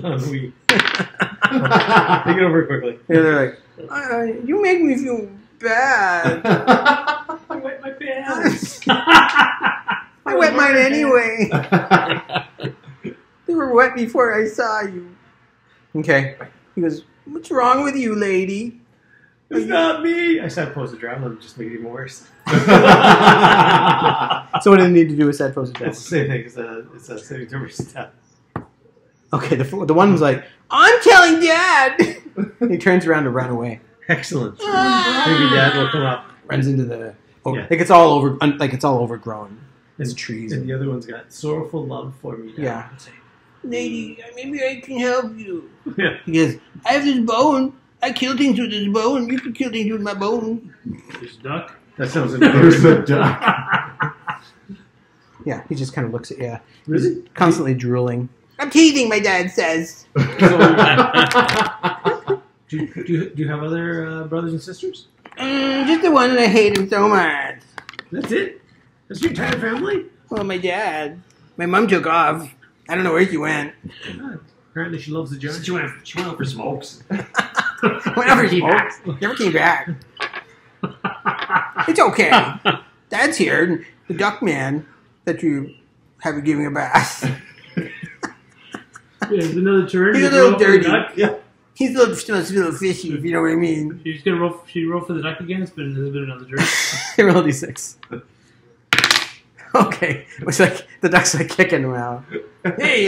it over quickly. Yeah, they're like, you make me feel bad. I wet my pants. I wet mine anyway. They were wet before I saw you. Okay. He goes, what's wrong with you, lady? It's not me. I said pose the drown and just make it even worse. So what do they need to do with sad pose? It's the same thing. It's a saving throw step. Okay, the one was like, I'm telling Dad. He turns around to run away. Excellent. Maybe Dad will come up. Runs into the. Yeah. Like it's all overgrown. There's trees. And the other one's got sorrowful love for me. Dad. Yeah. Lady, maybe I can help you. Yeah. He goes, I have this bone. I kill things with this bone. You can kill things with my bone. There's a duck. That sounds There's important. the duck. Yeah, he just kind of looks at you. Really? He's constantly drooling. I'm teething, my dad says. Do you have other brothers and sisters? Just the one, and I hate him so much. That's it? That's your entire family? Well, my dad. My mom took off. I don't know where she went. Apparently she loves the giant. She went out for smokes. Whenever she never came back. It's okay. Dad's here. And the duck man that you have giving a bath. There's another turn. He's a You little roll for the dirty. duck. Yeah. He's a little fishy, if you know what I mean. She's gonna roll. She roll for the duck again. There's been another turn. Roll d6. Okay. It's like the duck's like kicking him out. Hey,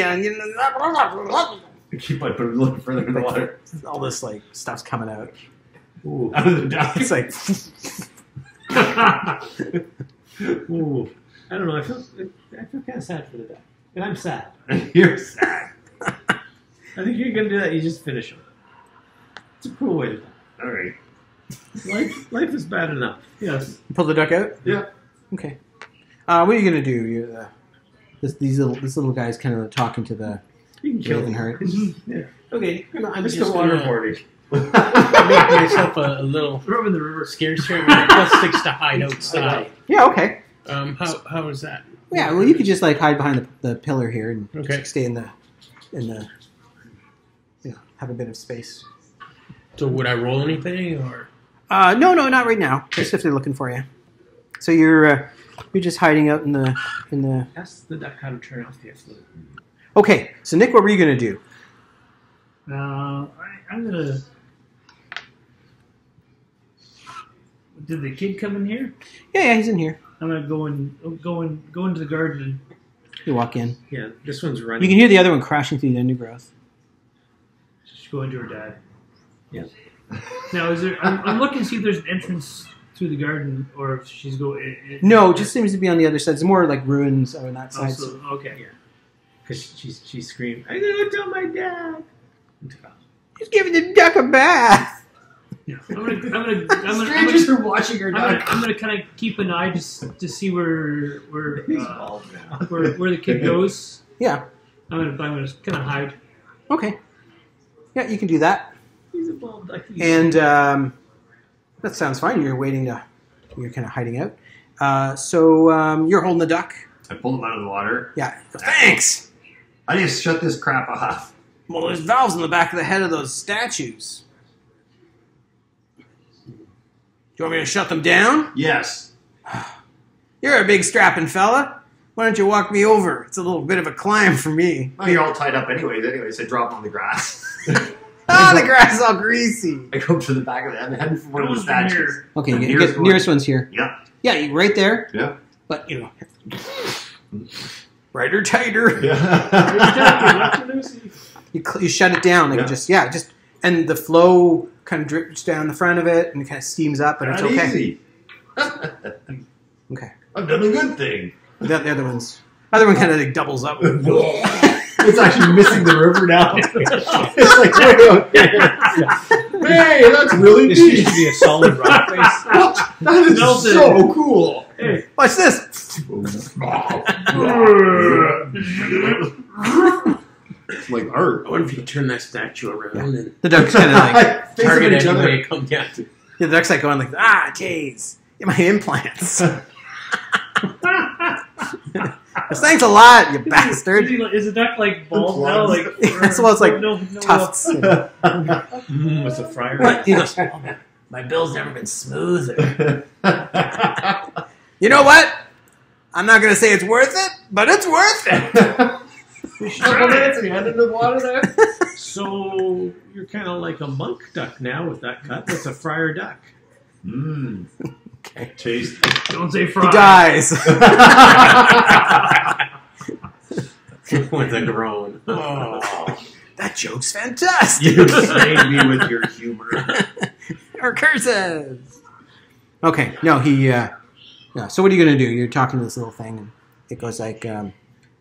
Keep on putting a little further in the water. all this like stuff's coming out. Ooh. Out of the duck. It's like Ooh. I don't know. I feel kind of sad for the duck. And I'm sad. You're sad. I think you're going to do that. You just finish him. It's a cruel way to die. All right. Life is bad enough. Yes. pull the duck out. Yeah. Okay. What are you gonna do? This little guy's kind of talking to the You can kill him. Ravenheart. Yeah. Okay, I'm It's just the gonna waterboarding. make myself a little Throw him in the river. scarcer with +6 to hide outside. Yeah. Okay. How is that? Yeah. Well, you could just like hide behind the pillar here and Okay. just stay in the have a bit of space. So would I roll anything or? No, not right now. Just if they're looking for you. So you're just hiding out in the. Ask the duck how to turn off the effluent. Okay. So Nick, what were you gonna do? I'm gonna. Did the kid come in here? Yeah, he's in here. I'm gonna go into the garden. You walk in. Yeah, this one's running. You can hear the other one crashing through the undergrowth. Just go into her dad. Yeah. Now, is there? I'm looking to see if there's an entrance through the garden, or if she's going. No, it just seems to be on the other side. It's more like ruins on that side. Also, okay. Yeah. Because she screamed, "I'm gonna tell my dad." He's giving the duck a bath. Yeah. I'm gonna Strangers are watching her die. I'm gonna kind of keep an eye just to see where He's bald now. where the kid goes. Yeah. I'm gonna kind of hide. Okay. Yeah, you can do that. He's a bald ducky. And that sounds fine. You're kind of hiding out. So you're holding the duck. I pulled him out of the water. Yeah. Thanks. I need to shut this crap off. Well, there's valves in the back of the head of those statues. Do you want me to shut them down? Yes. You're a big strapping fella. Why don't you walk me over? It's a little bit of a climb for me. Oh, you're all tied up anyways. I drop on the grass. Ah, the grass is all greasy. I go up to the back of it. I'm heading for one of the Who's statues. here? Okay, The you nearest get nearest one's here. Yeah. Yeah, right there. Yeah. But, brighter, tighter. Yeah. You shut it down. Like Yeah. just, and the flow kind of drips down the front of it, and it kind of steams up, and it's Not okay. easy. Okay. I've done a good thing. The other one kind of like doubles up. It's actually missing the river now. It's like way out there. Hey, that's really This neat. used to be a solid rock face. That is Melted. so cool. Hey. Watch this. It's like art. I wonder if you could turn that statue around and The duck's kind of like Face target of each any other. way it comes down to. the duck's like going like, jeez, get my implants. Thanks a lot, you bastard. Is the duck like bald now? Like That's what it's like. no Tufts. With a fryer. What? He goes, my bill's never been smoother. You know what? I'm not going to say it's worth it, but it's worth it. He head into the water there. So you're kind of like a monk duck now with that cut. That's a friar duck. Mmm. Okay. Taste. Don't say He fry. dies. With a groan. Oh. That joke's fantastic. You slay me with your humor. Or curses. Okay, no, yeah. So what are you going to do? You're talking to this little thing, and it goes like, yeah,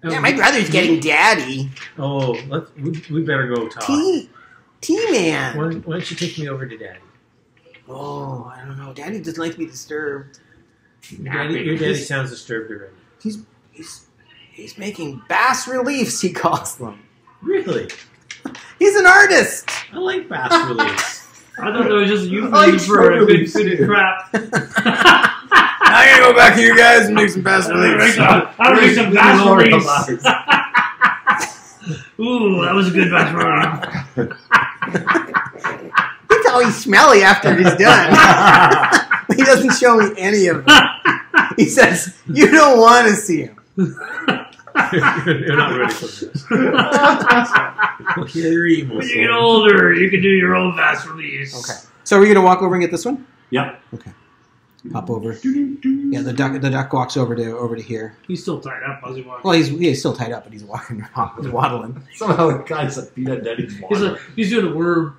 my brother's getting daddy. Oh, we better go talk. T-Man. Why don't you take me over to Daddy? Oh, I don't know. Daddy doesn't like to be disturbed. Your daddy sounds disturbed already. He's making bas reliefs, he calls them. Really? He's an artist. I like bass reliefs. I thought that was just you like for a good totally bit of crap. I'm going to go back to you guys and make some bas reliefs. I'll make some bass reliefs. Ooh, that was a good bass relief. He's always smelly after he's done. He doesn't show me any of them. He says, you don't want to see him. You're not ready for this. You're evil. When you get older, you can do your own bass reliefs. Okay. So are we going to walk over and get this one? Yep. Okay. Hop over. Yeah, the duck walks over to here. He's still tied up as he walks. Well, he's still tied up, but he's walking, he's waddling. Somehow it got some peanut daddy's water. He's doing a worm.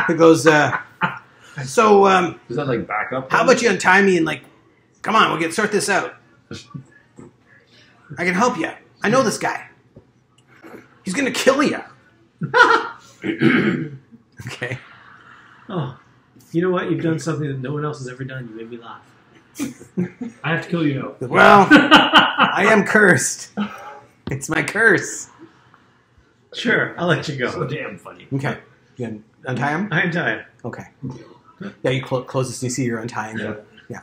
It goes, so, Is that like backup? how about you untie me and, like, come on, we'll sort this out. I can help you. I know this guy. He's going to kill you. Okay. Oh, you know what? You've done something that no one else has ever done. You made me laugh. I have to kill you now. Well, I am cursed. It's my curse. Sure, I'll let you So go. damn funny. Okay. You gonna untie him? I'm tired. Okay. Yeah, you close this and you see you're untying him. Yeah.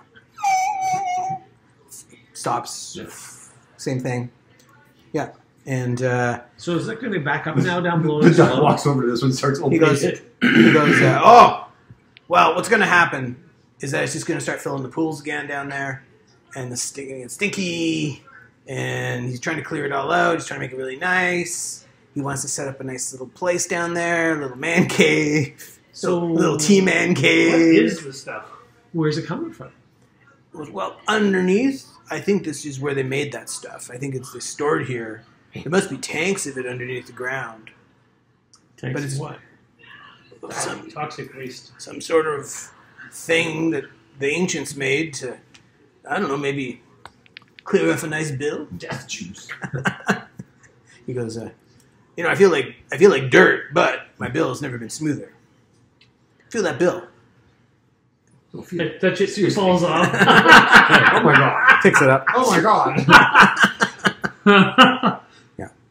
Stops. Same thing. Yeah. And So is that going to back up now down below? The as duck well? walks over to this one, starts he opening goes, it. oh, well, what's going to happen is that it's just going to start filling the pools again down there, and the stinky, and he's trying to clear it all out. He's trying to make it really nice. He wants to set up a nice little place down there, a little man cave. So little T-man What cave. is this stuff? Where's it coming from? Well, underneath, I think this is where they made that stuff. I think they stored here. There must be tanks of it underneath the ground. Tanks But it's of what? Toxic waste. some sort of thing that the ancients made to, I don't know, maybe clear off a nice bill. Death juice. He goes, I feel like dirt, but my bill has never been smoother. Feel that bill. Touch it, falls off. Oh my god. Picks it up. Oh my god.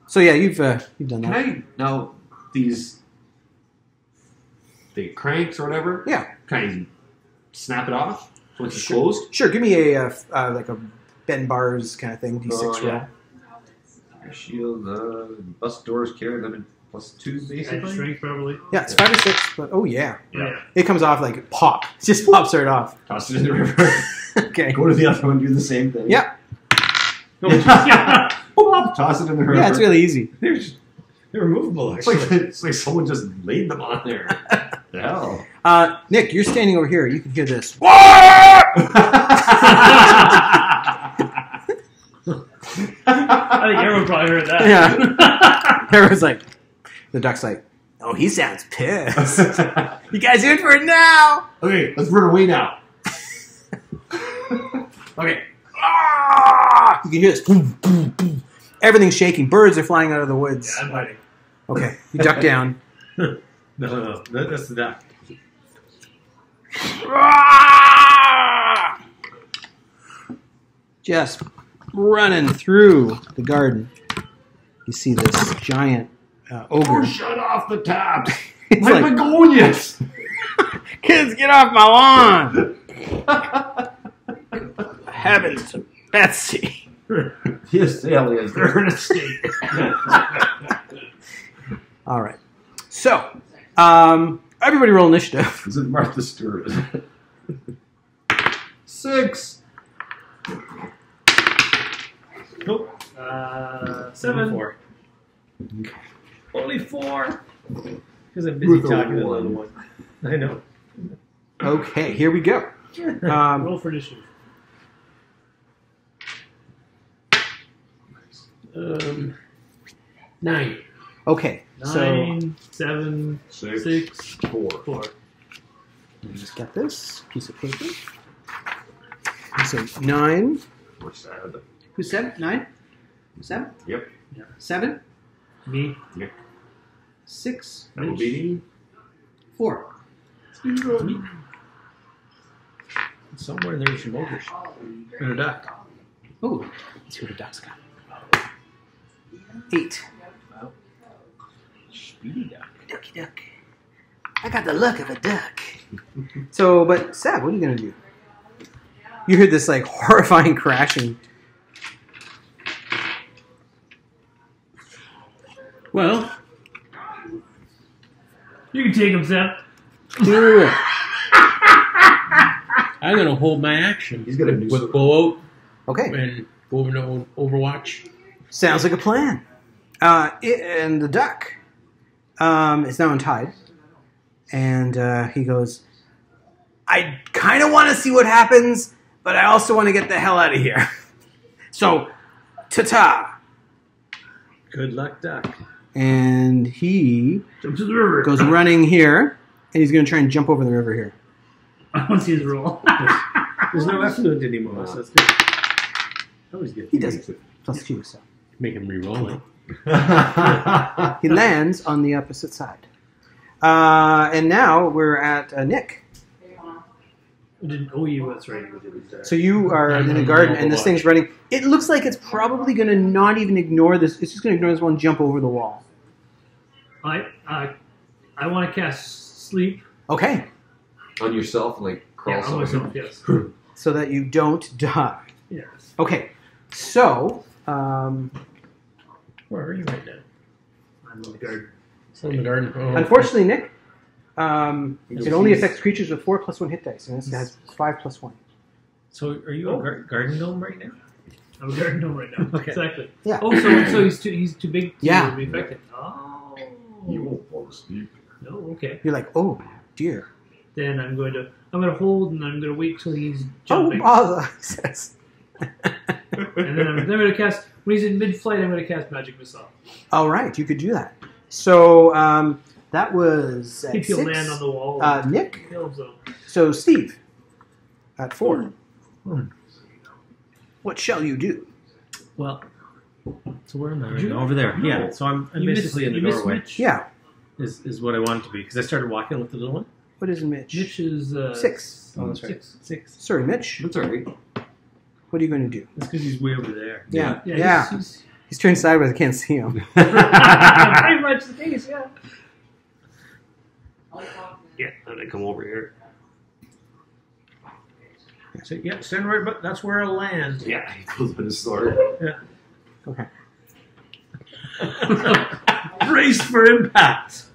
So yeah, you've done Can that. I now these the cranks or whatever? Yeah. Can I snap it off once it's closed? Sure. Give me a like a Ben Bars kind of thing. D6 roll. yeah. Shield, bust doors, carry limit +2 Add basically. strength, probably. Yeah, it's 5 or 6, but oh yeah, Yeah. it comes off like pop. It just pops right off. Toss it in the river. Okay. Go to the other one, do the same thing. Yeah. Toss it in the river. Yeah, it's really easy. They're just- They're removable, it's actually. like someone just laid them on there. The hell. Nick, you're standing over here. You can hear this. I think everyone probably heard that. Yeah. Everyone's like, the duck's like, oh, he sounds pissed. You guys in for it now? Okay, let's run away now. Okay. You can hear this. Boom, boom, boom. Everything's shaking. Birds are flying out of the woods. Yeah, I'm hiding. Okay, you duck down. No, that's the duck. Just running through the garden. You see this giant ogre. Oh, shut off the tap. It's My like, begonias. kids, get off my lawn. Heavens, Betsy. Yes, aliens. They're in a state. All right. So, everybody roll initiative. Is it Martha Stewart? 6. Nope. 7. 4. Only 4. Because I'm busy With a talking to the one. other one. I know. Okay, here we go. Roll for initiative. 9. Okay, so 9, 7, 6. 6, 4. 4. let me just get this piece of paper. So 9. We're sad. Who's 7? 9? 7? Yep. 7? Me. 6? That will be 4. Somewhere there's some ogres. And a duck. Oh, let's see what a duck's got. 8. Speedy Duck. Ducky duck. I got the luck of a duck. So, but Sab, what are you gonna do? You heard this like horrifying crashing. Well, You can take him, Seth. I'm going to hold my action. He's got a new with go out Okay, and go over to Overwatch. sounds like a plan. And the duck is now untied, and he goes, I kind of want to see what happens, but I also want to get the hell out of here. So, ta-ta. Good luck, duck. And he Jump to the river. goes running here, and he's going to try and jump over the river here. I want to see his roll. There's no effluent anymore, so that's good. I always get He does it. +2, so. Make him re-roll it. He lands on the opposite side. And now we're at Nick. Oh, you that's right. You did. So you are in the garden, and this thing's running. It looks like it's probably going to not even ignore this. It's just going to ignore this one, jump over the wall. I want to cast sleep. Okay, On yourself, like crawl Yeah, on somewhere. myself, yes. so that you don't die. Yes. Okay, so Where are you right now? I'm in the garden. Still in the garden. Oh. unfortunately, Nick, it only affects creatures with 4 + 1 hit dice, and this guy has 5 + 1. So are you a garden gnome right now? I'm a garden gnome right now. Okay. Exactly. Yeah. Oh, so he's too big to Yeah. be affected. Oh. You won't fall asleep. No, okay. You're like, oh, dear. then I'm going to hold and I'm going to wait till he's jumping. Oh, he says. And then I'm going to cast, when he's in mid-flight, I'm going to cast Magic Missile. All right, you could do that. So that was at If he'll 6. land on the wall. Nick. Kill him. So Steve, at 4. What shall you do? Well, so where am I? Did you- Over there. No. Yeah. So I'm You basically missed- in you the missed doorway. Mitch. Yeah. Is what I want it to be because I started walking with the little one. What is Mitch? Mitch is 6. Oh, that's right. 6. 6. Sorry, Mitch. That's all right. What are you going to do? That's because he's way over there. Yeah. Yeah. He's turned sideways. I can't see him. Pretty much the case, yeah. Yeah, I'm going to come over here. So yeah, stand right, but that's where I'll land. Yeah. He pulls out his sword. Okay. Brace for impact.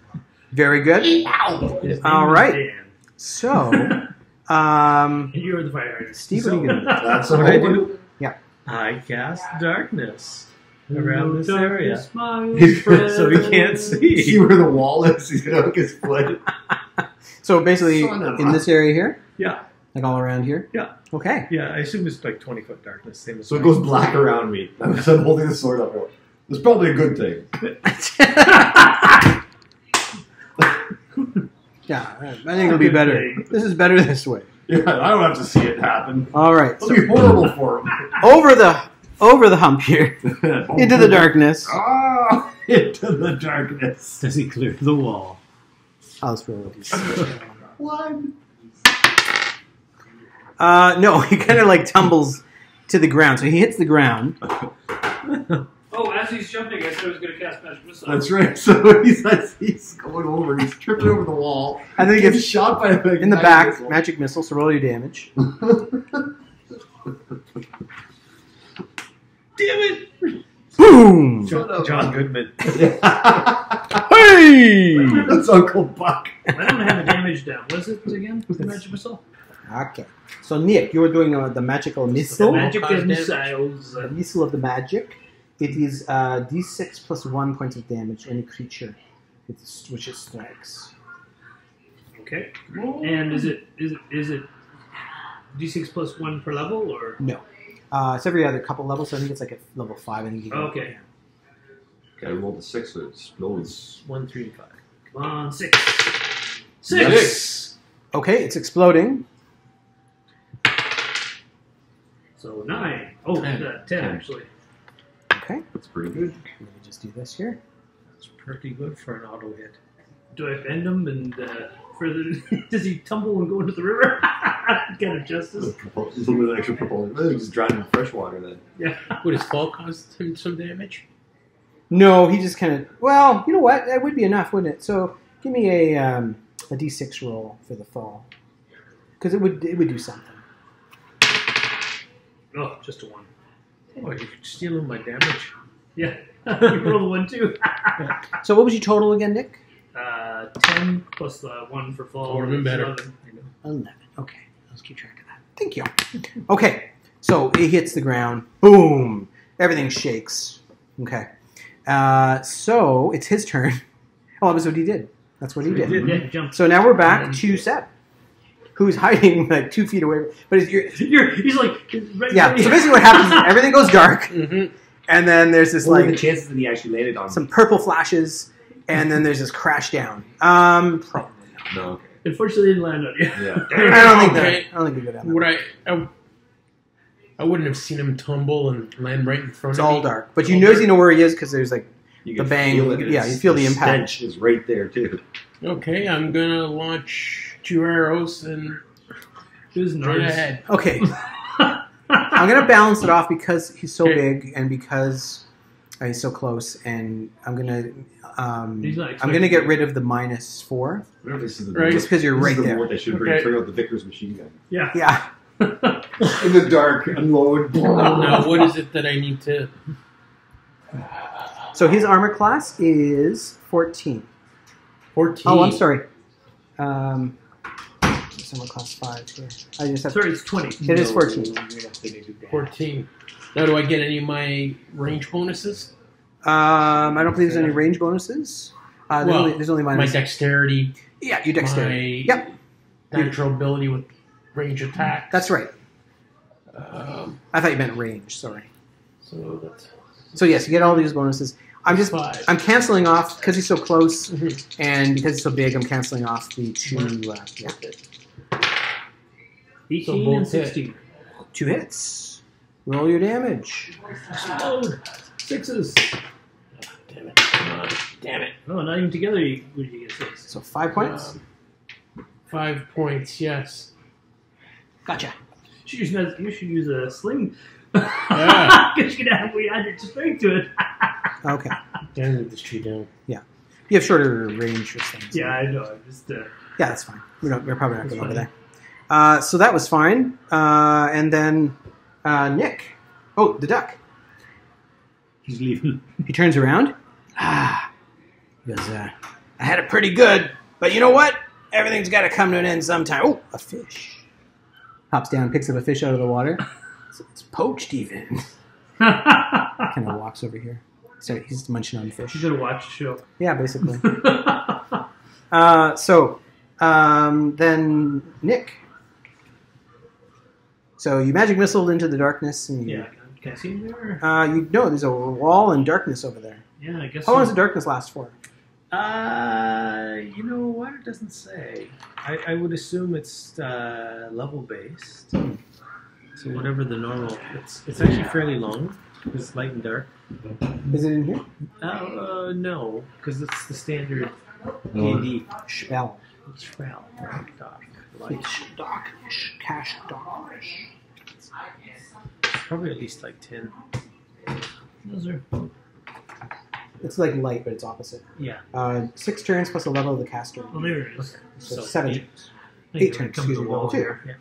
Very good. His name All is right. Dan. So, And you're the fire hydrant. Steve, what are you going to do? That's What what I do? Yeah. I cast darkness around this area. Smiles, So he can't See see. where the wall is? He's gonna hook his foot. So basically, Son of in a- this area here, Yeah. like all around here. Yeah. Okay. Yeah, I assume it's like 20-foot darkness. Same as So it goes black around me. I'm holding the sword up. That's probably a good thing. Yeah, I think it'll be better. This is better this way. Yeah, I don't have to see it happen. All right. It'll So be horrible for him. over the hump here, into the darkness. Ah, into the darkness. Does he clear the wall? I'll just roll these. One. No, he kind of like tumbles to the ground. So he hits the ground. Oh, as he's jumping, I said I was going to cast Magic Missile. That's right. So he's going over. He's tripping over the wall. And then he gets shot by a in the back. Magic missile. So roll your damage. Damn it! Boom! John Goodman. Hey! That's Uncle Buck. I don't have the damage down. What is it again? The Magic Missile? Okay. So Nick, you were doing the magical missile. Magic cause and damage. missiles. The missile of the magic. It is d6 plus 1 points of damage to any creature which it strikes. Okay. And is it D6 plus 1 per level or? No. It's every other couple levels, so I think it's like at level 5. I think you can, Okay. Okay, I rolled a 6, so it explodes. 1, 3, 5. Come on, 6. 6. Yes. Okay, it's exploding. So 9. Oh, 10 actually. Okay. That's pretty good. Let me just do this here. That's pretty good for an auto hit. Do I bend him and further? Does he tumble and go into the river? Kind of justice. A little bit of extra propulsion. Maybe just drown in fresh water then. Yeah. Would his fall cause him some damage? No, he just kind of... Well, you know what? That would be enough, wouldn't it? So give me a d6 roll for the fall. Because it would do something. Oh, just a 1. Oh, you're stealing my damage. Yeah. You rolled a 1 too. So what was your total again, Nick? 10 plus the 1 for fall. Would have been better. 11. 11. Okay, let's keep track of that. Thank you. Okay, so it hits the ground. Boom! Everything shakes. Okay. So it's his turn. Oh, that was what he did. That's what he did. Yeah, jump. So now we're back to Seb, who's hiding like 2 feet away. But he's He's like right yeah. So basically, what happens is everything goes dark, Mm-hmm. and then there's this What were the like chances that he actually landed on some purple flashes, and then there's this crash down. Probably not. No, okay. Unfortunately, they didn't land on you. Yeah. I don't think Okay. that. I don't think they go down. That Would way. I wouldn't have seen him tumble and land right in front It's of me. all dark, but you know where he is because there's like You The can bang, feel it. yeah, you feel the impact. Stench is right there too. Okay, I'm gonna launch 2 arrows and Who's right nice? ahead. okay. I'm gonna balance it off because he's so Okay. big and because he's so close, and I'm gonna He's not I'm gonna get rid of the -4 Remember, this is the Right. just because you're this right is the there. moment they should bring, Okay. bring out the Vickers machine gun. Yeah. Yeah. In the dark, unload. Now, what is it that I need to... So his armor class is 14. 14. Oh, I'm sorry. Armor class 5 here. I just have. Sorry, it's 20. It is 14. 14. Now, do I get any of my range bonuses? I don't believe there's any range bonuses. There's only my minus. dexterity, Yeah, your dexterity. my Yep, natural ability with range attack. that's right. I thought you meant range. Sorry. So that's So yes, you get all these bonuses. I'm Five. canceling off because he's so close, Mhm. and because he's so big. I'm canceling off the two. Yeah, 18 both and hit. 16. 2 hits. Roll your damage. Explode. 6s. damn it. Come on. Damn it. Oh, not even together would you get 6. So 5 points. 5 points, yes. Gotcha. You should use a sling. Yeah. Because you can add your strength to it. Okay. Damn it, this tree down. You have shorter range for things. Yeah, I know. I'm just. Yeah, that's fine. We're probably not That's going over fine. there. So that was fine. And then Nick. Oh, the duck. He's leaving. He turns around. He goes, I had it pretty good, but you know what? Everything's got to come to an end sometime. Oh, a fish. Hops down, picks up a fish out of the water. It's poached even. Kind of walks over here. Sorry, he's munching on fish. You should have watched the show. Yeah, basically. Then Nick. So you magic missiled into the darkness, and Yeah, can I see him there? you know there's a wall and darkness over there. Yeah, I guess. How long does the darkness last for? You know what? It doesn't say. I would assume it's level based. So whatever the normal, it's actually fairly long. It's light and dark. Is it in here? No, because it's the standard No. D&D Spell. spell. Dark, light. It's darkness. Cash darkness. Probably at least like 10. Those are. It's like light, but it's opposite. Yeah. 6 turns plus a level of the caster. Oh, there it is. So 7 8. turns. Thank 8 you. turns, Comes excuse the me. wall Level 2. here. Yeah.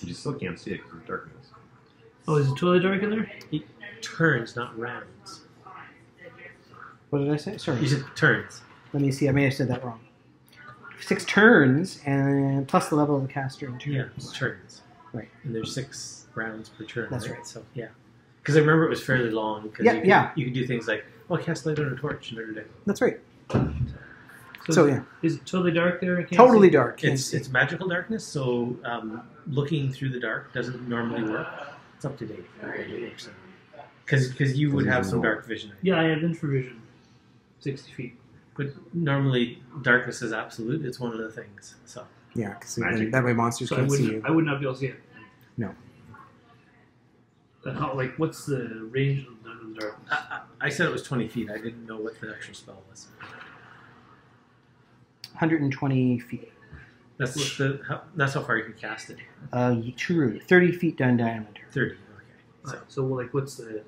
You still can't see it because of darkness. Oh, is it totally dark in there? Turns, not rounds. What did I say? Sorry. You said turns. Let me see. I may have said that wrong. 6 turns and plus the level of the caster in turns. Yeah, it's turns. Right. And there's 6 rounds per turn. That's right. So yeah. Because I remember it was fairly long. Cause Yeah, you could do things like, cast light on a torch another day. That's right. So, So is, yeah, is it totally dark there? I can't totally see? dark. Can't It's see. it's magical darkness, so looking through the dark doesn't normally work. It's up to date. Because you would have some dark vision. Yeah, I have infravision. 60 feet. But normally darkness is absolute. It's one of the things. So Yeah, because Magic. that way monsters So can't see you. I would not be able to see it. No. What's the range of the darkness? I said it was 20 feet. I didn't know what the actual spell was. 120 feet. That's how far you can cast it. True. 30 feet in diameter. 30. Okay. So what's the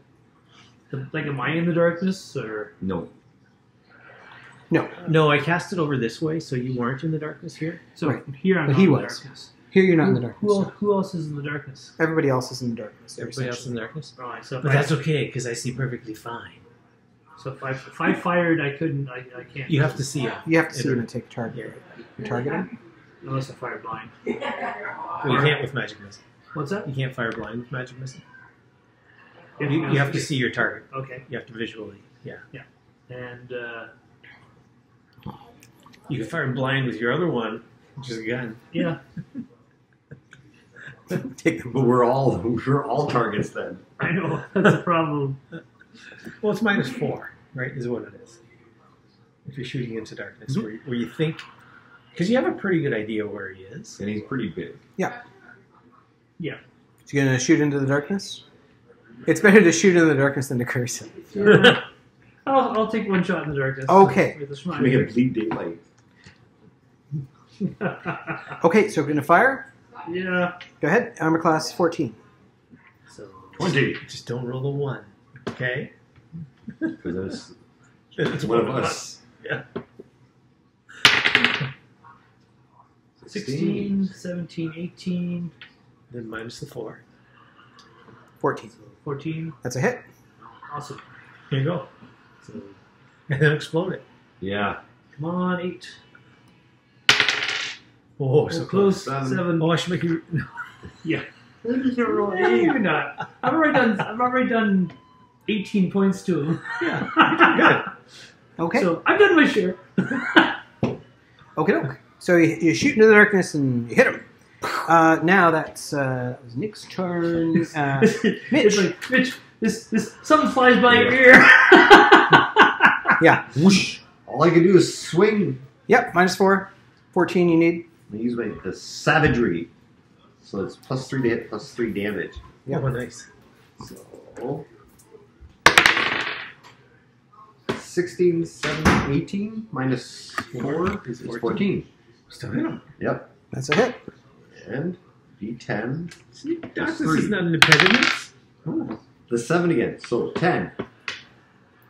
like? Am I in the darkness or? No. No, I cast it over this way, so you weren't in the darkness here. So Right. here I'm But not he in the was. darkness. Here you're not in the darkness. Who else is in the darkness? Everybody else is in the darkness. Everybody else in the darkness. Right. So But that's okay, because I see perfectly fine. if I fired, I couldn't. I can't. You have to see it. You have to see him and take target. You target him? Unless I fire blind. Well, you can't with magic missile. What's that? You can't fire blind with magic missile. Yeah, You have to see your target. Okay. You have to visually. Yeah. And You can fire blind with your other one, which is a gun. yeah, Take them. But we're all targets then. I know that's the problem. Well, it's -4, right? Is what it is. If you're shooting into darkness, where you think, because you have a pretty good idea where he is. And he's pretty big. Yeah. Yeah. So you're going to shoot into the darkness? It's better to shoot into the darkness than to curse him. Yeah. I'll take one shot in the darkness. Okay. With the Make smile. it bleed daylight. Okay, so we're going to fire. Yeah. Go ahead. Armor class 14. So 20. just don't roll a 1, okay? Because It's one of us. Yeah. 16, 17, 18, Then -4. 14. 14. That's a hit. Awesome. Here you go. So, and then explode it. Yeah. Come on, 8. Oh, so close. Seven. 7. Oh, I should make you. Yeah. Maybe not. I've already done 18 points to him. Yeah. Okay. So I've done my share. Okay. So you shoot into the darkness and you hit him. Now that was Nick's turn. Mitch. It's like, Mitch, this something flies by your ear. Yeah. Whoosh. All I can do is swing. Yep. -4. 14 you need. I use the savagery. So it's +3 to hit, +3 damage. Yep. Oh, nice. So 16, 17, 18 -4 is 14. Still hit him. Yep. That's a hit. And D10. See, darkness Three. is not an impediment. Oh. The 7 again. So 10.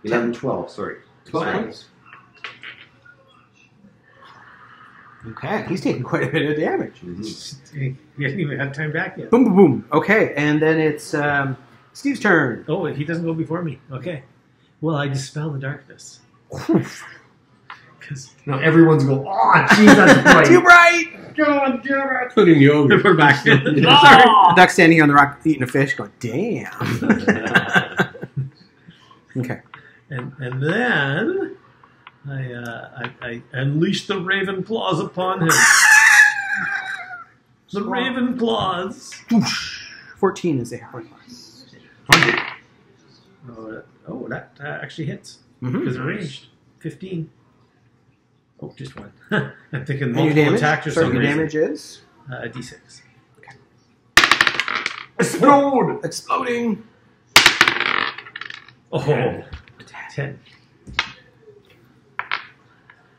11, 12, sorry. 12. Okay. He's taking quite a bit of damage. He hasn't even had time back yet. Boom, boom, boom. Okay. And then it's Steve's turn. Oh, he doesn't go before me. Okay. Well, I dispel the darkness. Because Now everyone's going, oh, jeez, that's bright. Too bright! God damn it. Including the ogre. we're back. The duck standing here on the rock eating a fish going, damn. Okay. And then I unleash the raven claws upon him. The raven claws. 14 is a hard class. Oh, that actually hits. Mm-hmm. Because it's ranged. 15. Oh, just one. I'm thinking And your multiple damage? attacks or Sorry, something. your damage is? A D6. Explode! Exploding. Oh, 10.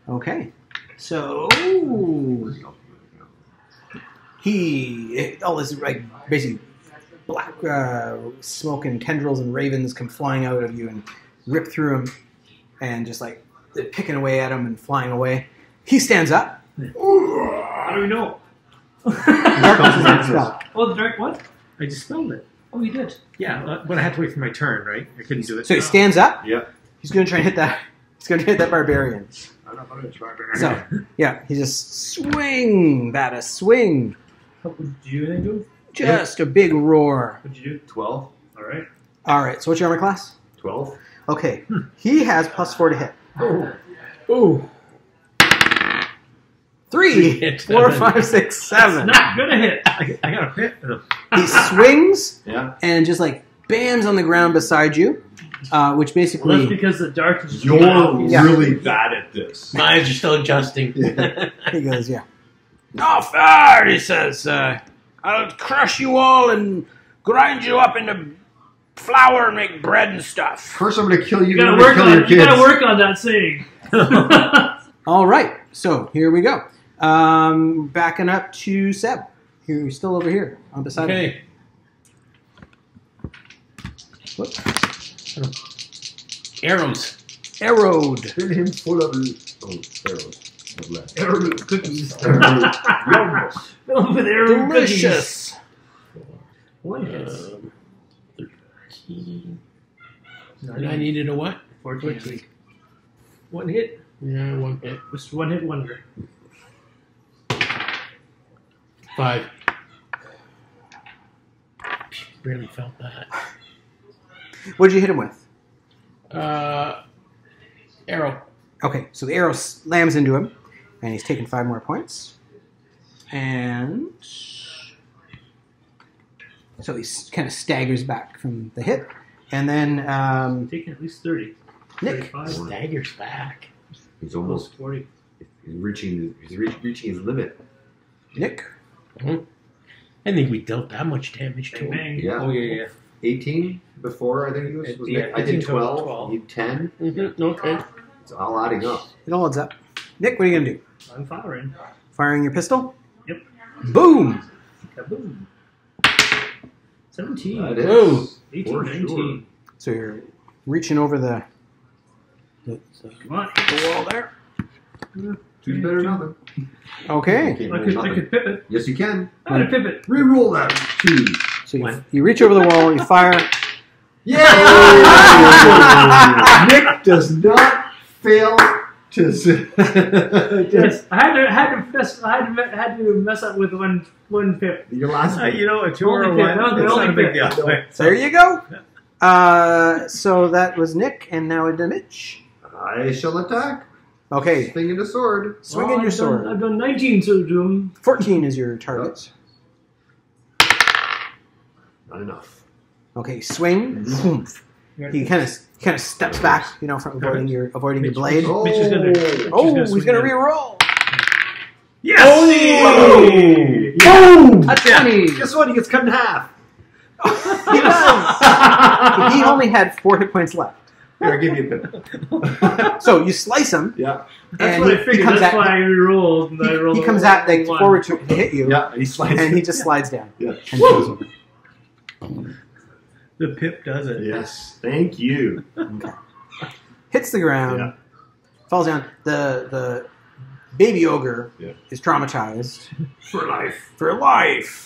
Okay. So all this like basically black smoke and tendrils and ravens come flying out of you and rip through him and just like they're picking away at him and flying away. He stands up. How do we know? Darkness is not spell. Oh, the dark what? I dispelled it. Oh, you did. Yeah, but I had to wait for my turn, right? I couldn't do it. So he stands up. Yep. He's going to try and hit that. He's going to hit that barbarian. I'm not going to try. So yeah, he just swing that a swing. What did you do anything to him? Just a big roar. What'd you do? 12. All right. All right. So what's your armor class? 12. Okay. He has +4 to hit. Oh. 3, Hit 4, seven. 5, 6, 7. Not gonna hit. I got a hit. He swings Yeah. and just like bams on the ground beside you, which Well, that's basically because the darkness is You're Yeah. really bad at this. My eyes are still adjusting. he goes, yeah. No fair, he says. I'll crush you all and grind you up into flour and make bread and stuff. First, I'm going to kill you. You gotta then I'm work gonna kill on. your You kids. gotta work on that saying. All right, so here we go. Backing up to Seb. You're still over here on beside him. Okay. Whoop. Arrows. Arrowed. Fill him full of arrows. Of lead. Arrow cookies. Arrows. Filled with arrow cookies. Delicious. One hit. 13. And I needed a what? 14. One hit. Yeah, one hit. Just one hit wonder. 5. Barely felt that. What did you hit him with? Arrow. Okay, so the arrow slams into him, and he's taking 5 more points. And so he kind of staggers back from the hit. And then Taking at least 30. Nick. 35. Staggers back. He's Almost almost 40. he's reaching his limit. Nick. I think we dealt that much damage to Bang, him. bang. Yeah. Oh, yeah. 18 before, I think it was Yeah, Nick. I did 18 to 12. 12. You 10. Mm-hmm. Okay. It's all adding up. It all adds up. Nick, what are you going to do? I'm firing. Firing your pistol? Yep. Boom! Kaboom. 17. That is. Whoa. 18, For 19. sure. So you're reaching over the Come on. wall there. Two's better than nothing. Okay. Can't I roll could nothing. pivot. Yes, you can. I'm gonna pivot. Reroll that. 2. So you reach over the wall, you fire. Yay! Nick does not fail to. Yes, I had to mess up with one pip. Your last. You know, a 2 or a Only 1. pick. That was the It's only not a big pick. deal. There you go. So that was Nick, and now it's Mitch. I shall attack. Okay, Swinging the sword. swing in your sword. I've done 19 to him. 14 is your target. Not enough. Okay, swing. Oomph. He kind of steps back, from avoiding your blade. Oh, Mitch is gonna- He's gonna re-roll. Yes! Boom! A Yeah. 20. Guess what? He gets cut in half. He does. He only had 4 hit points left. Here, I give you a bit. So you slice him, Yeah. That's and what I he figured. comes That's at why I rolled. And I rolled he a comes at like 1. forward to hit you, Yeah. He slides. and he just slides down Yeah. and goes over. The pip does it. Yes. Thank you. Okay. Hits the ground, Yeah. falls down. The baby ogre Yeah. is traumatized For life. for life.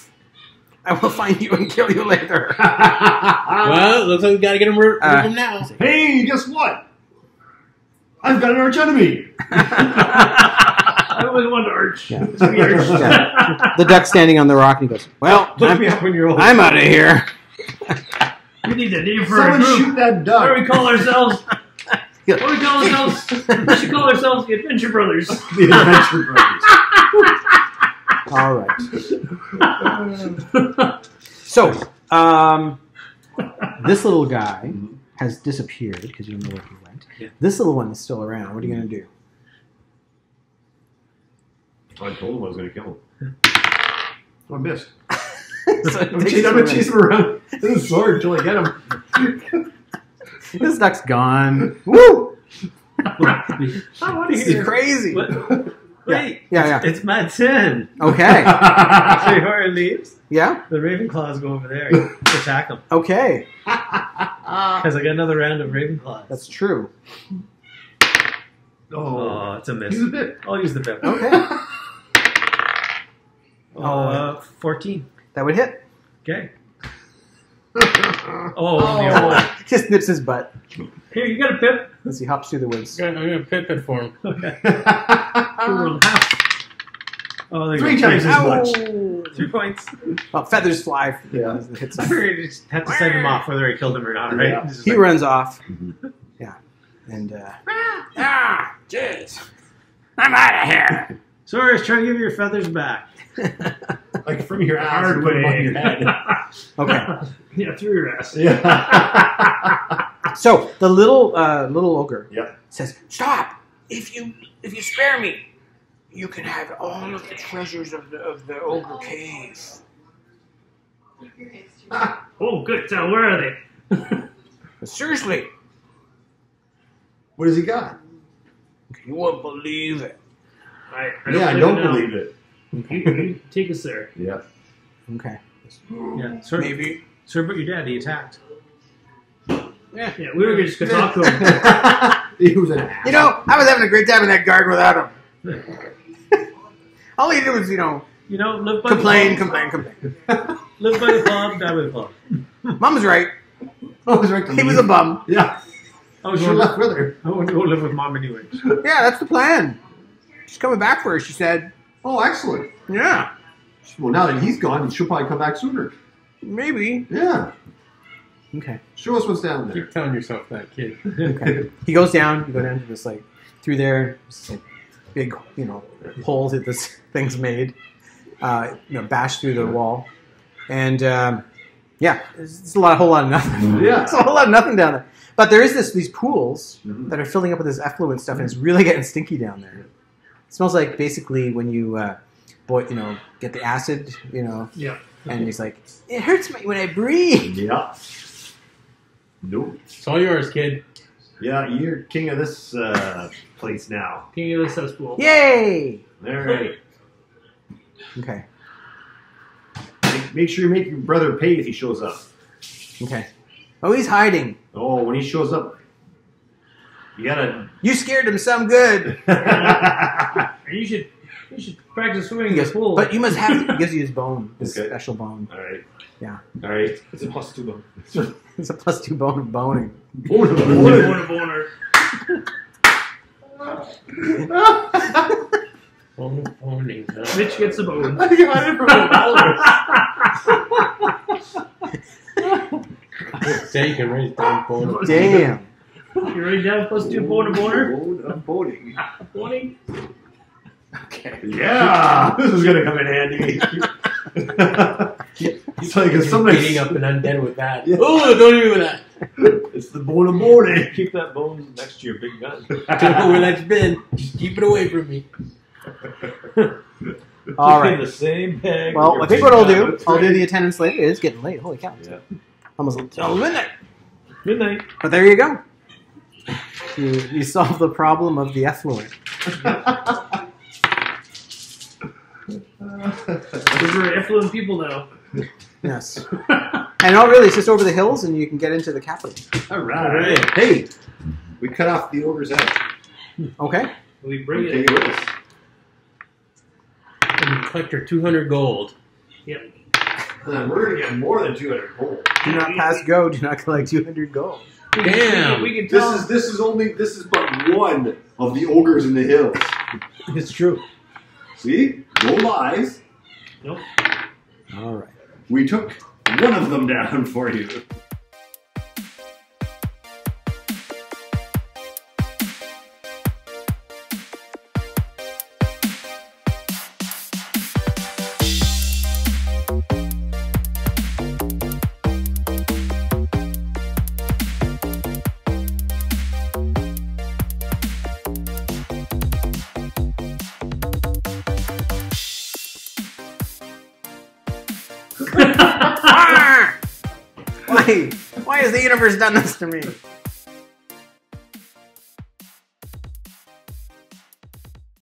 I will find you and kill you later. Well, looks like we gotta get him rid of him now. Hey, guess what? I've got an arch enemy. I always wanted to arch. Yeah. It's weird. Yeah. The duck standing on the rock, and he goes, "Well, Look me up when you're old. I'm out of here." We need a name for our Someone group. shoot that What do duck. we call ourselves? What do we call ourselves? We should call ourselves the Adventure Brothers. The Adventure Brothers. All right. So, this little guy has disappeared because you don't know where he went. Yeah. This little one is still around. What are you going to do? I told him I was going to kill him. Oh, I missed. So it I'm takes going you to chase him around with his sword until I get him. This duck's gone. Woo! I want to This is hear. crazy. What? Wait. Yeah. It's my turn. Okay. So before it leaves, Yeah. the Ravenclaws go over there and attack him. Okay. Because I got another round of Ravenclaws. That's true. Oh, it's a miss. Use a bit. I'll use the pip. Okay. 14. That would hit. Okay. The old. Just nips his butt Here, you got a pip. as he hops through the woods. I'm gonna pip it for him. Okay. You rolled half. Oh, there you 3 go. times as much. Ow! 3 points. Well, feathers fly. Yeah. As it hits I him. figured you just have to send him off whether he killed him or not, right? Yeah. Just He like- runs off. Mhm. Yeah. And, Jeez. I'm out of here. Sorry, I was trying to give you your feathers back. Like from your ass, Hard you put them on way. your head. okay. Yeah, through your ass. Yeah. So the little ogre Yep. says, "Stop! If you spare me, you can have all of the treasures of the ogre cave." Oh, good. So where are they? But seriously, What has he got? you won't believe it. I I don't believe it. You take us there. Yeah. Okay. Yeah, sir. Maybe. Sir, but your dad, he attacked. Yeah, we were just going to talk to him. He was an ass. I was having a great time in that garden without him. All he did was, You know, live by complain. the pub. Live by the pub, die by the pub. Mom was right. Oh, he's right to He was leave. a bum. Yeah. I was She going left with her. I want to go live with mom anyway. Yeah, that's the plan. She's coming back for her. She said, Oh, excellent. "Yeah, Well, now that he's gone, she'll probably come back sooner. maybe." Yeah. Okay. Show us what's down there. Keep telling yourself that, kid. Okay. He goes down. You go down to this through there. This, big hole that this thing's made. Bash through the wall, and it's a whole lot of nothing. Yeah. It's a whole lot of nothing down there. But there is these pools Mhm. that are filling up with this effluent stuff, and it's really getting stinky down there. It smells like basically when you get the acid, Yeah. and he's like, "It hurts me when I breathe." Yeah. Nope. It's all yours, kid. Yeah, you're king of this place now. King of the cesspool. Yay! All right. Okay. Make sure you make your brother pay if he shows up. Okay. Oh, he's hiding. Oh, when he shows up, you gotta. You scared him some good. You should practice swimming He in the goes, pool. but you must have. He gives you his bone, his Okay. special bone. All right. Yeah. All right. It's a plus 2 bone. It's a +2 bone of boning. Boner. Morning, huh? Mitch gets a bone. I got it from the Say you can raise down for Damn. You write down +2 bone to boner. Bone of boning. Boning. Okay. Yeah, this is gonna come in handy. It's like if somebody beating up an undead with that. Yeah. Oh, don't even with that. It's the bone of boning. Keep that bone next to your big gun. I don't know where that's been. Just keep it away from me. All Keep in right. the same bag. Well, with I think your what I'll big do, gun. I'll do the attendance later. It is getting late. Holy cow. Yeah. Almost till midnight. Midnight. But there you go. You solve the problem of the effluent. We're very affluent people now. Yes. And not really, it's just over the hills and you can get into the capital. All right. Hey, we cut off the ogre's head. Okay. We bring Take it. it with us. And collect your 200 gold. Yep. We're gonna get more than 200 gold. Do not pass go, do not collect 200 gold. Damn. We can tell. This is but one of the ogres in the hills. It's true. See? No lies. Nope. All right. We took one of them down for you. Why has the universe done this to me?